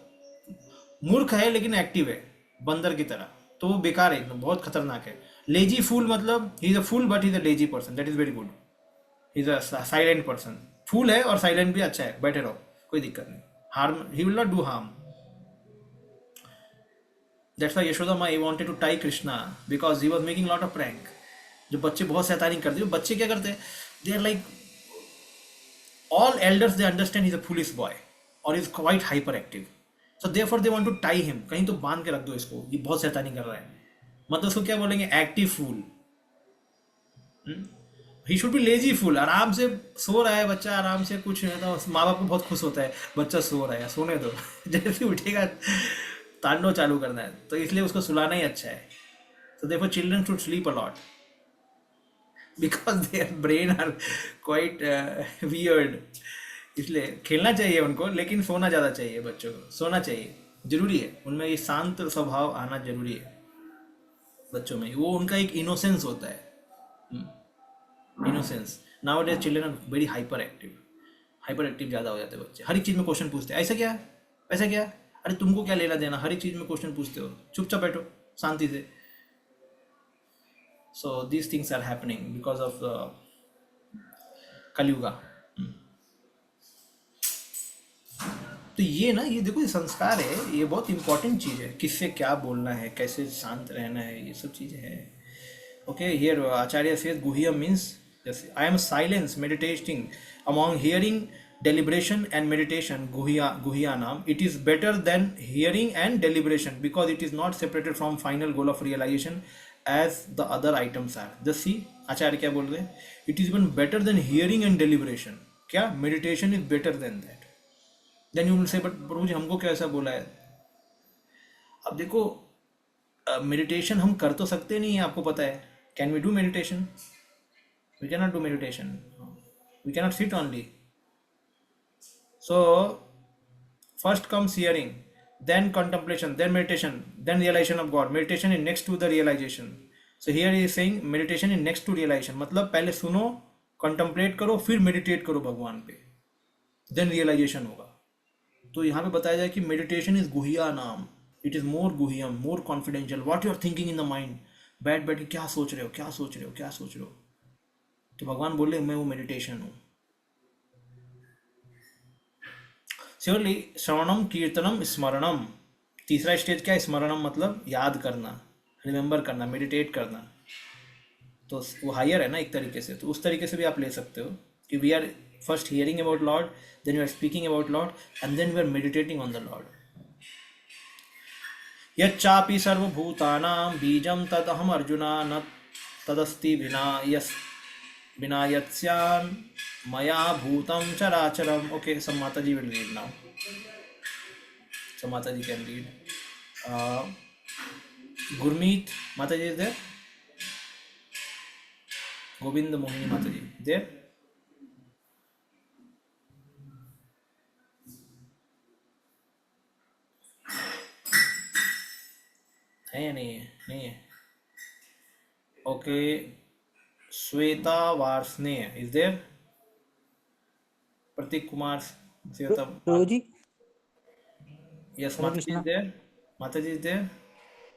मूर्ख है लेकिन एक्टिव है, बंदर की तरह, तो वो बेकार है, एकदम बहुत खतरनाक है. लेजी फूल मतलब he is a fool but he is a lazy person. That is very good. He is a silent person. Fool है और साइलेंट भी अच्छा है, बैठे रहो, कोई दिक्कत नहीं. Harm, he will not do harm. That's why Yashoda माई wanted to tie Krishna because he was making lot of prank. जो बच्चे बहुत शैतानी करते हैं, बच्चे क्या करते हैं, they are like all elders, they understand he's a foolish boy or he's quite hyperactive, so therefore they want to tie him. कहीं तो बांध के रख दो इसको, ये बहुत शैतानी कर रहा है. मतलब उसको क्या बोलेंगे, active fool. He should be lazy fool. आराम से सो रहा है बच्चा, आराम से, कुछ नहीं तो माँ बाप को बहुत खुश होता है, बच्चा सो रहा है, सोने दो. जैसे उठेगा तांडव चालू करना है, तो इसलिए उसको सुलाना ही अच्छा है. so therefore children should sleep a lot because their brain are quite weird. इसलिए खेलना चाहिए उनको, लेकिन सोना ज़्यादा चाहिए. बच्चों को सोना चाहिए, जरूरी है. उनमें ये शांत स्वभाव आना जरूरी है बच्चों में. वो उनका एक इनोसेंस होता है, innocence. Now days children are very hyper active ज़्यादा हो जाते हैं बच्चे. हर एक चीज़ में क्वेश्चन पूछते हैं, ऐसा क्या, ऐसा क्या, अरे तुमको क्या लेना देना, हर एक चीज़ में क्वेश्चन पूछते हो. चुपचाप बैठो शांति से. So these things are happening because of the Kali Yuga. तो ये ना, ये देखो, ये संस्कार है, ये बहुत इंपॉर्टेंट चीज़ है. किससे क्या बोलना है, कैसे शांत रहना है, ये सब चीज़ें हैं. ओके, हियर आचार्य सेज गुह्यम means I am silence meditating among hearing, deliberation and meditation. Guhyanam, it is better than hearing and deliberation because it is not separated from final goal of realization as the other items are. Just see आचार्य क्या बोल रहे हैं, it is even better than hearing and deliberation. क्या meditation is better than that. Then you will say but प्रभु जी हमको क्या ऐसा बोला है. अब देखो मेडिटेशन हम कर तो सकते नहीं है, आपको पता है. Can we do meditation? We can not do meditation. We can not sit only. So first comes hearing, then contemplation, then meditation, then realization of God. Meditation is next to the realization. So here he is saying meditation is next to realization. मतलब पहले सुनो, contemplate करो, फिर meditate करो भगवान पे, then realization होगा. तो यहाँ पे बताया जाए कि meditation is गुह्या नाम. It is more गुह्यम, more confidential. What you are thinking in the mind. बैठ बैठ के क्या सोच रहे हो, क्या सोच रहे हो, क्या सोच रहे हो. तो भगवान बोले मैं वो मेडिटेशन हूँ। सिमिलरली श्रवणम कीर्तनम स्मरणम, तीसरा स्टेज क्या है? स्मरणम मतलब याद करना, रिमेम्बर करना, मेडिटेट करना। तो वो हायर है ना एक तरीके से, तो उस तरीके से भी आप ले सकते हो कि we are first hearing about lord, then we are speaking about lord, and then we are meditating on the lord. यच्चापि सर्वभूतानां बीजं तदहम अर्जुना न तदस्ति विना यस् विना यत्स्यान् मया भूतं चराचरम। ओके, सम माता जी विल रीड नाउ, so माता जी कैन रीड। गुरमीत माता जी देर, गोविंद मोहिनी माता जी देर, है या नहीं है? नहीं है। Okay, Shweta Varshney is there, Prateek Kumar Shweta, Prabhuji, yes Hare Mata ji is Krishna. There, Mata ji is there.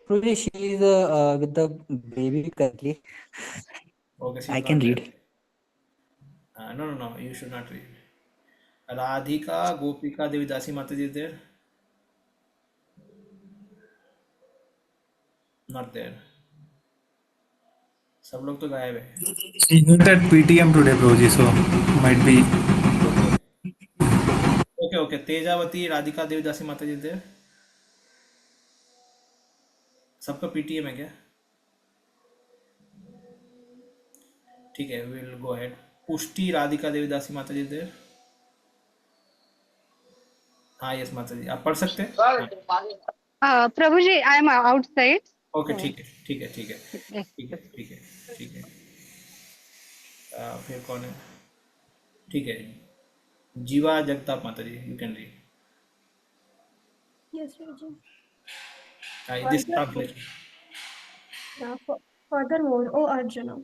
Prabhuji, she is with the baby currently. Okay, she I is can not there. read. No, no, no, you should not read. Radhika Gopika Devidasi Mataji is there? Not there. सब लोग तो गायब है। She is at PTM today, Prabhuji, so might be. Okay okay, Tejavati Radhika Devdasi Mata ji देर। सबका PTM है क्या? ठीक है, विल गो अहेड। पुष्टि राधिका देवदासी माता जी देर। हाँ यस माता जी, आप पढ़ सकते हैं? Prabhuji, I am outside. Okay So, ठीक है ठीक है ठीक है yes. ठीक है ठीक है ठीक है। फिर कौन है? ठीक है, Jeeva Jagtap Mata ji, you can read. Yes, Raji. This Further- translation. yeah, Furthermore, O Arjuna,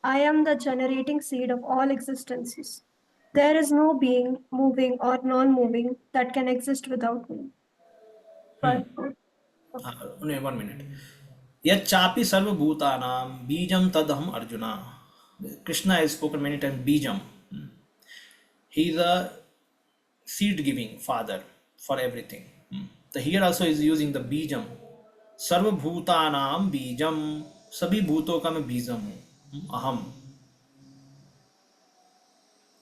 I am the generating seed of all existences. There is no being, moving or non-moving, that can exist without me. Further- नहीं, 1 minute. यच्चापि सर्वभूतानां बीजम तदहम arjuna. Krishna has spoken many times बीजम, he is a seed giving father for everything. So here also is using the बीजम, सर्वभूतानां बीजम, सभी भूतों का मैं बीजम हूँ, अहम।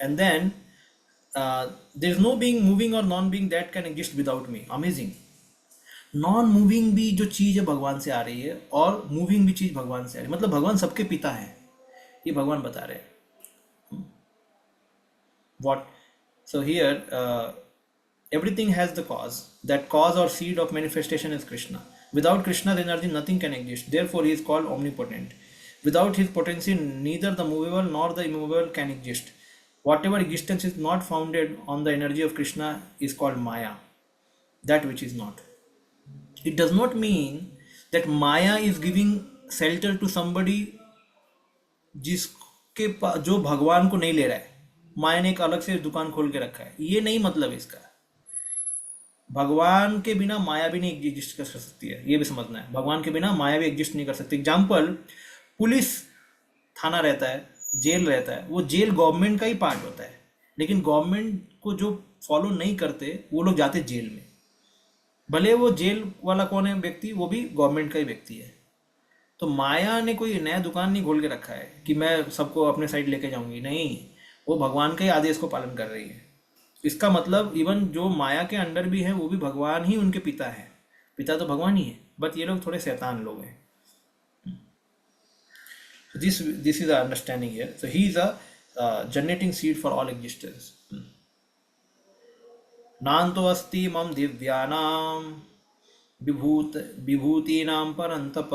And then there is no being, moving or non being that can exist without me. Amazing. Non moving भी जो चीज़ है भगवान से आ रही है, और मूविंग भी चीज़ भगवान से आ रही है, मतलब भगवान सबके पिता है, ये भगवान बता रहे हैं। What so here everything has the cause, that cause or seed of manifestation is Krishna. Without Krishna's energy nothing can exist, therefore he is called omnipotent. Without his potency neither the movable nor the immovable can exist. Whatever existence is not founded on the energy of Krishna is called Maya, that which is not. It does not mean that Maya is giving shelter to somebody जिसके जो भगवान को नहीं ले रहा है। माया ने एक अलग से दुकान खोल के रखा है, ये नहीं मतलब इसका। भगवान के बिना माया भी नहीं एग्जिस्ट कर सकती है, ये भी समझना है। भगवान के बिना माया भी एग्जिस्ट नहीं कर सकती। एग्जाम्पल, पुलिस थाना रहता है, जेल रहता है, वो जेल गवर्नमेंट का ही पार्ट होता है, लेकिन गवर्नमेंट को जो फॉलो नहीं करते वो लोग जाते जेल में, भले वो जेल वाला कौन है व्यक्ति, वो भी गवर्नमेंट का ही व्यक्ति है। तो माया ने कोई नया दुकान नहीं खोल के रखा है कि मैं सबको अपने साइड लेके जाऊंगी, नहीं, वो भगवान के ही आदेश को पालन कर रही है। इसका मतलब इवन जो माया के अंडर भी है वो भी भगवान ही उनके पिता है, पिता तो भगवान ही है, बट ये लोग थोड़े शैतान लोग हैं। This is the understanding here. So he is a generating seed for all existence. नान्तो अस्ति मम दिव्यानां विभूतीनां परन्तप,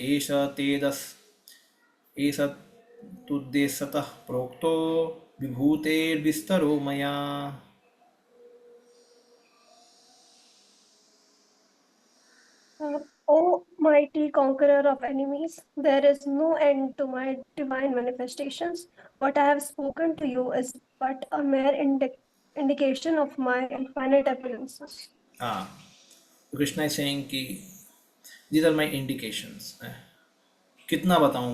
एष तेदस् एष तुद्देशतः प्रोक्तो विभूतेर्विस्तरो मया। O mighty conqueror of enemies, there is no end to my divine manifestations. What I have spoken to you is but a mere indication of my infinite appearances. Krishna is saying कि these are my indications. कितना बताऊँ,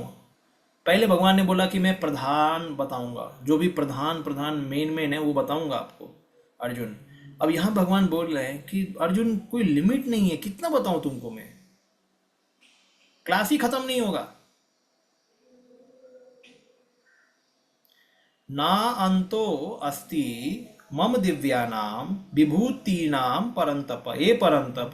पहले भगवान ने बोला कि मैं प्रधान बताऊंगा, जो भी प्रधान प्रधान मेन है वो बताऊंगा आपको अर्जुन। अब यहाँ भगवान बोल रहे हैं कि अर्जुन कोई लिमिट नहीं है, कितना बताऊं तुमको मैं, क्लास ही खत्म नहीं होगा। ना अंतो अस्ति मम दिव्यानाम विभूतीनाम परंतप, ए परंतप,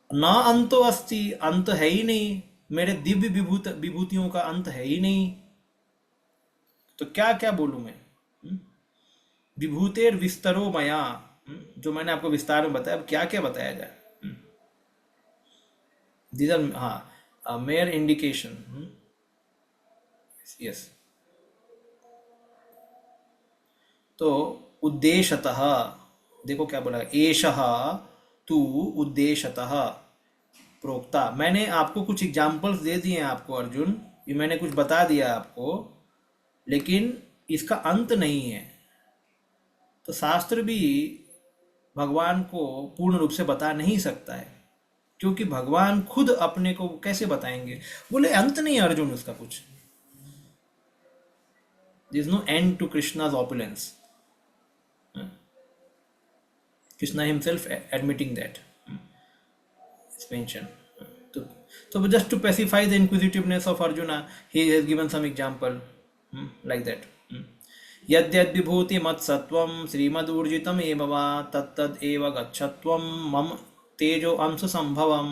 ना अंतो अस्ति, अंत है ही नहीं, मेरे दिव्य विभूतियों का अंत है ही नहीं, तो क्या क्या बोलूं मैं। विभूतेर विस्तरो मया, जो मैंने आपको विस्तार में बताया, अब क्या क्या बताया जाए। दीज आर हाँ मेयर इंडिकेशन। यस, तो उद्देश्यतः देखो क्या बोला, एषः तू उद्देश्यतः प्रोक्ता। मैंने आपको कुछ एग्जाम्पल्स दे दिए हैं आपको अर्जुन, ये मैंने कुछ बता दिया आपको, लेकिन इसका अंत नहीं है। तो शास्त्र भी भगवान को पूर्ण रूप से बता नहीं सकता है, क्योंकि भगवान खुद अपने को कैसे बताएंगे। बोले अंत नहीं है अर्जुन उसका कुछ। There is no end to Krishna's opulence, Krishna himself admitting that. It's mentioned. So just to pacify the inquisitiveness of Arjuna, he has given some example like that. Yadyad vibhuti mat sattvam srimad urjitam eva va tattad eva gachatvam mam tejo amsa sambhavam.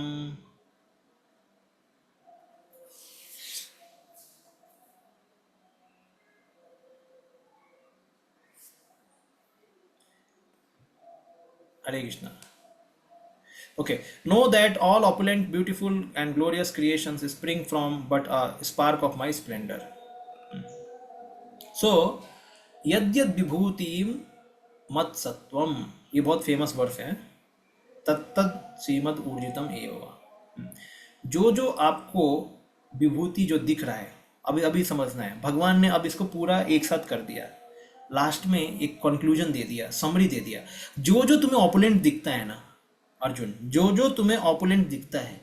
Hare Krishna. Okay, know that all opulent, beautiful and glorious creations spring from but a spark of my splendor. So यद्यद विभूतिम मत सत्वम, ये बहुत famous verse है, तत्तद श्रीमद ऊर्जितम एव। जो जो आपको विभूति जो दिख रहा है, अभी अभी समझना है, भगवान ने अब इसको पूरा एक साथ कर दिया, लास्ट में एक कंक्लूजन दे दिया, समरी दे दिया। जो जो तुम्हें ऑपुलेंट दिखता है ना अर्जुन, जो जो तुम्हें ऑपुलेंट दिखता है,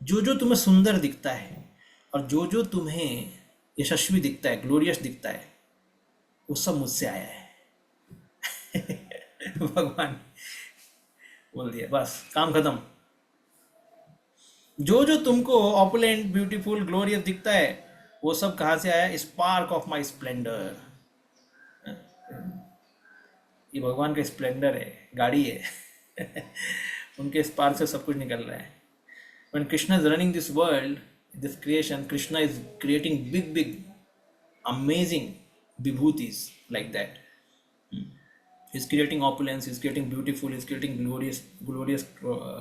जो जो तुम्हें सुंदर दिखता है, और जो जो तुम्हें यशस्वी दिखता है, ग्लोरियस दिखता है, वो सब मुझसे आया है। भगवान बोल दिया, बस काम खत्म। जो जो तुमको ऑपुलेंट, ब्यूटीफुल, ग्लोरियस दिखता है, वो सब कहाँ से आया? Spark of my Splendor. ये भगवान का स्प्लेंडर है, गाड़ी है। उनके स्पार्क से सब कुछ निकल रहा है। When Krishna is running this world, this creation, Krishna is creating big, amazing vibhutis like that. He's creating opulence, he's creating beautiful, he's creating glorious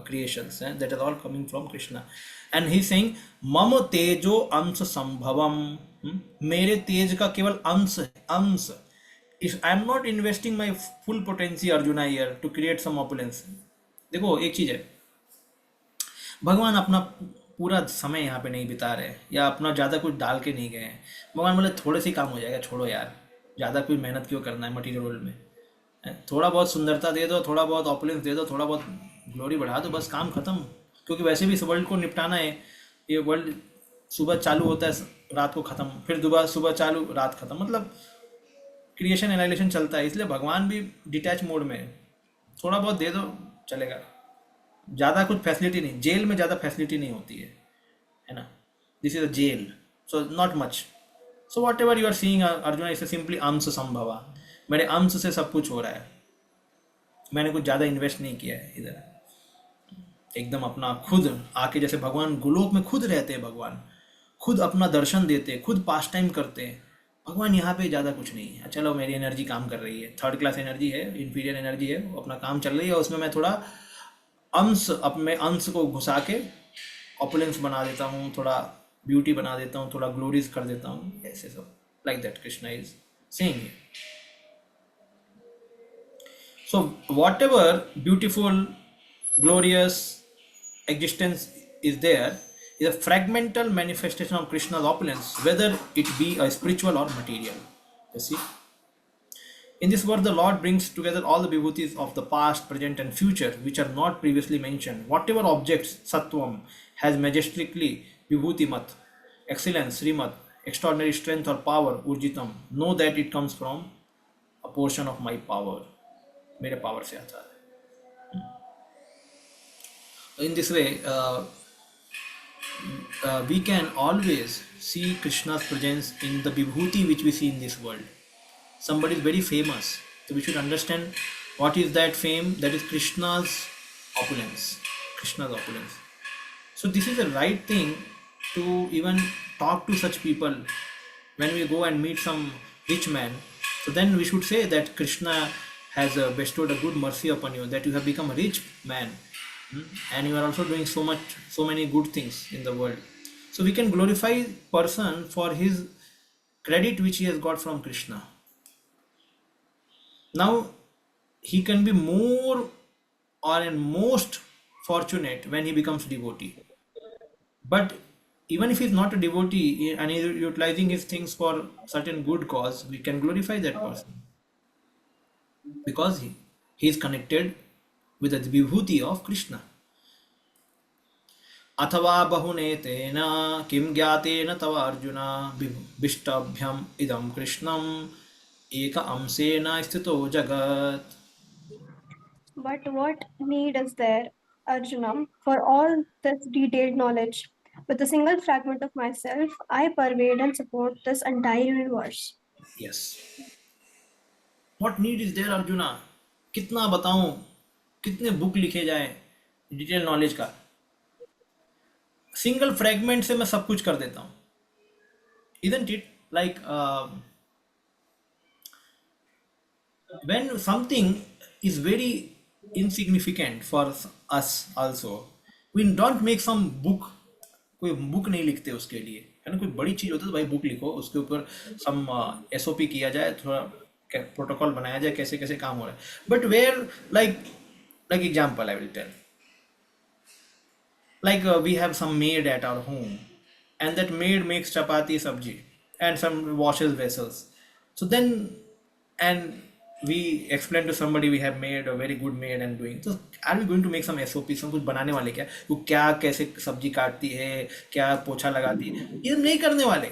creations that are all coming from Krishna. And he's saying, Mama tejo अंश संभवम, मेरे तेज का केवल अंश है, अंश। If I am not investing my full potential Arjuna here to create some opulence. देखो एक चीज है, भगवान अपना पूरा समय यहाँ पे नहीं बिता रहे, या अपना ज़्यादा कुछ डाल के नहीं गए हैं। भगवान बोले थोड़े से काम हो जाएगा, छोड़ो यार, ज़्यादा कोई मेहनत क्यों करना है मटीरियल वर्ल्ड में। थोड़ा बहुत सुंदरता दे दो, थोड़ा बहुत ऑपुलेंस दे दो, थोड़ा बहुत ग्लोरी बढ़ा दो, बस काम खत्म। क्योंकि वैसे भी इस वर्ल्ड को निपटाना है। ये वर्ल्ड सुबह चालू होता है, रात को ख़त्म, फिर दोबारा सुबह चालू, रात ख़त्म, मतलब क्रिएशन एनालिसिस चलता है। इसलिए भगवान भी डिटैच मोड में है, थोड़ा बहुत दे दो चलेगा, ज़्यादा कुछ फैसिलिटी नहीं। जेल में ज़्यादा फैसिलिटी नहीं होती है ना। This is a jail, so not much. So whatever you are seeing Arjun is simply अंश संभवा, मेरे अंश से सब कुछ हो रहा है, मैंने कुछ ज़्यादा इन्वेस्ट नहीं किया है इधर। एकदम अपना खुद आके, जैसे भगवान गोलोक में खुद रहते हैं, भगवान खुद अपना दर्शन देते हैं, खुद पास टाइम करते हैं। भगवान यहाँ पे ज़्यादा कुछ नहीं है, चलो मेरी एनर्जी काम कर रही है, थर्ड क्लास एनर्जी है, इन्फीरियर एनर्जी है, वो अपना काम चल रही है, उसमें मैं थोड़ा अंश, अपने अंश को घुसा के ऑपुलेंस बना देता हूँ, थोड़ा ब्यूटी बना देता हूँ, थोड़ा ग्लोरीज कर देता हूँ, ऐसे सब। Like that Krishna is saying. So what ever beautiful glorious existence is there is a fragmental manifestation of Krishna's opulence, whether it be a spiritual or material. You see, in this verse the Lord brings together all the vibhutis of the past, present and future which are not previously mentioned. Whatever objects sattvam has majestically vibhuti mat, excellence, srimad, extraordinary strength or power, urjitam, know that it comes from a portion of my power. मेरे power से आता है. In this way, we can always see Krishna's presence in the vibhuti which we see in this world. Somebody is very famous, so we should understand what is that fame. That is Krishna's opulence. Krishna's opulence. So this is the right thing to even talk to such people when we go and meet some rich man. So then we should say that Krishna has bestowed a good mercy upon you, that you have become a rich man. And you are also doing so many good things in the world. So we can glorify person for his credit which he has got from Krishna. Now he can be more or and most fortunate when he becomes devotee. But even if he's not a devotee and he's utilizing his things for certain good cause, we can glorify that person because he is connected with the vibhuti of Krishna. अथवा बहुनेतेन किं ज्ञातेन तव अर्जुन विष्टभ्यम इदं कृष्णम एक अंशेन स्थितो जगत्. But what need is there, Arjuna, for all this detailed knowledge? With a single fragment of myself, I pervade and support this entire universe. Yes. What need is there, Arjuna? कितना बताऊं, कितने बुक लिखे जाए detail knowledge का. Single fragment से मैं सब कुछ कर देता हूं. Isn't it like when something is very insignificant for us also, we don't make some book. कोई बुक नहीं लिखते उसके लिए, है ना. कोई बड़ी चीज होती है तो भाई बुक लिखो, उसके ऊपर सम एसओपी किया जाए, थोड़ा प्रोटोकॉल बनाया जाए, कैसे कैसे काम हो रहा है. But where like example I will tell. Like we have some maid at our home, and that maid makes chapati sabji and some washes vessels. So then, and we explain to somebody we have made a very good maid and doing. So are we going to make some SOP, some कुछ बनाने वाले क्या, वो क्या कैसे सब्जी काटती है, क्या पोछा लगाती है, ये हम नहीं करने वाले.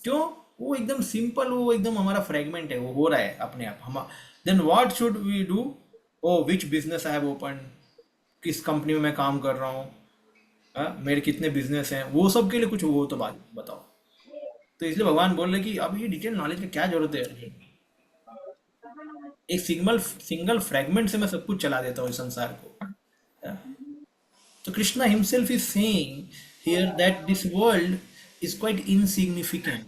क्यों? वो एकदम सिंपल, वो एकदम हमारा फ्रेगमेंट है, वो हो रहा है अपने आप. हम then what should we do? Oh which business I have open, किस कंपनी में मैं काम कर रहा हूँ, मेरे कितने बिजनेस हैं, वो सब के लिए कुछ वो तो बात बताओ. तो इसलिए भगवान बोल रहे कि अब ये डिटेल नॉलेज की क्या जरूरत है अर्जुन. एक सिंगल फ्रेगमेंट से मैं सब कुछ चला देता हूँ इस संसार को. तो Krishna himself is saying here that this world is quite insignificant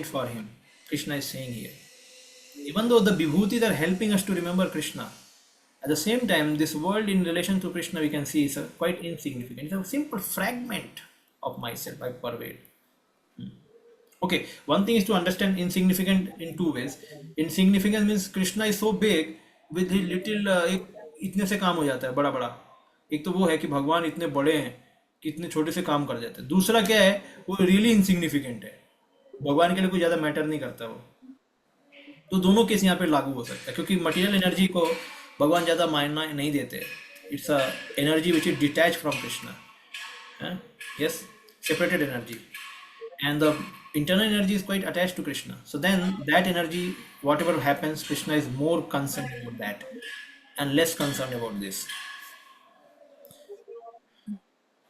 for him. Krishna is saying here, even though the vibhutis are helping us to remember Krishna, at the same time this world in relation to Krishna we can see is quite insignificant. It's a simple fragment of myself I pervade. Okay, one thing is to understand insignificant in two ways. Insignificant means Krishna is so big with his little इतने से काम हो जाता है बड़ा बड़ा. एक तो वो है कि भगवान इतने बड़े हैं कि इतने छोटे से काम कर जाते हैं. दूसरा क्या है, वो रियली इनसिग्निफिकेंट है, भगवान के लिए कोई ज़्यादा मैटर नहीं करता वो. तो दोनों केस यहाँ पे लागू हो सकता है, क्योंकि मटेरियल एनर्जी को भगवान ज़्यादा मायना नहीं देते. It's a energy which is detach from Krishna. Yes, separated energy, and the internal energy is quite attached to Krishna. So then that energy, whatever happens, Krishna is more concerned about that and less concerned about this.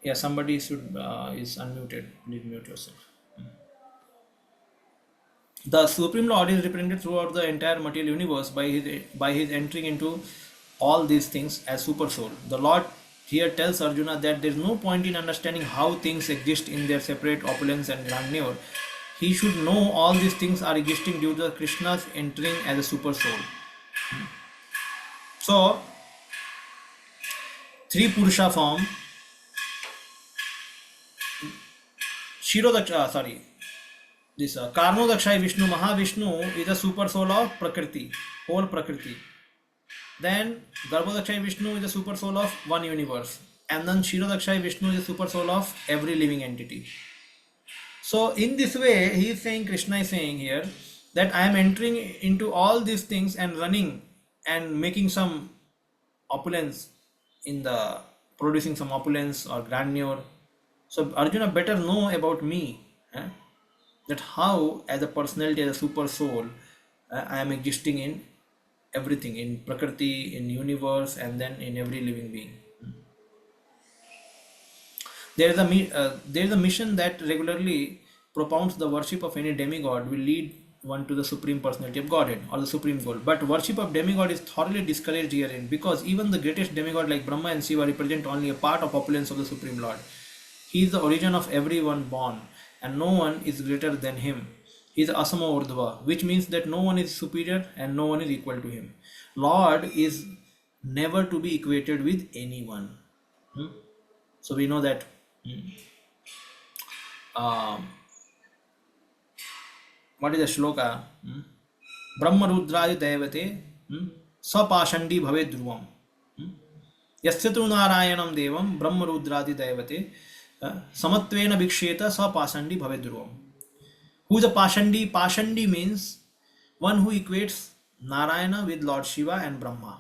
Yeah, somebody should is unmuted. Please mute yourself. The Supreme Lord is represented throughout the entire material universe by his entering into all these things as super soul. The Lord here tells Arjuna that there is no point in understanding how things exist in their separate opulence and grandeur. He should know all these things are existing due to Krishna's entering as a super soul. So, three Purusha form. This Karnodakshay Vishnu, Mahavishnu is a super soul of Prakriti, whole Prakriti. Then Garbhodakshay Vishnu is a super soul of one universe. And then Kshirodakshay Vishnu is a super soul of every living entity. So in this way, he is saying, Krishna is saying here, that I am entering into all these things and running and making some opulence producing some opulence or grandeur. So Arjuna better know about me. that how as a personality, as a super soul, I am existing in everything, in prakriti, in universe, and then in every living being. There is a mission that regularly propounds the worship of any demigod will lead one to the supreme personality of Godhead or the supreme goal. But worship of demigod is thoroughly discouraged herein, because even the greatest demigod like Brahma and Shiva represent only a part of opulence of the supreme Lord. He is the origin of everyone born, and no one is greater than him. He is Asama Urdhva, which means that no one is superior and no one is equal to him. Lord is never to be equated with anyone. So we know that. um, what is the shloka? Brahma Rudradi Devate Sapashandi Bhave Dhruvam. Yasya tu Narayanam Devam Brahma Rudradi Devate Samatvena Bhiksheta Sapashandi Bhave Dhruvam. Who is a Pashandi? Pashandi means one who equates Narayana with Lord Shiva and Brahma.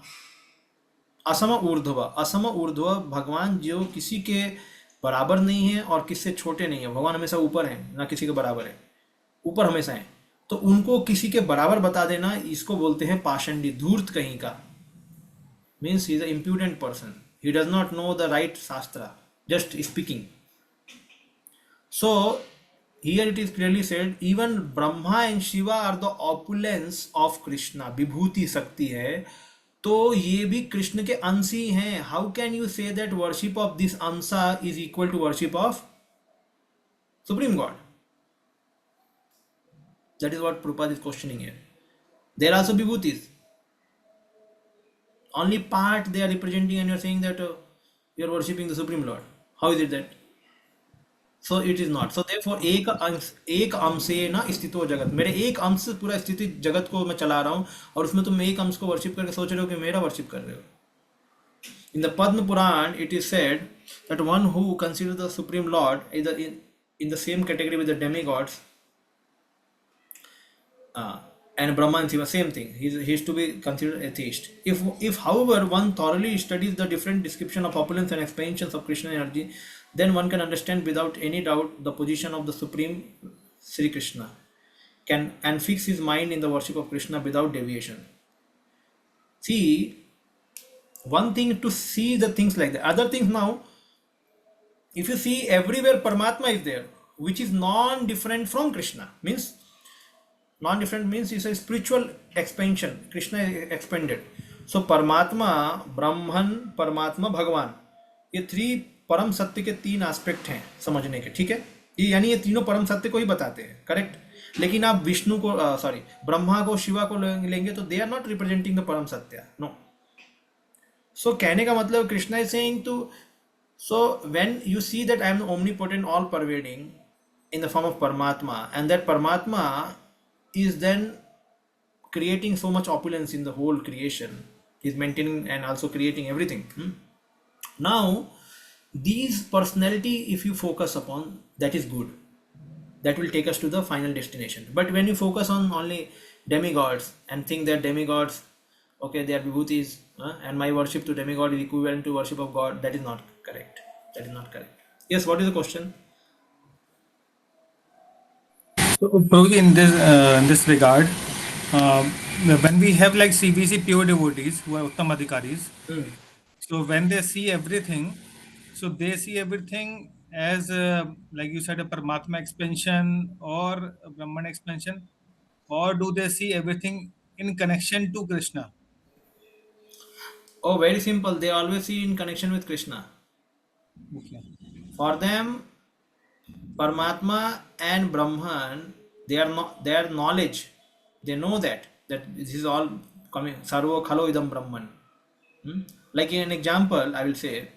Assam ऊर्ध्व, असम ऊर्ध्व भगवान जो किसी के बराबर नहीं है और किससे छोटे नहीं है, भगवान हमेशा ऊपर है, ना किसी के बराबर है, ऊपर हमेशा है, तो उनको किसी के बराबर बता देना, इसको बोलते हैं पाषंडी, धूर्त कहीं का, means he is a impudent person, he does not know the right shastra, just speaking. So here it is clearly said, even Brahma and Shiva are the opulence of Krishna, विभूति शक्ति है, तो ये भी कृष्ण के अंश ही हैं. How can you say that worship of this ansha is equal to worship of supreme God? That is what Prabhupada is questioning here. They are also vibhutis, only part they are representing, and you are saying that you are worshipping the supreme lord. How is it that? So it is not. So therefore एक अंश से ना स्थितो जगत, मेरे एक अंश से पूरा स्थिति जगत को मैं चला रहा हूँ, और उसमें तुम एक अंश को वर्शिप करके सोच रहे हो कि मेरा वर्शिप कर रहे हो. In the Padma Puran, it is said that one who considers the Supreme Lord either in the same category with the demigods, and Brahma and Shiva, same thing. He is to be considered atheist. If, however, one thoroughly studies the different description of opulence and expansions of Krishna energy, then one can understand without any doubt the position of the Supreme Sri Krishna, and fix his mind in the worship of Krishna without deviation. See, one thing to see the things like that. Other things now, if you see everywhere Paramatma is there, which is non-different from Krishna, means non-different means it's a spiritual expansion. Krishna is expanded. So Paramatma, Brahman, Paramatma, Bhagwan, ये three परम सत्य के तीन aspect हैं समझने के, ठीक है? ये यानी ये तीनों परम सत्य को ही बताते हैं, करेक्ट? लेकिन आप विष्णु को ब्रह्मा को, शिवा को लेंगे तो they are not representing the param satya, no. So कहने का मतलब Krishna is saying to, so when you see that I am omnipotent, all pervading in the form of Paramatma, and that Paramatma is then creating so much opulence in the whole creation, is maintaining and also creating everything. Now these personality, if you focus upon, that is good, that will take us to the final destination. But when you focus on only demigods and think that demigods, okay, they are vibhutis, and my worship to demigod is equivalent to worship of God, that is not correct. That is not correct. Yes, what is the question? So, Prabhuji, in this regard, when we have like CBC pure devotees who are Uttam Adhikaris, so when they see everything, so they see everything as like you said, a Paramatma expansion or a Brahman expansion, or do they see everything in connection to Krishna? Oh, very simple. They always see in connection with Krishna. Okay. For them, Paramatma and Brahman, they are not their knowledge. They know that this is all coming. Sarvo khalo idam Brahman. Like in an example, I will say,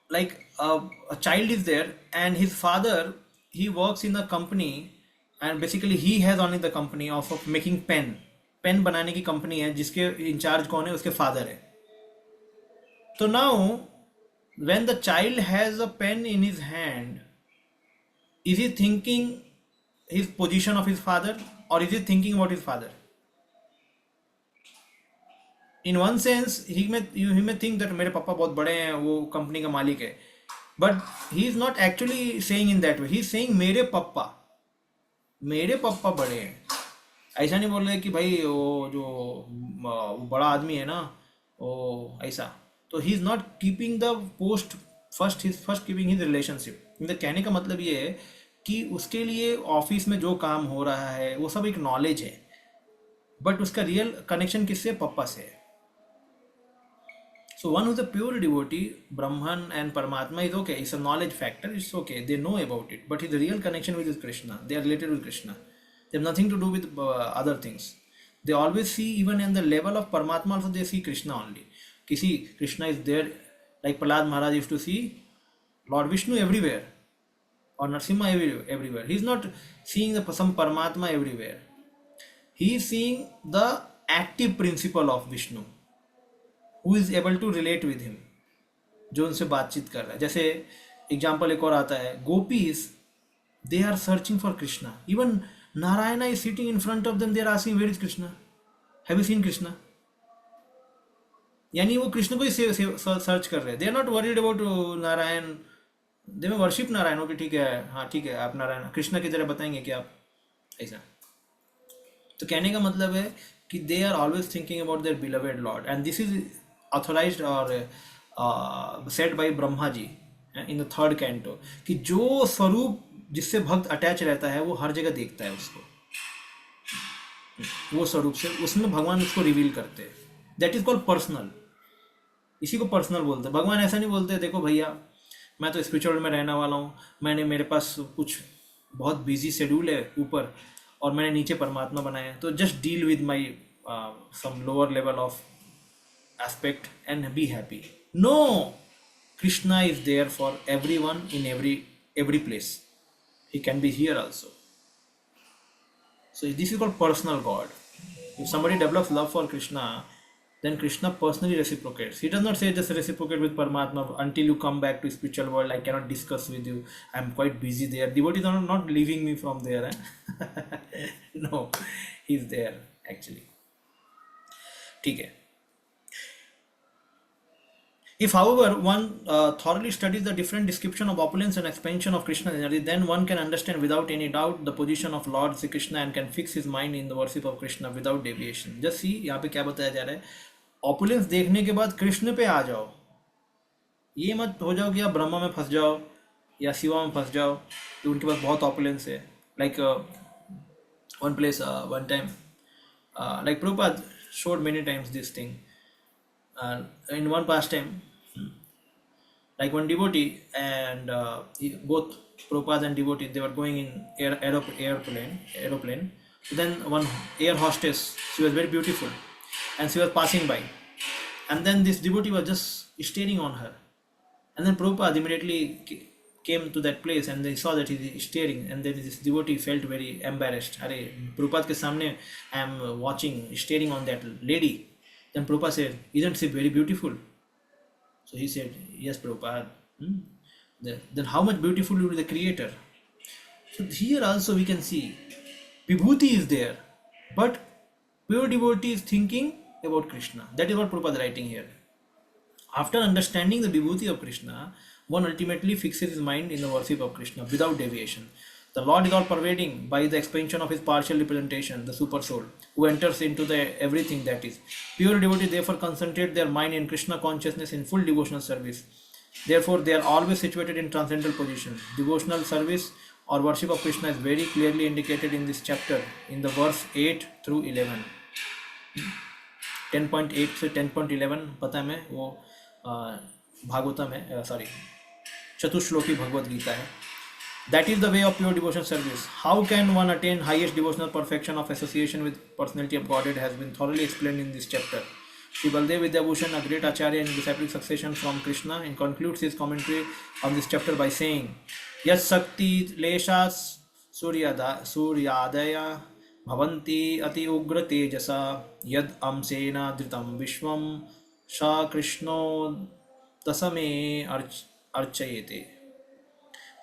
like a child is there and his father, he works in a company, and basically he has only the company of making pen बनाने की company है, जिसके in charge कौन है? उसके father है. तो now when the child has a pen in his hand, is he thinking his position of his father, or is he thinking about his father? In one sense, he may think that मेरे पापा बहुत बड़े हैं, वो company का मालिक है, But he is not actually saying in that way. He is saying मेरे पप्पा बड़े हैं. ऐसा नहीं बोल रहे कि भाई वो जो वो बड़ा आदमी है ना वो ऐसा. तो ही is not keeping the post first, his first keeping his relationship. इनका कहने का मतलब ये है कि उसके लिए ऑफिस में जो काम हो रहा है वो सब एक नॉलेज है, बट उसका रियल कनेक्शन किससे? पप्पा से. So one who's a pure devotee, Brahman and Paramatma is okay. It's a knowledge factor. It's okay. They know about it. But his real connection with is Krishna. They are related with Krishna. They have nothing to do with other things. They always see, even in the level of Paramatma also, they see Krishna only. Kisi Krishna is there. Like Prahlad Maharaj used to see Lord Vishnu everywhere. Or Narasimha everywhere. He's not seeing some Paramatma everywhere. He is seeing the active principle of Vishnu, who is able to relate with him, जो उनसे बातचीत कर रहा है. जैसे example एक और आता है, gopis they are searching for Krishna. Even Narayana is sitting in front of them, they are asking where is Krishna, have you seen Krishna. यानी वो कृष्ण को ही सर्च कर रहे हैं. They are not worried about Narayan. They may worship Narayan. Okay ठीक है, हाँ ठीक है, आप नारायण कृष्णा की तरह बताएंगे कि आप ऐसा. तो कहने का मतलब है कि they are always thinking about their beloved lord. And this is authorized or said by Brahma ji in the third canto, कि जो स्वरूप जिससे भक्त अटैच रहता है वो हर जगह देखता है उसको, वो स्वरूप से उसमें भगवान उसको रिवील करते हैं. That is called personal. इसी को पर्सनल बोलते हैं. भगवान ऐसा नहीं बोलते देखो भैया मैं तो स्पिरिचुअल में रहने वाला हूँ, मैंने मेरे पास कुछ बहुत बिजी शेड्यूल है ऊपर और मैंने नीचे परमात्मा बनाया, तो just deal with my some lower level of aspect and be happy. No, Krishna is there for everyone in every place. He can be here also. So this is called personal God. If somebody develops love for Krishna, then Krishna personally reciprocates. He does not say just reciprocate with Paramatma until you come back to spiritual world. I cannot discuss with you. I am quite busy there. Devotees are not leaving me from there. No, he's there actually. ठीक है. If, however, one thoroughly studies the different description of opulence and expansion of Krishna's energy, then one can understand without any doubt the position of Lord Sri Krishna and can fix his mind in the worship of Krishna without deviation. Just see, यहाँ पे क्या बताया जा रहा है. Opulence देखने के बाद कृष्ण पे आ जाओ. ये मत हो जाओ कि आप ब्रह्मा में फंस जाओ या शिवा में फंस जाओ कि उनके पास बहुत ऑपुलेंस है. Like one place one time like Prabhupada showed many times this thing. In one pastime, like one devotee and both Prabhupada and devotee, they were going in aeroplane. Then one air hostess, she was very beautiful and she was passing by, and then this devotee was just staring on her, and then Prabhupada immediately came to that place and they saw that he is staring, and then this devotee felt very embarrassed. Arey, Prabhupada ke samne I am watching, staring on that lady. Then Prabhupada said, isn't she very beautiful? So he said, yes, Prabhupada. Then how much beautiful will be the creator? So here also we can see Vibhuti is there, but pure devotee is thinking about Krishna. That is what Prabhupada is writing here. After understanding the Vibhuti of Krishna, one ultimately fixes his mind in the worship of Krishna without deviation. The Lord is all pervading by the expansion of his partial representation, the super soul, who enters into the everything that is. Pure devotees therefore concentrate their mind in Krishna consciousness in full devotional service. Therefore, they are always situated in transcendental position. Devotional service or worship of Krishna is very clearly indicated in this chapter in the verse 8 through 11. 10.8 से 10.11 पता है मैं वो भागवतम है, sorry चतुश्लोकी Bhagavad Gita है. That is the way of pure devotion service. How can one attain highest devotional perfection of association with personality of Godhead has been thoroughly explained in this chapter. Sri Baldev Vidyabhushan, a great acharya in disciplic succession from Krishna, and concludes his commentary on this chapter by saying, Yas Sakti Leshas Suryadaya Bhavanti Ati Ugra Tejasa Yad Amsena Dhritam Vishwam Sha Krishno Tasame Archayete.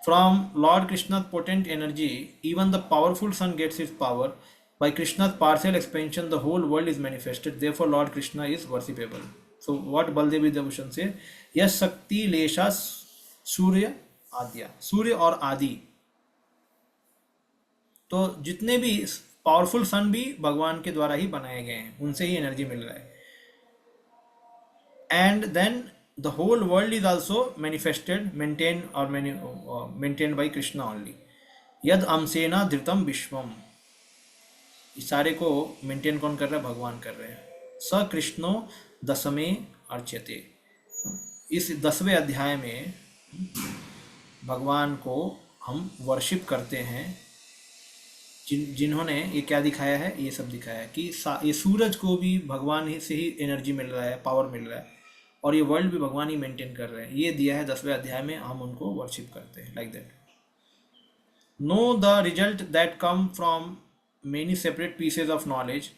From Lord Krishna's potent energy, even the powerful sun gets its power. By Krishna's partial expansion, the whole world is manifested. Therefore, Lord Krishna is worshipable. So, what Baldev Vidyabhushan says, Yes Shakti Leshas सूर्य आद्या, सूर्य और आदि, तो जितने भी powerful सन भी भगवान के द्वारा ही बनाए गए हैं, उनसे ही एनर्जी मिल रहा है. And then the whole world is also manifested, maintained or maintained by Krishna only. यद अंशेना धृतम विश्वम, इस सारे को मेंटेन कौन कर रहा है? भगवान कर रहे हैं. स कृष्णो दशमे अर्च्यते, इस 10वें अध्याय में भगवान को हम वर्शिप करते हैं. जिन्होंने ये क्या दिखाया है? ये सब दिखाया है कि ये सूरज को भी भगवान ही से ही एनर्जी मिल रहा है, पावर मिल रहा है, और ये वर्ल्ड भी भगवान ही मेंटेन कर रहे हैं. ये दिया है 10वें अध्याय में, हम उनको वर्शिप करते हैं like that. Know the result that come from many separate pieces of knowledge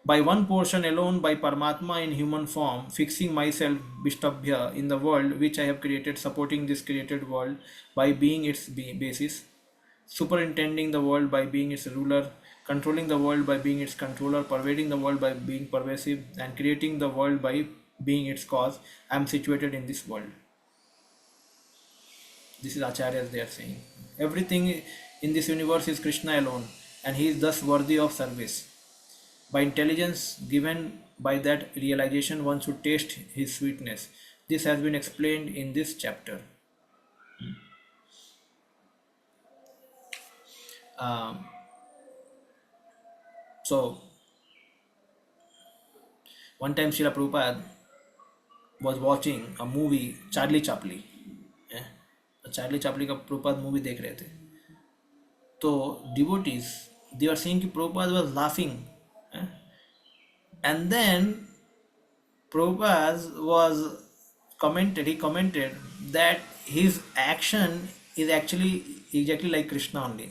by one portion alone, by Paramatma in human form, fixing myself Vishtabhya in the world which I have created, supporting this created world by being its basis, superintending the world by being its ruler, controlling the world by being its controller, pervading the world by being pervasive, and creating the world by being its cause. I am situated in this world. This is Acharyas they are saying. Everything in this universe is Krishna alone, and he is thus worthy of service. By intelligence given by that realization, one should taste his sweetness. This has been explained in this chapter. So, one time Srila Prabhupada was watching a movie, Charlie Chaplin. Charlie Chaplin का Prabhupada movie देख रहे थे, तो devotees they are seeing कि Prabhupada was laughing, and then Prabhupada was he commented that his action is actually exactly like Krishna only.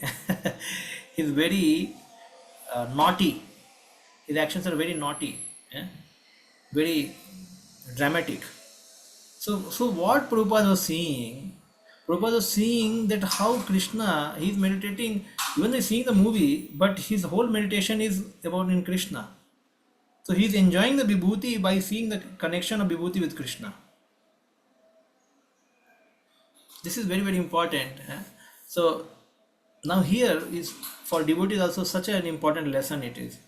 He's very naughty. His actions are very naughty, very dramatic. So what Prabhupada was seeing that how Krishna, he's meditating, even though he's seeing the movie, but his whole meditation is about in Krishna. So he is enjoying the Vibhuti by seeing the connection of Vibhuti with Krishna. This is very, very important. So now here is for devotees also such an important lesson it is.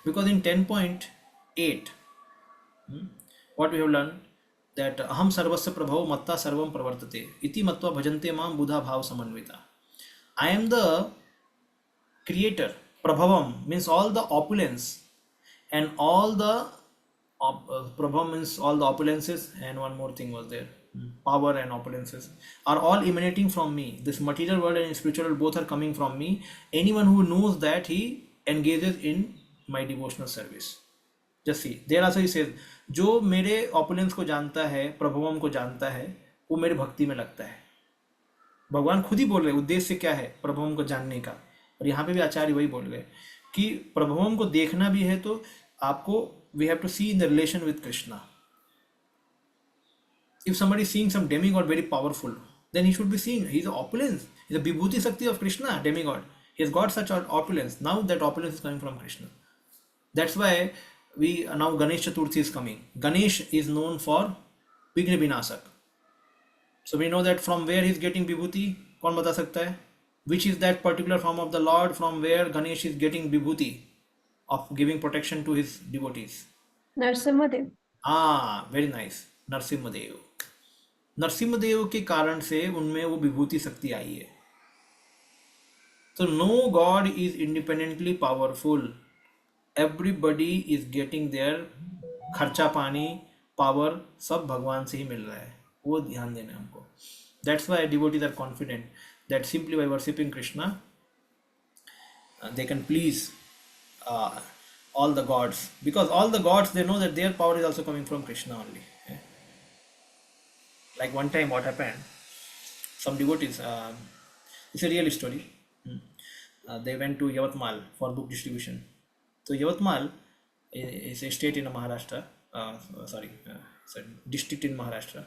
Because in 10.8, what we have learned, that aham sarvasya prabhavo matta sarvam pravartate iti matva bhajante mam buddha bhav samanvita. I am the creator. Prabhavam means all the opulence, and all the Prabhavam means all the opulences, and one more thing was there, power and opulences are all emanating from me. This material world and spiritual world both are coming from me. Anyone who knows that, he engages in my devotional service. Just see, there also he says, जो मेरे opulence को जानता है, प्रभवम को जानता है, वो मेरे भक्ति में लगता है. भगवान खुद ही बोल रहे उद्देश्य क्या है प्रभवम को जानने का, और यहाँ पे भी आचार्य वही बोल रहे कि प्रभवम को देखना भी है तो आपको we have to see in the relation with Krishna. If somebody is seeing some demigod very powerful, then he should be seeing he is opulence, he is a Vibhuti Sakti of Krishna, demigod. He has got such opulence. Now that opulence is coming from Krishna. That's why now Ganesh Chaturthi is coming. Ganesh is known for Vigna Vinasak. So we know that from where he is getting Vibhuti. कौन बता सकता है? Which is that particular form of the Lord from where Ganesh is getting Vibhuti of giving protection to his devotees? Narsimhadev. Very nice. Narasimhadeva. Narasimhadeva के कारण से उनमें वो विभूति शक्ति आई है. So no God is independently powerful. Everybody is getting their खर्चा पानी power सब भगवान से ही मिल रहा है, वो ध्यान देना हमको. That's why devotees are confident that simply by worshipping Krishna, they can please all the gods, because all the gods, they know that their power is also coming from Krishna only. Like one time what happened, some devotees, it's a real story, they went to Yavatmal for book distribution. So Yavatmal is a state in Maharashtra, it's a district in Maharashtra.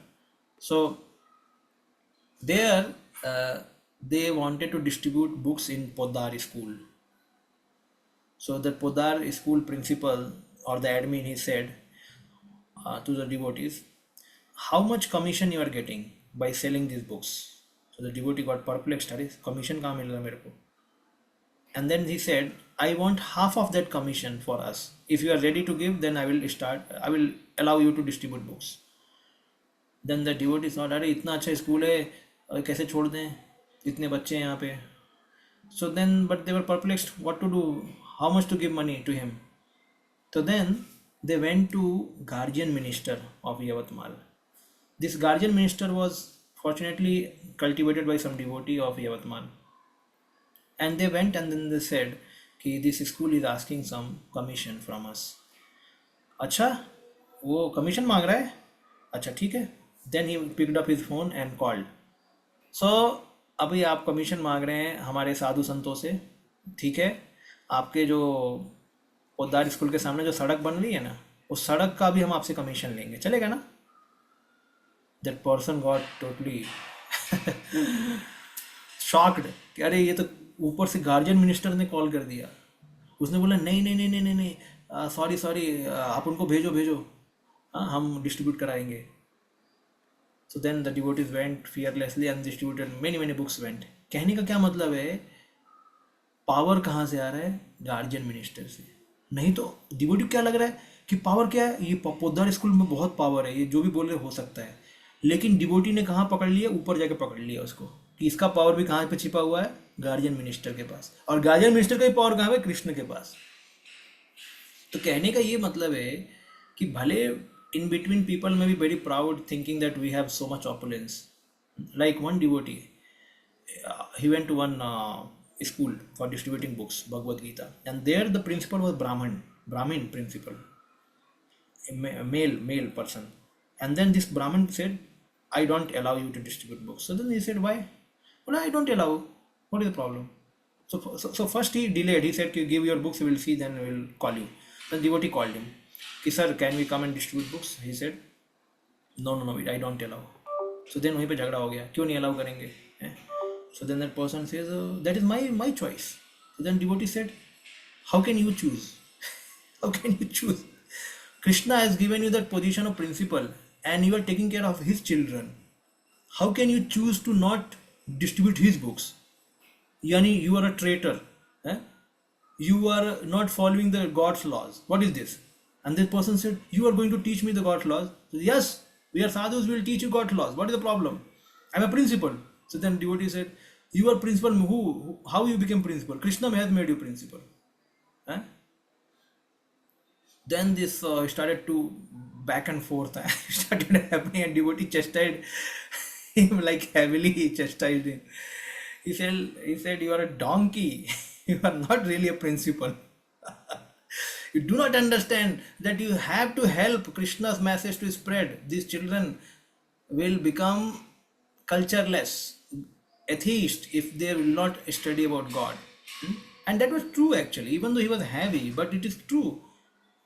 So there they wanted to distribute books in Poddar school. So the Poddar school principal or the admin, he said to the devotees, how much commission you are getting? by selling these books. So the devotee got perplexed. अरे commission कहाँ मिल रहा मेरे को? And then he said, I want half of that commission for us. If you are ready to give, then I will allow you to distribute books. Then the devotee thought, अरे इतना अच्छा school है, कैसे छोड़ दें, इतने बच्चे हैं यहाँ पे. So then, but they were perplexed what to do, how much to give money to him. So then they went to guardian minister of Yavatmal. This guardian minister was fortunately cultivated by some devotee of Yavatmal. And they went and then they said, कि this school is asking some commission from us. अच्छा, वो commission मांग रहा है? अच्छा ठीक है. Then he picked up his phone and called. So अभी आप कमीशन मांग रहे हैं हमारे साधु संतों से, ठीक है. आपके जो पोद्दार स्कूल के सामने जो सड़क बन रही है ना, उस सड़क का भी हम आपसे कमीशन लेंगे, चलेगा ना? That person got totally shocked कि अरे ये तो ऊपर से गार्जियन मिनिस्टर ने कॉल कर दिया. उसने बोला नहीं नहीं नहीं नहीं नहीं नहीं, सॉरी सॉरी, आप उनको भेजो भेजो, हाँ हम डिस्ट्रीब्यूट कराएंगे. So then the devotees went fearlessly and distributed many books went. कहने का क्या मतलब है, पावर कहाँ से आ रहा है? गार्जियन मिनिस्टर से. नहीं तो डिवोटी क्या लग रहा है कि पावर क्या है, ये पोद्दार स्कूल में बहुत पावर है, ये जो भी बोल रहे हो सकता है. लेकिन डिवोटी ने कहाँ पकड़ लिया? ऊपर जाके पकड़ लिया उसको, कि इसका पावर भी कहाँ पे छिपा हुआ है? गार्जियन मिनिस्टर के पास. और गार्जियन मिनिस्टर का भी पावर कहाँ है? कृष्ण के पास. तो कहने का ये मतलब है कि भले in between people may be very proud thinking that we have so much opulence. Like one devotee, he went to one school for distributing books, Bhagavad Gita, and there the principal was Brahmin principal, a male person. And then this Brahmin said, I don't allow you to distribute books. So then he said, why? Well, I don't allow. What is the problem? So first he delayed. He said, give your books, we will see, then we will call you. Then devotee called him. Sir, can we come and distribute books? He said, no, I don't allow. So then वहीं पे झगड़ा हो गया, क्यों नहीं allow करेंगे? So then that person says, that is my choice. So then devotee said, how can you choose? How can you choose? Krishna has given you that position of principal and you are taking care of his children. How can you choose to not distribute his books? Yani you are a traitor. You are not following the God's laws. What is this? And this person said, you are going to teach me the God's laws? So, yes, we are sadhus, we will teach you God's laws. What is the problem? I am a principal. So then devotee said, you are principal, who? How you became principal? Krishna has made you principal. Then this started to back and forth. Started happening and devotee chastised him, like heavily chastised him. He said, you are a donkey. You are not really a principal. You do not understand that you have to help Krishna's message to spread. These children will become cultureless, atheist, if they will not study about God. And that was true actually, even though he was heavy, but it is true.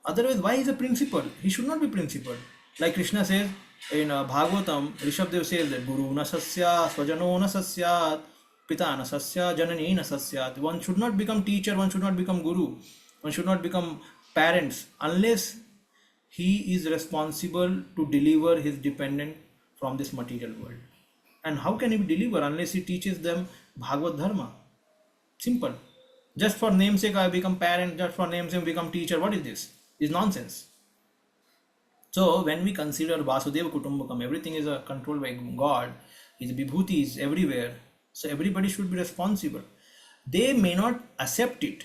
Otherwise, why is a principal? He should not be principal. Like Krishna says in Bhagavatam, Rishabdev says that Guru na sasya, swajano na sasyat, pita na sasya, janani na sasyat. One should not become teacher, one should not become guru, one should not become parents unless he is responsible to deliver his dependent from this material world. And how can he deliver unless he teaches them Bhagavad Dharma? Simple. Just for namesake I become parent, just for namesake I become teacher. What is this? It's nonsense. So when we consider Vasudeva Kutumbakam, everything is controlled by God, his vibhuti is everywhere. So everybody should be responsible. They may not accept it,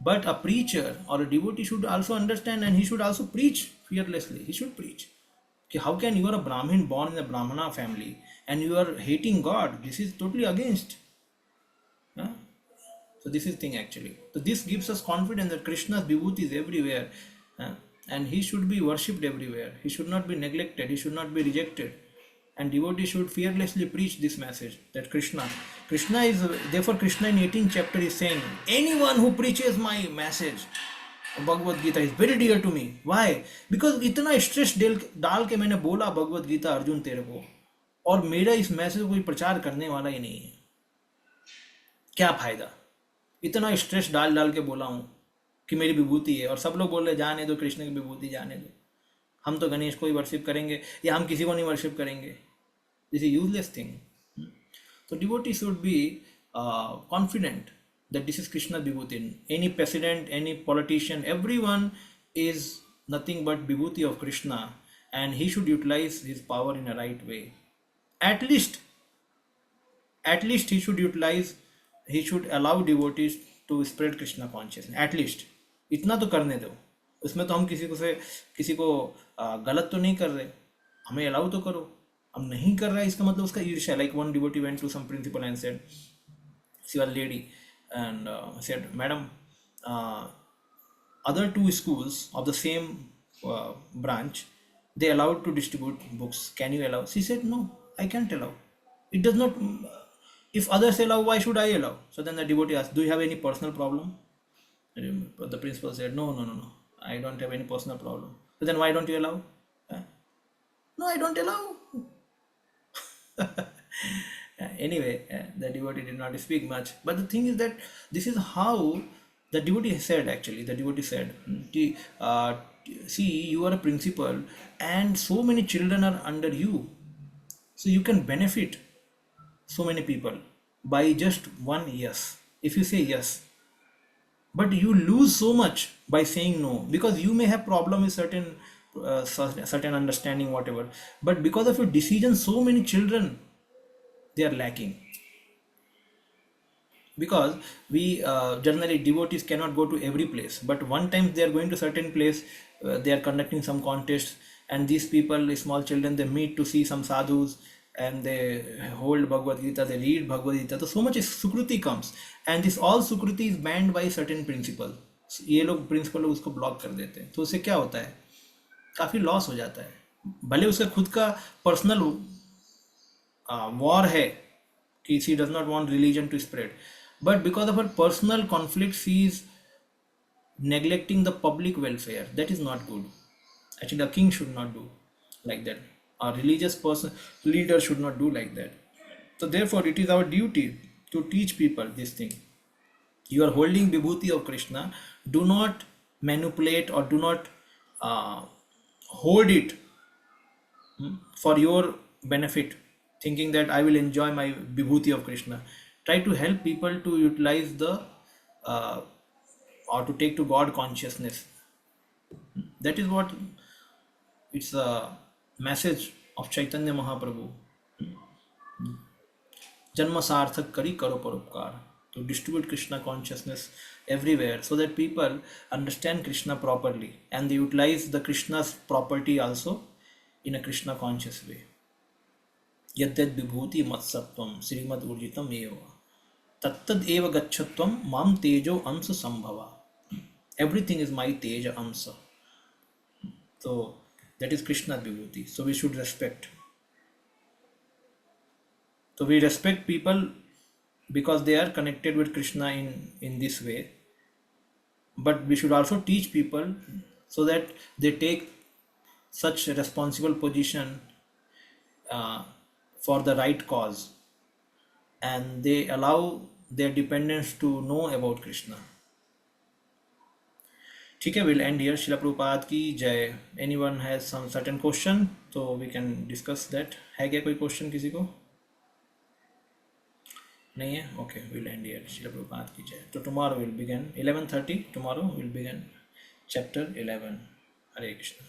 but a preacher or a devotee should also understand, and he should also preach fearlessly. He should preach. Okay, how can you are a Brahmin born in a Brahmana family and you are hating God? This is totally against. So this is thing actually. So this gives us confidence that Krishna's vibhuti is everywhere, and he should be worshipped everywhere. He should not be neglected. He should not be rejected. And devotee should fearlessly preach this message that Krishna is, therefore Krishna in 18th chapter is saying, anyone who preaches my message, Bhagavad Gita, is very dear to me. Why? Because इतना stress डाल के मैंने बोला भगवद गीता अर्जुन तेरे को, और मेरा इस मैसेज को कोई प्रचार करने वाला ही नहीं है, क्या फायदा? इतना स्ट्रेस डाल के बोला हूँ कि मेरी विभूति है, और सब लोग बोल रहे जाने दो कृष्ण की विभूति, जाने दो, हम तो गणेश को ही वर्शिप करेंगे या हम किसी को नहीं वर्शिप करेंगे. This is a useless thing. So devotee should be confident that this is Krishna Vibhuti. Any president, any politician, everyone is nothing but Vibhuti of Krishna, and he should utilize his power in a right way. At least, he should utilize, he should allow devotees to spread Krishna consciousness. At least, इतना तो करने दो. उसमें तो हम किसी को गलत तो नहीं कर रहे, हमें अलाउ तो करो. हम नहीं कर रहा है इसका मतलब उसका ईर्ष्या. Like one devotee went to some principal and said, she was a lady, and said, madam, other two schools of the same branch, they allowed to distribute books, can you allow? She said, no, I can't allow. It does not, if others allow, why should I allow? So then the devotee asked, do you have any personal problem? The principal said, no, I don't have any personal problem. So then why don't you allow? No, I don't allow. Anyway, the devotee did not speak much, but the thing is that this is how the devotee said. Actually, the devotee said, see, you are a principal and so many children are under you, so you can benefit so many people by just one yes. If you say yes, but you lose so much by saying no, because you may have problem with certain understanding, whatever, but because of your decision, so many children, they are lacking. Because we generally devotees cannot go to every place, but one time they are going to certain place, they are conducting some contest, and these people, small children, they meet to see some sadhus, and they hold Bhagavad Gita, they read Bhagavad Gita. So much sukruti comes, and this all sukruti is banned by certain principle. ये लोग principal उसको block कर देते हैं, तो उससे क्या होता है, काफ़ी लॉस हो जाता है. भले उसका खुद का पर्सनल वॉर है कि she does not want religion to spread, but because of her personal conflict, she is neglecting the public welfare. That is not good. Actually, a king should not do like that. A religious person, leader should not do like that. So therefore, it is our duty to teach people this thing. You are holding Vibhuti of Krishna. Do not manipulate or do not hold it for your benefit, thinking that I will enjoy my Vibhuti of Krishna. Try to help people to utilize the or to take to God consciousness. That is what it's a message of Chaitanya Mahaprabhu. Janma sarthak kari karo paropkar, to distribute Krishna consciousness everywhere so that people understand Krishna properly and they utilize the Krishna's property also in a Krishna conscious way. Yadyad vibhuti matsatvam srimad urjitam eva tattad eva gachatvam mam tejo amsa sambhava. Everything is my teja amsa. So that is Krishna vibhuti. So we should respect. So we respect people because they are connected with Krishna in this way. But we should also teach people so that they take such a responsible position for the right cause, and they allow their dependents to know about Krishna. ठीक है, we'll end here. Srila Prabhupada की जय. Anyone has some certain question, so we can discuss that. है क्या कोई question किसी को? नहीं है? Okay, we'll end here. Srila Prabhupada की जय. So tomorrow we'll begin 11:30. Tomorrow we'll begin chapter 11. Hare Krishna.